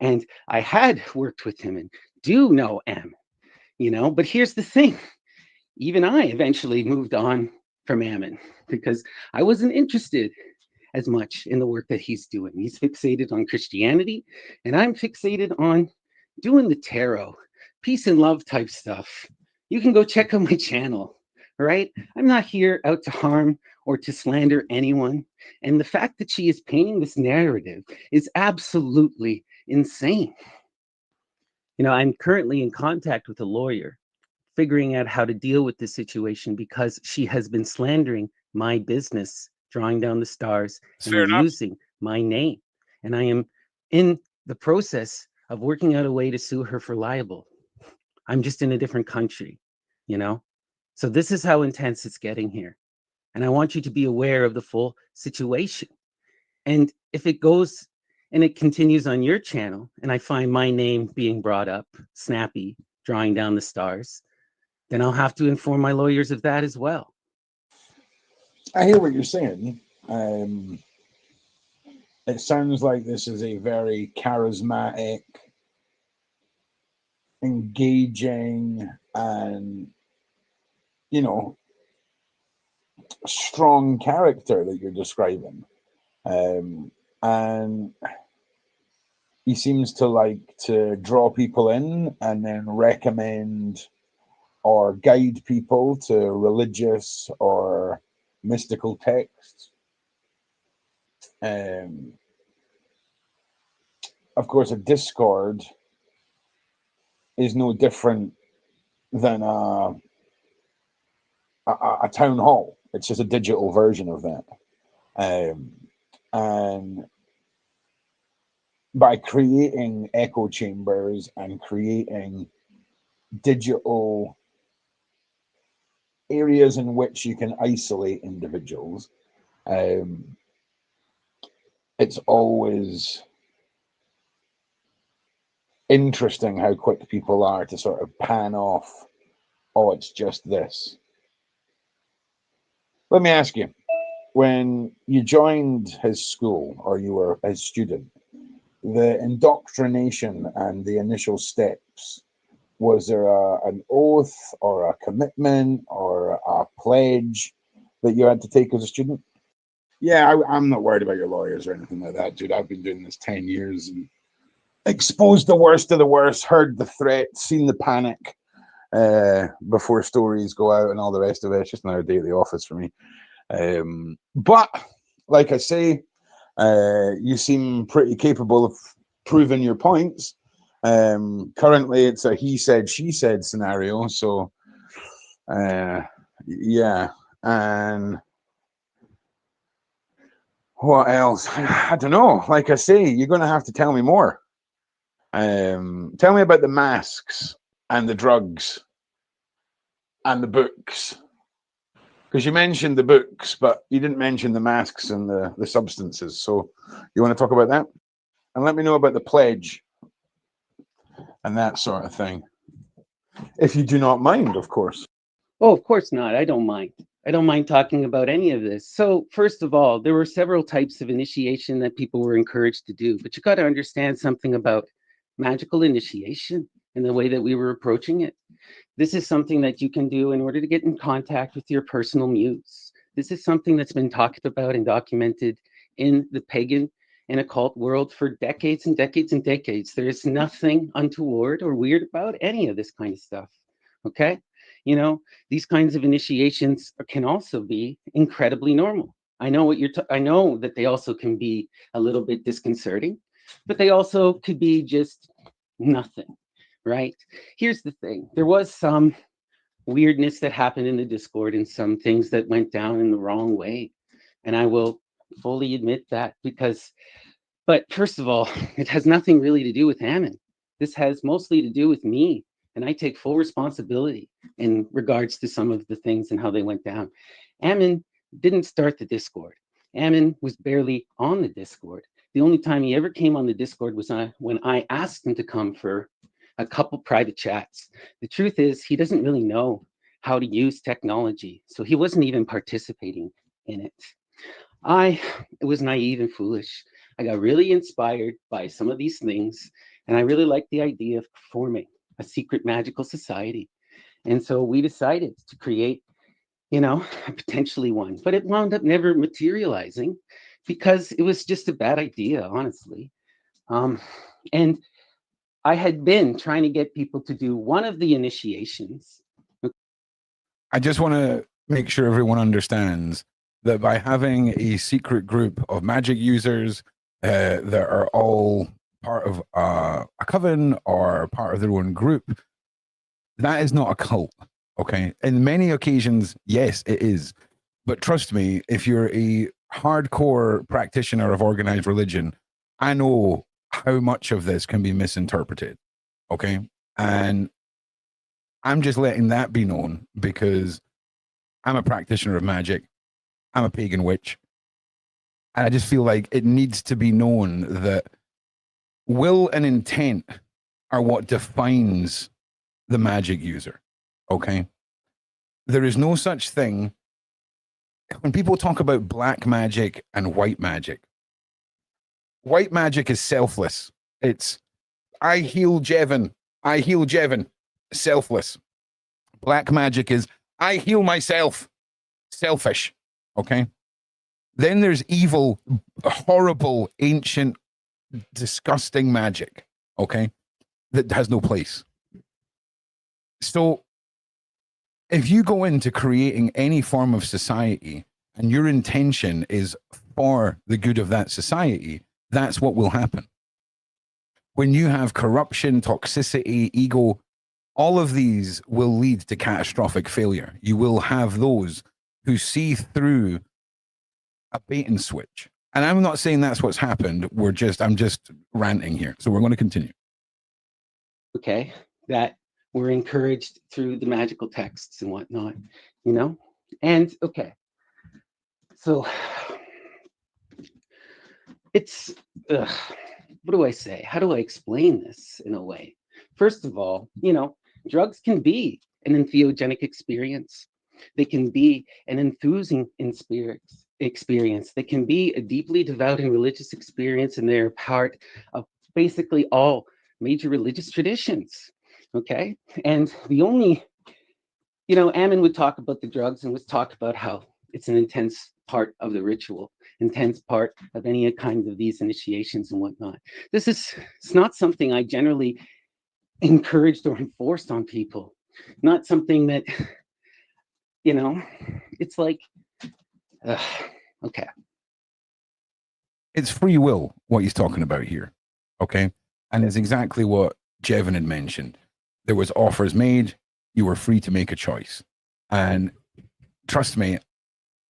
C: and I had worked with him and do know Ammon, but here's the thing. Even I eventually moved on from Ammon because I wasn't interested as much in the work that he's doing. He's fixated on Christianity, and I'm fixated on doing the tarot, peace and love type stuff. You can go check out my channel, right? I'm not here out to harm or to slander anyone. And the fact that she is painting this narrative is absolutely insane. I'm currently in contact with a lawyer, figuring out how to deal with this situation because she has been slandering my business, drawing down the stars, and using my name. And I am in the process of working out a way to sue her for libel. I'm just in a different country, So this is how intense it's getting here. And I want you to be aware of the full situation. And if it goes and it continues on your channel, and I find my name being brought up, Snappy, drawing down the stars, then I'll have to inform my lawyers of that as well.
A: I hear what you're saying. It sounds like this is a very charismatic, engaging, and strong character that you're describing. And he seems to like to draw people in and then recommend or guide people to religious or mystical texts. Of course, a Discord is no different than a town hall. It's just a digital version of that. And by creating echo chambers and creating digital areas in which you can isolate individuals, it's always interesting how quick people are to sort of pan off, oh, it's just this. Let me ask you, when you joined his school or you were his student, the indoctrination and the initial steps, was there an oath or a commitment or a pledge that you had to take as a student? Yeah, I'm not worried about your lawyers or anything like that, dude. I've been doing this 10 years and exposed the worst of the worst, heard the threats, seen the panic before stories go out and all the rest of it. It's just another day at the office for me. But like I say, you seem pretty capable of proving your points. Currently, it's a he said, she said scenario. So, yeah. And what else? I don't know. Like I say, you're going to have to tell me more. Tell me about the masks and the drugs and the books. Because you mentioned the books, but you didn't mention the masks and the substances. So you want to talk about that? And let me know about the pledge and that sort of thing. If you do not mind, of course.
C: Oh, of course not. I don't mind. I don't mind talking about any of this. So first of all, there were several types of initiation that people were encouraged to do, but you got to understand something about magical initiation and the way that we were approaching it. This is something that you can do in order to get in contact with your personal muse. This is something that's been talked about and documented in the pagan and occult world for decades and decades and decades. There is nothing untoward or weird about any of this kind of stuff, okay? You know, these kinds of initiations can also be incredibly normal. I know what I know that they also can be a little bit disconcerting, but they also could be just nothing, right? Here's the thing. There was some weirdness that happened in the Discord and some things that went down in the wrong way. And I will fully admit that but first of all, it has nothing really to do with Hammond. This has mostly to do with me. And I take full responsibility in regards to some of the things and how they went down. Ammon didn't start the Discord. Ammon was barely on the Discord. The only time he ever came on the Discord was when I asked him to come for a couple private chats. The truth is, he doesn't really know how to use technology, so he wasn't even participating in it. I was naive and foolish. I got really inspired by some of these things, and I really liked the idea of forming a secret magical society. And so we decided to create, potentially one, but it wound up never materializing because it was just a bad idea, honestly. And I had been trying to get people to do one of the initiations.
A: I just want to make sure everyone understands that by having a secret group of magic users that are all part of a coven or part of their own group, that is not a cult, okay? In many occasions, yes, it is. But trust me, if you're a hardcore practitioner of organized religion, I know how much of this can be misinterpreted, okay? And I'm just letting that be known because I'm a practitioner of magic. I'm a pagan witch. And I just feel like it needs to be known that will and intent are what defines the magic user, okay? There is no such thing. When people talk about black magic and white magic is selfless. It's, I heal Jevon, selfless. Black magic is, I heal myself, selfish, okay? Then there's evil, horrible, ancient, disgusting magic, okay, that has no place. So if you go into creating any form of society and your intention is for the good of that society, that's what will happen. When you have corruption, toxicity, ego, all of these will lead to catastrophic failure. You will have those who see through a bait and switch. And I'm not saying that's what's happened. I'm just ranting here. So we're going to continue.
C: Okay, that we're encouraged through the magical texts and whatnot, you know? And okay, so it's, what do I say? How do I explain this in a way? First of all, you know, drugs can be an entheogenic experience. They can be an enthusing experience. They can be a deeply devout and religious experience, and they're part of basically all major religious traditions. Okay, and the only, you know, Ammon would talk about the drugs and would talk about how it's an intense part of the ritual, intense part of any kind of these initiations and whatnot. It's not something I generally encouraged or enforced on people. Not something that, you know, it's like, okay.
A: It's free will, what he's talking about here. Okay. And it's exactly what Jevon had mentioned. There was offers made. You were free to make a choice. And trust me,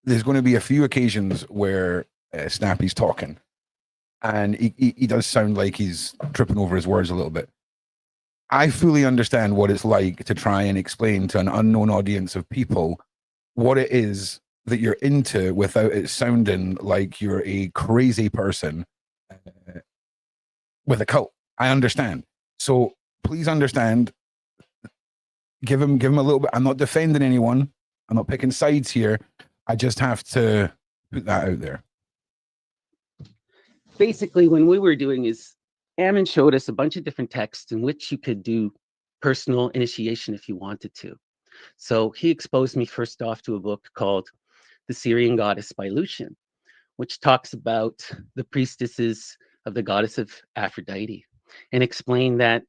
A: there's going to be a few occasions where Snappy's talking and he does sound like he's tripping over his words a little bit. I fully understand what it's like to try and explain to an unknown audience of people what it is that you're into without it sounding like you're a crazy person with a cult. I understand. So please understand. Give him a little bit. I'm not defending anyone. I'm not picking sides here. I just have to put that out there.
C: Basically, when we were doing is Ammon showed us a bunch of different texts in which you could do personal initiation if you wanted to. So he exposed me first off to a book called The Syrian Goddess by Lucian, which talks about the priestesses of the goddess of Aphrodite, and explained that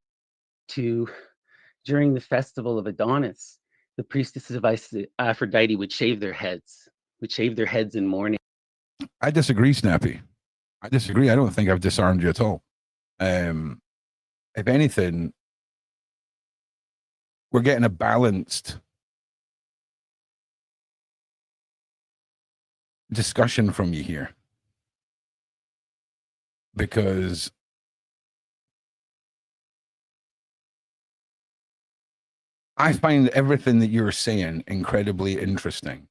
C: during the festival of Adonis, the priestesses of Aphrodite would shave their heads in mourning.
A: I disagree, Snappy. I disagree. I don't think I've disarmed you at all. If anything, we're getting a balanced discussion from you here, because I find everything that you're saying incredibly interesting,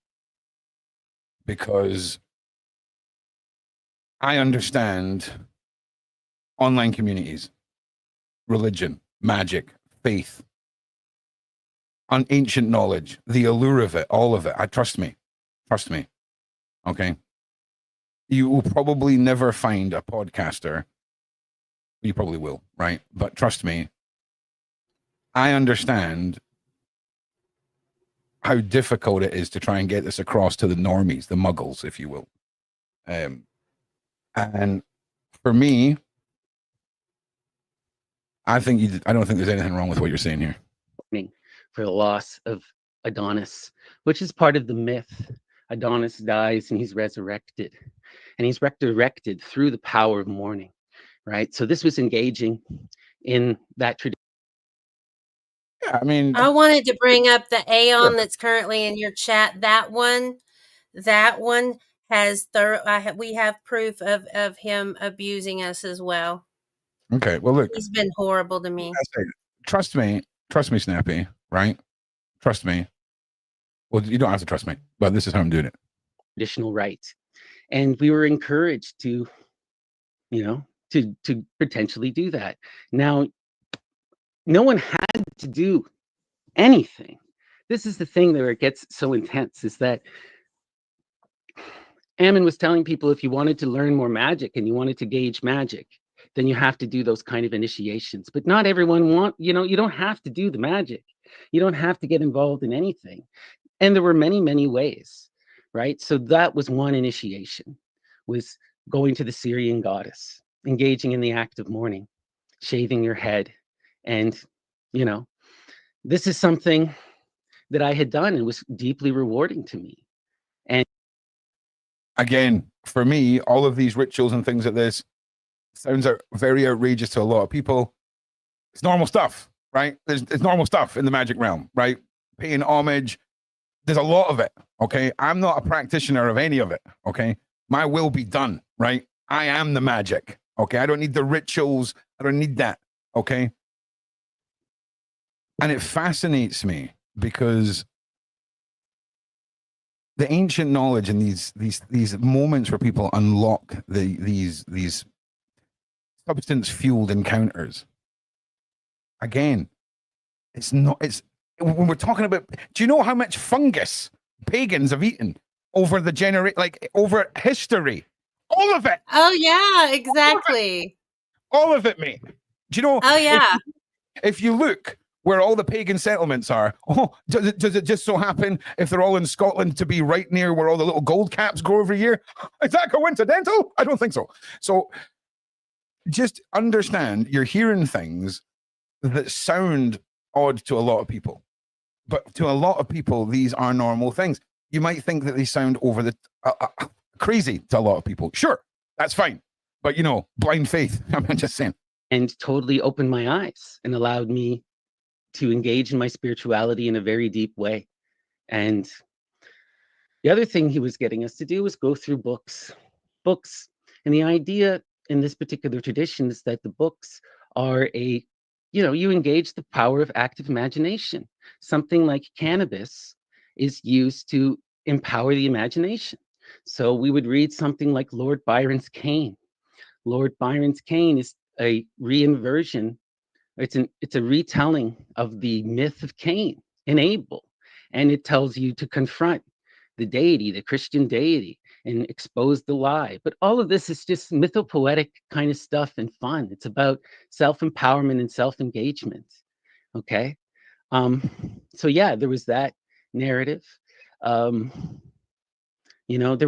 A: because I understand online communities, religion, magic, faith, ancient knowledge, the allure of it, all of it. Trust me. Okay. You will probably never find a podcaster. You probably will, right? But trust me, I understand how difficult it is to try and get this across to the normies, the muggles, if you will. And for me, I don't think there's anything wrong with what you're saying here.
C: For the loss of Adonis, which is part of the myth. Adonis dies and he's resurrected, and he's resurrected through the power of mourning, right? So this was engaging in that tradition.
A: Yeah, I mean,
B: I wanted to bring up the Aeon
A: Sure.
B: that's currently in your chat. That one has we have proof of him abusing us as well.
A: Okay, well, look,
B: He's been horrible to me.
A: trust me, Snappy, right? Trust me. Well, you don't have to trust me, but this is how I'm doing it.
C: Traditional rites, and we were encouraged to, you know, to potentially do that. Now, no one had to do anything. This is the thing where it gets so intense, is that Ammon was telling people if you wanted to learn more magic and you wanted to gauge magic, then you have to do those kind of initiations. But not everyone you don't have to do the magic. You don't have to get involved in anything. And there were many, many ways, right? So that was one initiation, was going to the Syrian goddess, engaging in the act of mourning, shaving your head. And, you know, this is something that I had done and was deeply rewarding to me. And
A: again, for me, all of these rituals and things like this sounds very outrageous to a lot of people. It's normal stuff, right? It's normal stuff in the magic realm, right? Paying homage. There's a lot of it, okay? I'm not a practitioner of any of it, okay? My will be done, right? I am the magic, okay? I don't need the rituals. I don't need that, okay? And it fascinates me because the ancient knowledge and these moments where people unlock these substance fueled encounters. Again, it's when we're talking about, do you know how much fungus pagans have eaten over over history? All of it.
B: Oh yeah, exactly.
A: All of it, mate. Do you know?
B: Oh yeah.
A: If you look where all the pagan settlements are, does it just so happen if they're all in Scotland to be right near where all the little gold caps grow every year? Is that coincidental? I don't think so. So just understand, you're hearing things that sound odd to a lot of people, but to a lot of people, these are normal things. You might think that they sound over the crazy to a lot of people. Sure, that's fine. But, blind faith. I'm just saying.
C: And totally opened my eyes and allowed me to engage in my spirituality in a very deep way. And the other thing he was getting us to do was go through books. And the idea in this particular tradition is that the books are you engage the power of active imagination. Something like cannabis is used to empower the imagination. So we would read something like Lord Byron's Cain. Lord Byron's Cain is a reinversion. It's a retelling of the myth of Cain and Abel, and it tells you to confront the deity, the Christian deity, and expose the lie. But all of this is just mythopoetic kind of stuff and fun. It's about self-empowerment and self-engagement. Okay, so yeah, there was that narrative. There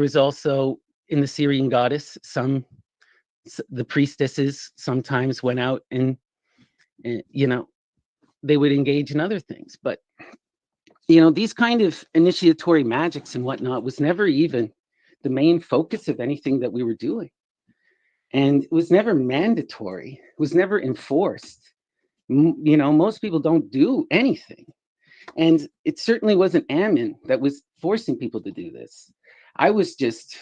C: was also in the Syrian goddess, the priestesses sometimes went out and they would engage in other things. But, these kind of initiatory magics and whatnot was never even the main focus of anything that we were doing. And it was never mandatory. It was never enforced. Most people don't do anything. And it certainly wasn't Ammon that was forcing people to do this. I was just,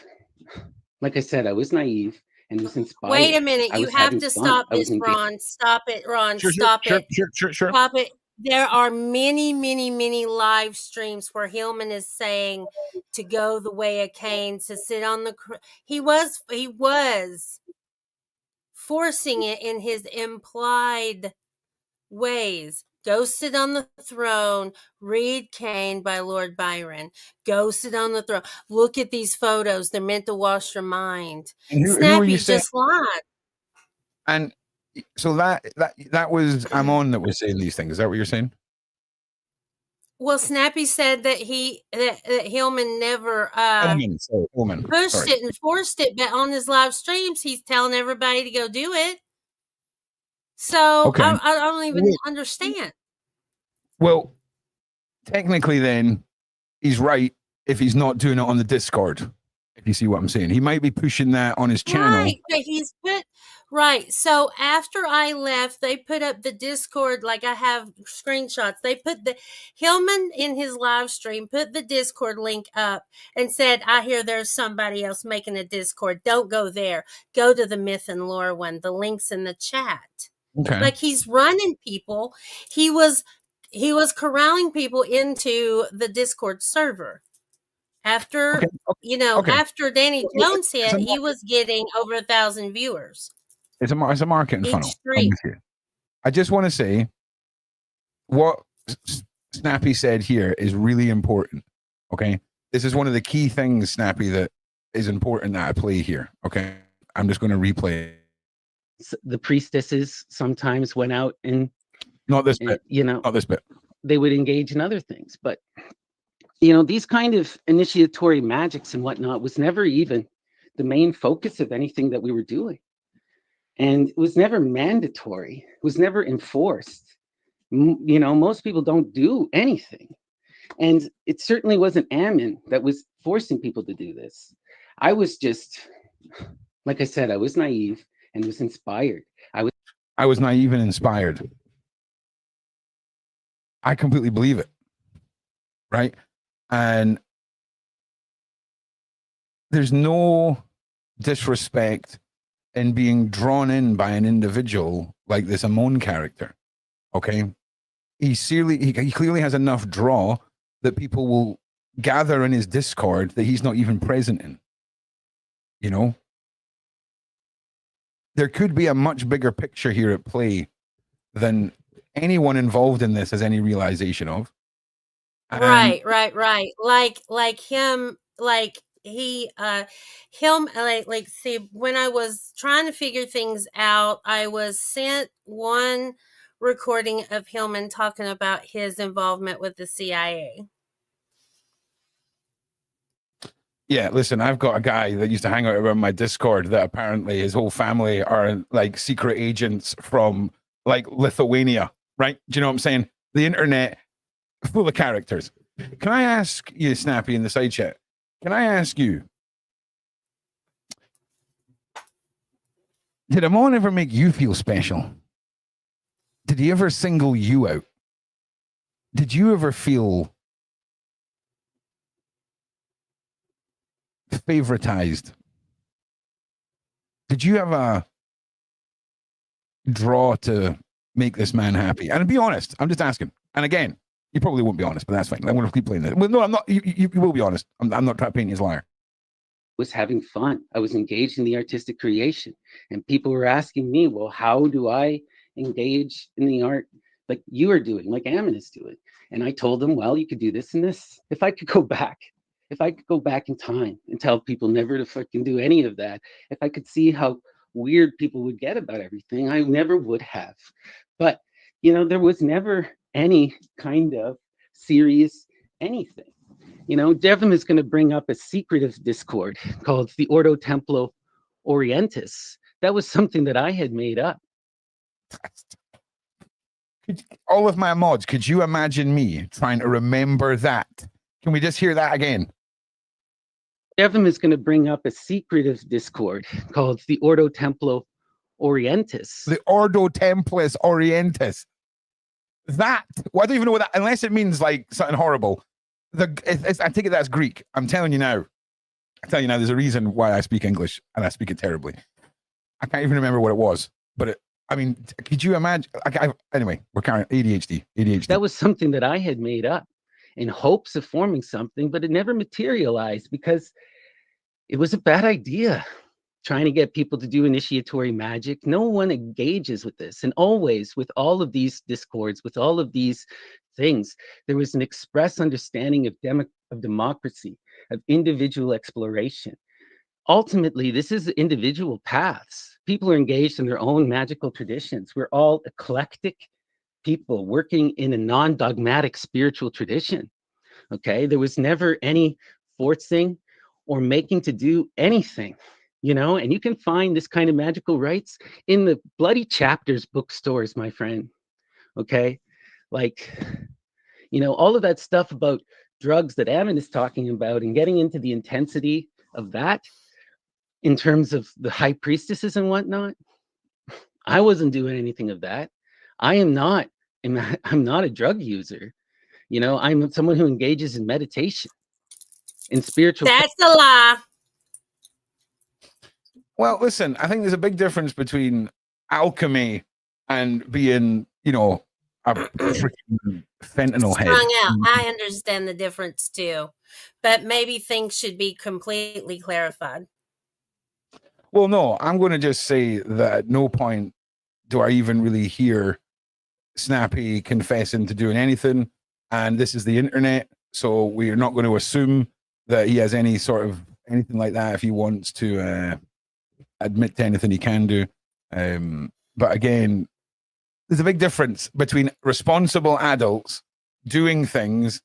C: like I said, I was naive. And was inspired.
B: Wait a minute. You have to stop this, Ron. Stop it, Ron. Stop it.
A: Sure.
B: Stop it. There are many, many, many live streams where Hillman is saying to go the way of Cain, to sit on the. He was forcing it in his implied ways. Go sit on the throne, read Cain by Lord Byron. Go sit on the throne. Look at these photos. They're meant to wash your mind. Snappy just lied.
A: And so that was Ammon that was saying these things. Is that what you're saying?
B: Well, Snappy said that that Hillman never
A: Hillman.
B: Pushed it and forced it, but on his live streams, he's telling everybody to go do it. So okay. I don't even understand.
A: Well, technically then he's right if he's not doing it on the Discord. If you see what I'm saying. He might be pushing that on his channel.
B: Right, but right. So after I left, they put up the Discord, like I have screenshots. They put Hillman in his live stream, put the Discord link up and said, I hear there's somebody else making a Discord. Don't go there. Go to the Myth and Lore one. The link's in the chat.
A: Okay.
B: Like he's running people. He was corralling people into the Discord server. After after Danny Jones hit, he was getting over 1,000 viewers.
A: It's a marketing funnel. I just want to say what Snappy said here is really important. Okay, this is one of the key things, Snappy, that is important that I play here. Okay, I'm just going to replay it.
C: The priestesses sometimes went out and
A: not this bit. Not this bit.
C: They would engage in other things, but these kind of initiatory magics and whatnot was never even the main focus of anything that we were doing. And it was never mandatory. It was never enforced. Most people don't do anything. And it certainly wasn't Ammon that was forcing people to do this. I was just, like I said, I was naive and was inspired.
A: I was naive and inspired. I completely believe it. Right. And there's no disrespect in being drawn in by an individual like this Amon character. Okay. He clearly has enough draw that people will gather in his Discord that he's not even present in. You know? There could be a much bigger picture here at play than anyone involved in this has any realization of.
B: Right. Like him, like he, him, like, see, when I was trying to figure things out, I was sent one recording of Hillman talking about his involvement with the CIA.
A: Yeah, listen, I've got a guy that used to hang out around my Discord that apparently his whole family are like secret agents from like Lithuania, right? Do you know what I'm saying? The internet full of characters. Can I ask you, Snappy, in the side chat? Can I ask you, did Amon ever make you feel special? Did he ever single you out? Did you ever feel favoritized? Did you have a draw to make this man happy? And to be honest, I'm just asking. And again, you probably won't be honest, but that's fine. I'm going to keep playing this. Well, no, I'm not. You will be honest. I'm not trying to paint you as a liar.
C: Was having fun. I was engaged in the artistic creation, and people were asking me, well, how do I engage in the art like you are doing, like Ammon is doing? And I told them, well, you could do this and this. If I could go back in time and tell people never to fucking do any of that, if I could see how weird people would get about everything, I never would have. But, you know, there was never any kind of serious anything. You know, Devin is going to bring up a secretive Discord called the Ordo Templo Orientis. That was something that I had made up.
A: All of my mods, could you imagine me trying to remember that? Can we just hear that again?
C: Devin is going to bring up a secretive Discord called the Ordo Templo Orientis.
A: The Ordo Templis Orientis. That, well, I don't even know what that, unless it means like something horrible. I take it that's Greek. I'm telling you now. There's a reason why I speak English and I speak it terribly. I can't even remember what it was, but I mean, could you imagine? Anyway, we're carrying ADHD.
C: That was something that I had made up in hopes of forming something, but it never materialized because it was a bad idea. Trying to get people to do initiatory magic. No one engages with this. And always with all of these discords, with all of these things, there was an express understanding of democracy, of individual exploration. Ultimately, this is individual paths. People are engaged in their own magical traditions. We're all eclectic people working in a non-dogmatic spiritual tradition. Okay, there was never any forcing or making to do anything. You know, and you can find this kind of magical rites in the bloody chapters bookstores, my friend. Okay, like, you know, all of that stuff about drugs that Ammon is talking about and getting into the intensity of that in terms of the high priestesses and whatnot. I wasn't doing anything of that. I'm not a drug user. You know, I'm someone who engages in meditation, in spiritual.
B: That's a lie.
A: Well, listen, I think there's a big difference between alchemy and being, you know, a freaking fentanyl head.
B: Strung out. I understand the difference too, but maybe things should be completely clarified.
A: Well, no, I'm going to just say that at no point do I even really hear Snappy confessing to doing anything. And this is the internet, so we're not going to assume that he has any sort of anything like that if he wants to admit to anything he can do. But again, there's a big difference between responsible adults doing things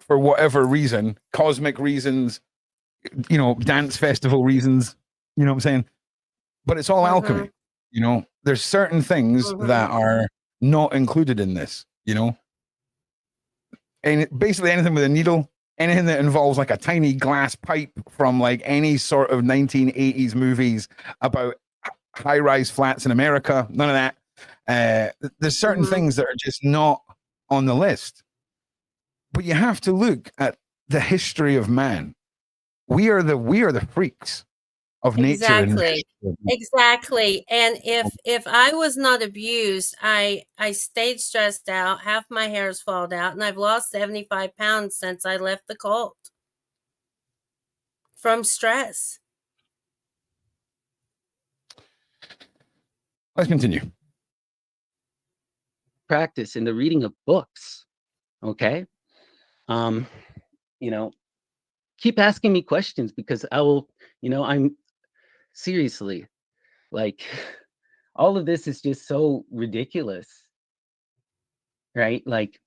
A: for whatever reason, cosmic reasons, you know, dance festival reasons, you know what I'm saying? But it's all alchemy, you know? There's certain things that are not included in this, you know? And basically anything with a needle anything that involves like a tiny glass pipe from like any sort of 1980s movies about high-rise flats in America, none of that. There's certain things that are just not on the list. But you have to look at the history of man. We are the freaks of nature.
B: Exactly. And if I was not abused, I stayed stressed out, half my hair's fallen out, and I've lost 75 pounds since I left the cult from stress.
A: Let's continue.
C: Practice in the reading of books. Okay. Keep asking me questions, because I will, I'm seriously, like, all of this is just so ridiculous, right? Like,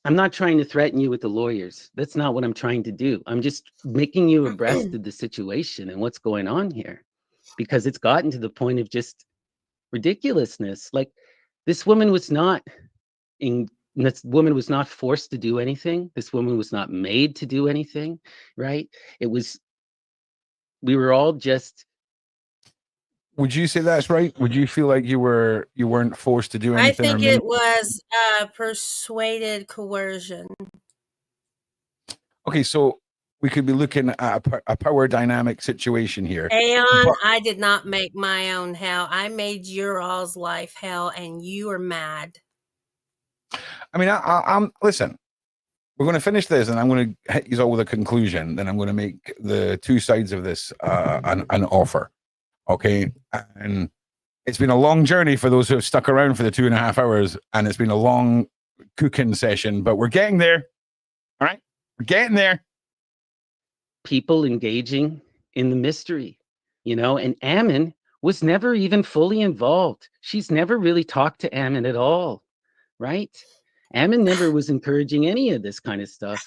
C: I'm not trying to threaten you with the lawyers. That's not what I'm trying to do. I'm just making you abreast of the situation and what's going on here, because it's gotten to the point of just ridiculousness. Like, this woman was not forced to do anything. This woman was not made to do anything, right? We were all just.
A: Would you say that's right? Would you feel like you weren't forced to do anything?
B: I think it was persuaded coercion.
A: Okay, so we could be looking at a power dynamic situation here.
B: Aeon, I did not make my own hell. I made your all's life hell, and you are mad.
A: I mean, I'm listen. We're going to finish this, and I'm going to hit you all with a conclusion. Then I'm going to make the two sides of this an offer. Okay, and it's been a long journey for those who have stuck around for the 2.5 hours, and it's been a long cooking session, but we're getting there. All right, we're getting there.
C: People engaging in the mystery, and Ammon was never even fully involved. She's never really talked to Ammon at all, right? Ammon never was encouraging any of this kind of stuff.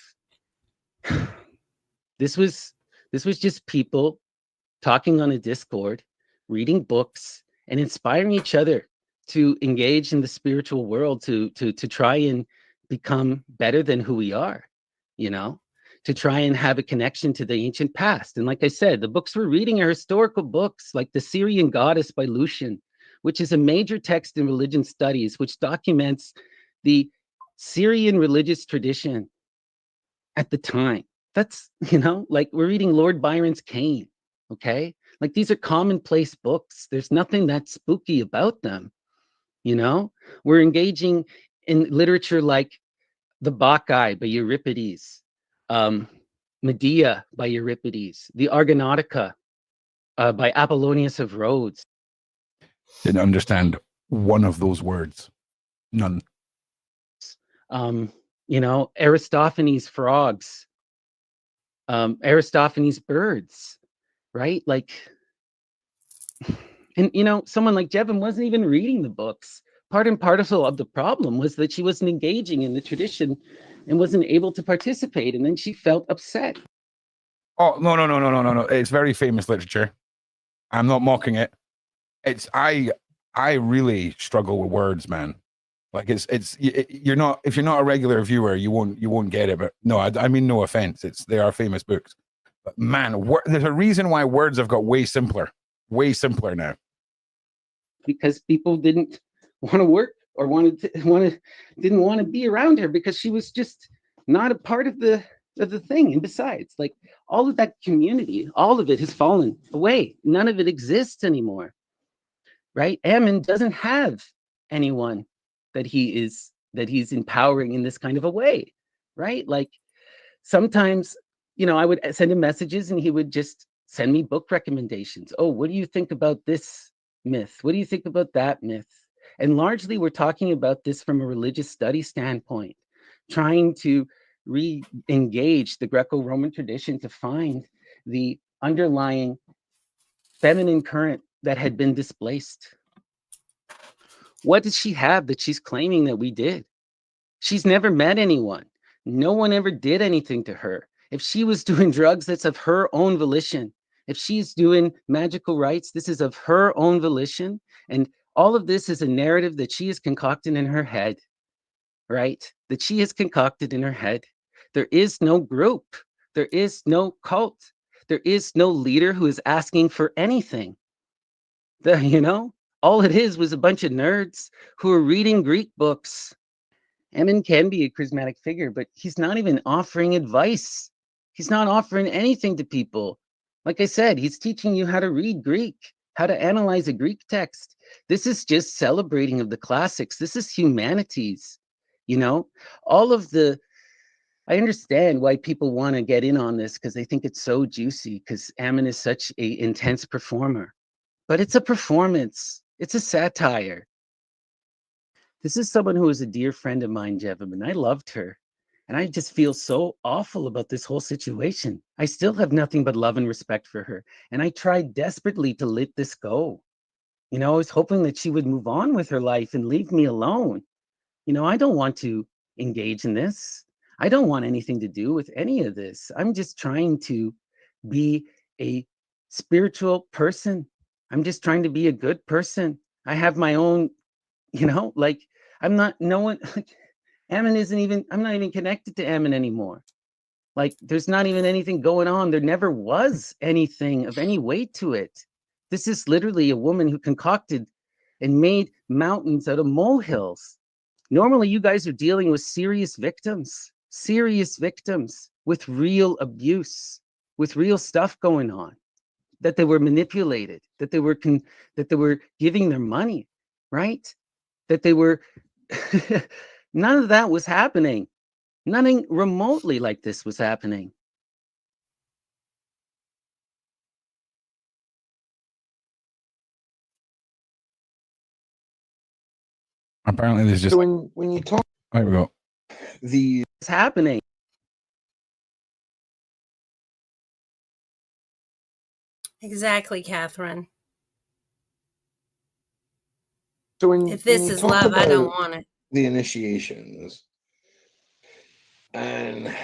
C: This was just people talking on a Discord, reading books, and inspiring each other to engage in the spiritual world, to try and become better than who we are, to try and have a connection to the ancient past. And like I said, the books we're reading are historical books, like The Syrian Goddess by Lucian, which is a major text in religion studies, which documents the Syrian religious tradition at the time. That's, like we're reading Lord Byron's Cain, okay? Like, these are commonplace books. There's nothing that spooky about them, We're engaging in literature like The Bacchae by Euripides, Medea by Euripides, the Argonautica by Apollonius of Rhodes.
A: Didn't understand one of those words. None.
C: Aristophanes' frogs, Aristophanes' birds, right? Like, and someone like Jevin wasn't even reading the books. Part and parcel of the problem was that she wasn't engaging in the tradition and wasn't able to participate, and then she felt upset.
A: Oh, no. It's very famous literature. I'm not mocking it. I really struggle with words, man. Like, you're not, if you're not a regular viewer, you won't get it. But no, I mean, no offense. They are famous books. But man, there's a reason why words have got way simpler now.
C: Because people didn't want to work or didn't want to be around her, because she was just not a part of the thing. And besides, like, all of that community, all of it has fallen away. None of it exists anymore, right? Ammon doesn't have anyone that he's empowering in this kind of a way, right? Like, sometimes, I would send him messages and he would just send me book recommendations. Oh, what do you think about this myth? What do you think about that myth? And largely we're talking about this from a religious study standpoint, trying to re-engage the Greco-Roman tradition to find the underlying feminine current that had been displaced. What did she have that she's claiming that we did? She's never met anyone. No one ever did anything to her. If she was doing drugs, that's of her own volition. If she's doing magical rites, this is of her own volition. And all of this is a narrative that she has concocted in her head, right? That she has concocted in her head. There is no group. There is no cult. There is no leader who is asking for anything. All it is was a bunch of nerds who are reading Greek books. Emin can be a charismatic figure, but he's not even offering advice. He's not offering anything to people. Like I said, he's teaching you how to read Greek, how to analyze a Greek text. This is just celebrating of the classics. This is humanities. All of the I understand why people want to get in on this because they think it's so juicy because Ammon is such an intense performer. But it's a performance. It's a satire. This is someone who is a dear friend of mine, Jevim, and I loved her. And I just feel so awful about this whole situation. I still have nothing but love and respect for her. And I tried desperately to let this go. I was hoping that she would move on with her life and leave me alone. I don't want to engage in this. I don't want anything to do with any of this. I'm just trying to be a spiritual person. I'm just trying to be a good person. I have my own, I'm not, no one, Ammon isn't even, I'm not even connected to Ammon anymore. There's not even anything going on. There never was anything of any weight to it. This is literally a woman who concocted and made mountains out of molehills. Normally, you guys are dealing with serious victims with real abuse, with real stuff going on, that they were manipulated, that they were giving their money, right? That they were, none of that was happening. Nothing remotely like this was happening.
A: Apparently, there's just
D: So when you talk
A: there we go.
C: It's happening.
B: Exactly, Catherine.
D: So when
B: If this
D: when you
B: is
D: talk
B: love, I don't
D: about
B: want it.
D: the initiations and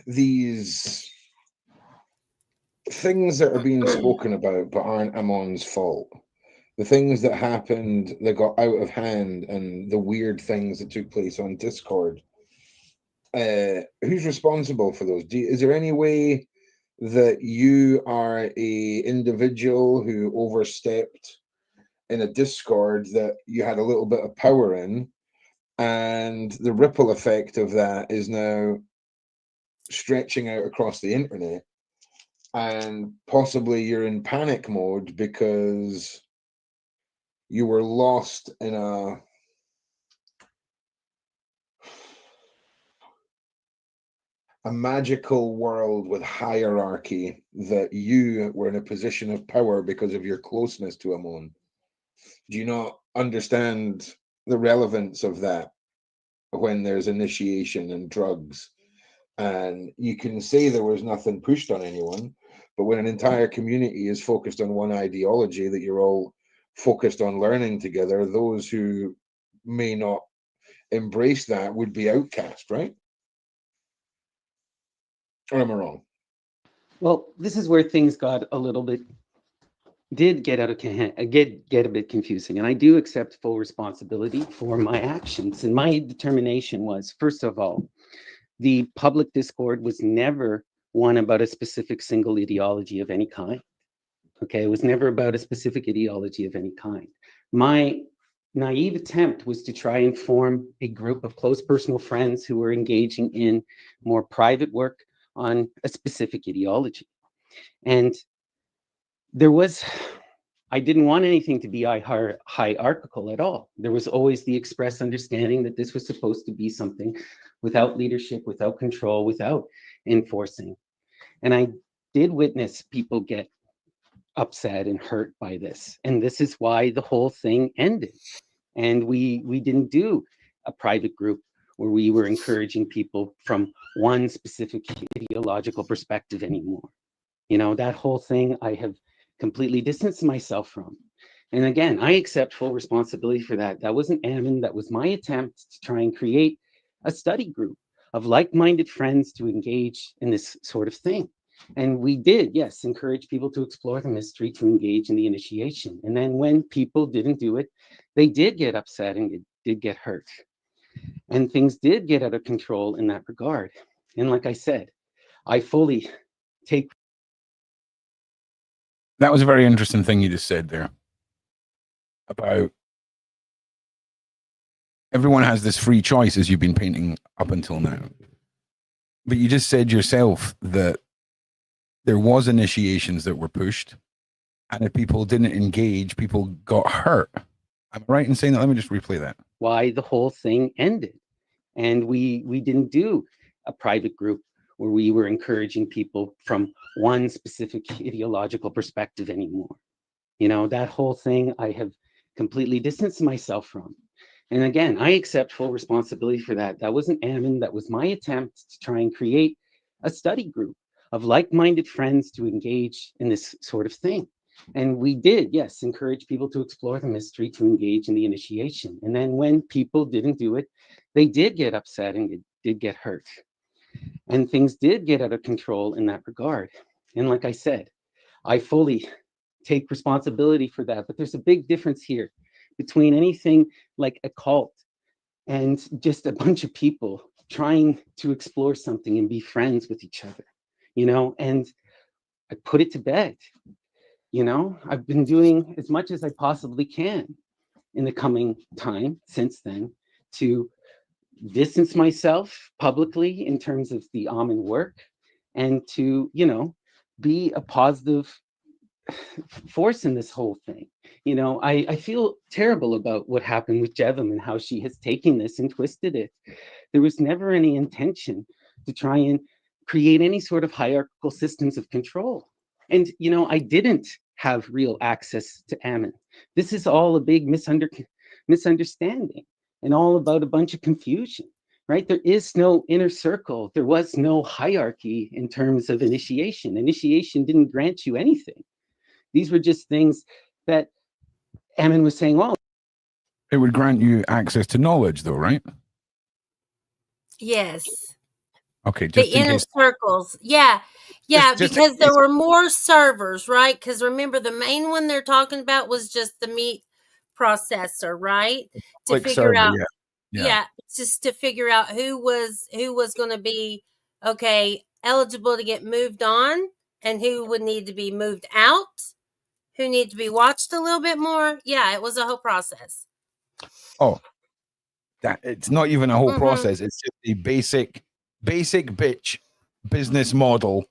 D: these things that are being spoken about but aren't Amon's fault, the things that happened that got out of hand and the weird things that took place on Discord, who's responsible for those? Is there any way that you are a individual who overstepped in a Discord that you had a little bit of power in, and the ripple effect of that is now stretching out across the internet, and possibly you're in panic mode because you were lost in a magical world with hierarchy, that you were in a position of power because of your closeness to Amon. Do you not understand the relevance of that when there's initiation and drugs? And you can say there was nothing pushed on anyone, but when an entire community is focused on one ideology that you're all focused on learning together, those who may not embrace that would be outcast, right? Or am I wrong?
C: Well, this is where things got a little bit get out of get a bit confusing, and I do accept full responsibility for my actions. And my determination was, first of all, the public discord was never one about a specific single ideology of any kind. Okay, it was never about a specific ideology of any kind. My naive attempt was to try and form a group of close personal friends who were engaging in more private work on a specific ideology. And I didn't want anything to be hierarchical at all. There was always the express understanding that this was supposed to be something without leadership, without control, without enforcing. And I did witness people get upset and hurt by this. And this is why the whole thing ended. And we didn't do a private group where we were encouraging people from one specific ideological perspective anymore. That whole thing I have completely distanced myself from. And again, I accept full responsibility for that. That wasn't Ammon. That was my attempt to try and create a study group of like-minded friends to engage in this sort of thing. And we did, yes, encourage people to explore the mystery, to engage in the initiation. And then when people didn't do it, they did get upset and it did get hurt. And things did get out of control in that regard. And like I said, I fully take.
A: That was a very interesting thing you just said there about everyone has this free choice, as you've been painting up until now. But you just said yourself that there was initiations that were pushed, and if people didn't engage, people got hurt. Am I right in saying that? Let me just replay that.
C: Why the whole thing ended. And we didn't do a private group where we were encouraging people from one specific ideological perspective anymore. You know, that whole thing I have completely distanced myself from. And again, I accept full responsibility for that. That wasn't Ammon. That was my attempt to try and create a study group of like-minded friends to engage in this sort of thing. And we did, yes, encourage people to explore the mystery, to engage in the initiation. And then when people didn't do it, they did get upset and it did get hurt. And things did get out of control in that regard. And like I said, I fully take responsibility for that. But there's a big difference here between anything like a cult and just a bunch of people trying to explore something and be friends with each other, you know, and I put it to bed. You know, I've been doing as much as I possibly can in the coming time since then to distance myself publicly in terms of the Amen work and to, you know, be a positive force in this whole thing. You know, I feel terrible about what happened with Jevim and how she has taken this and twisted it. There was never any intention to try and create any sort of hierarchical systems of control. And, you know, I didn't have real access to Ammon. This is all a big misunderstanding and all about a bunch of confusion, right? There is no inner circle. There was no hierarchy in terms of initiation. Initiation didn't grant you anything. These were just things that Ammon was saying, well,
A: it would grant you access to knowledge, though, right?
B: Yes.
A: Okay, just
B: the inner
A: case.
B: circles. Yeah. Yeah,
A: Just
B: because there were more servers, right? Because remember, the main one they're talking about was just the meat processor, right? To
A: like
B: figure
A: server,
B: out,
A: yeah.
B: just to figure out who was going to be eligible to get moved on, and who would need to be moved out, who need to be watched a little bit more. Yeah, it was a whole process.
A: Oh, that it's not even a whole process. It's just a basic bitch business model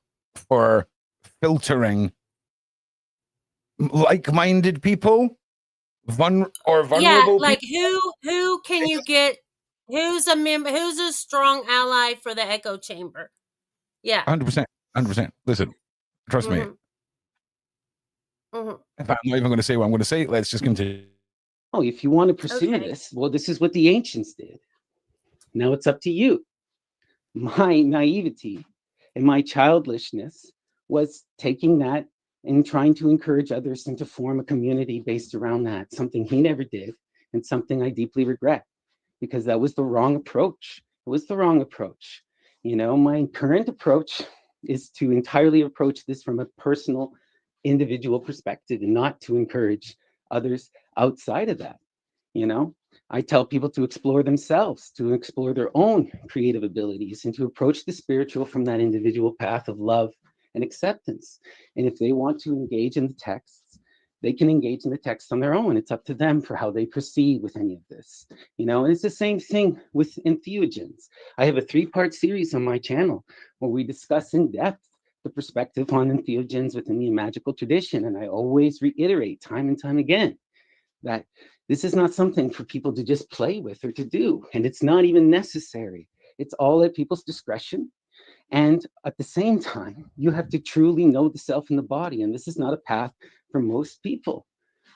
A: for filtering like-minded people, vulnerable.
B: Yeah, like
A: people.
B: who can you get? Who's a member? Who's a strong ally for the echo chamber? Yeah,
A: 100%. Listen, trust me. If I'm not even going to say what I'm going to say, let's just continue.
C: Oh, if you want to pursue this, well, this is what the ancients did. Now it's up to you. My naivety and my childishness was taking that and trying to encourage others and to form a community based around that, something he never did and something I deeply regret because that was the wrong approach. It was the wrong approach. You know, my current approach is to entirely approach this from a personal, individual perspective and not to encourage others outside of that. You know, I tell people to explore themselves, to explore their own creative abilities, and to approach the spiritual from that individual path of love and acceptance. And if they want to engage in the texts, they can engage in the text on their own. It's up to them for how they proceed with any of this. You know, and it's the same thing with entheogens. I have a 3-part series on my channel where we discuss in depth the perspective on entheogens within the magical tradition. And I always reiterate time and time again that this is not something for people to just play with or to do. And it's not even necessary. It's all at people's discretion. And at the same time, you have to truly know the self and the body. And this is not a path for most people,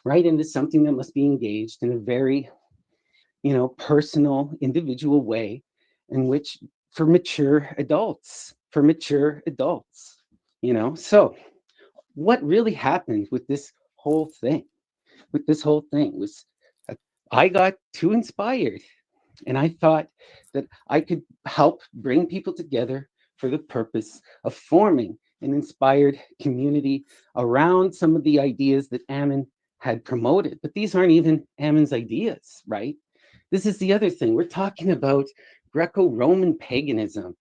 C: right? And it's something that must be engaged in a very, you know, personal, individual way in which for mature adults, you know? So what really happened with this whole thing? Was I got too inspired and I thought that I could help bring people together for the purpose of forming an inspired community around some of the ideas that Ammon had promoted. But these aren't even Ammon's ideas, right? This is the other thing. We're talking about Greco-Roman paganism,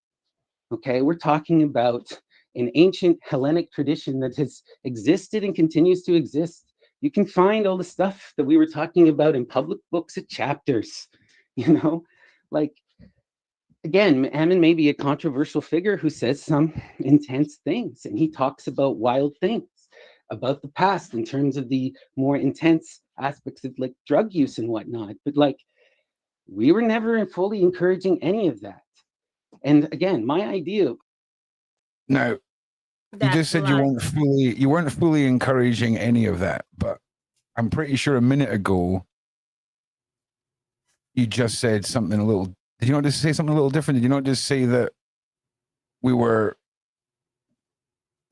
C: Okay, we're talking about an ancient Hellenic tradition that has existed and continues to exist. You can find all the stuff that we were talking about in public books at chapters, you know, like, again, Ammon may be a controversial figure who says some intense things, and he talks about wild things about the past in terms of the more intense aspects of like drug use and whatnot. But like, we were never fully encouraging any of that. And again, my idea.
A: Now, you
B: That's
A: just said you weren't fully encouraging any of that, but I'm pretty sure a minute ago you just said something a little. Did you not just say something a little different? Did you not just say that we were?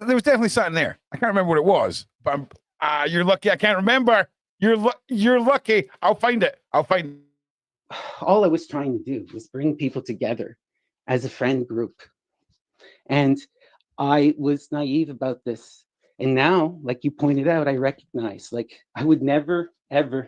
A: There was definitely something there. I can't remember what it was, but you're lucky. I can't remember. You're lucky. I'll find it.
C: All I was trying to do was bring people together as a friend group. And I was naive about this. And now, like you pointed out, I recognize, like, I would never, ever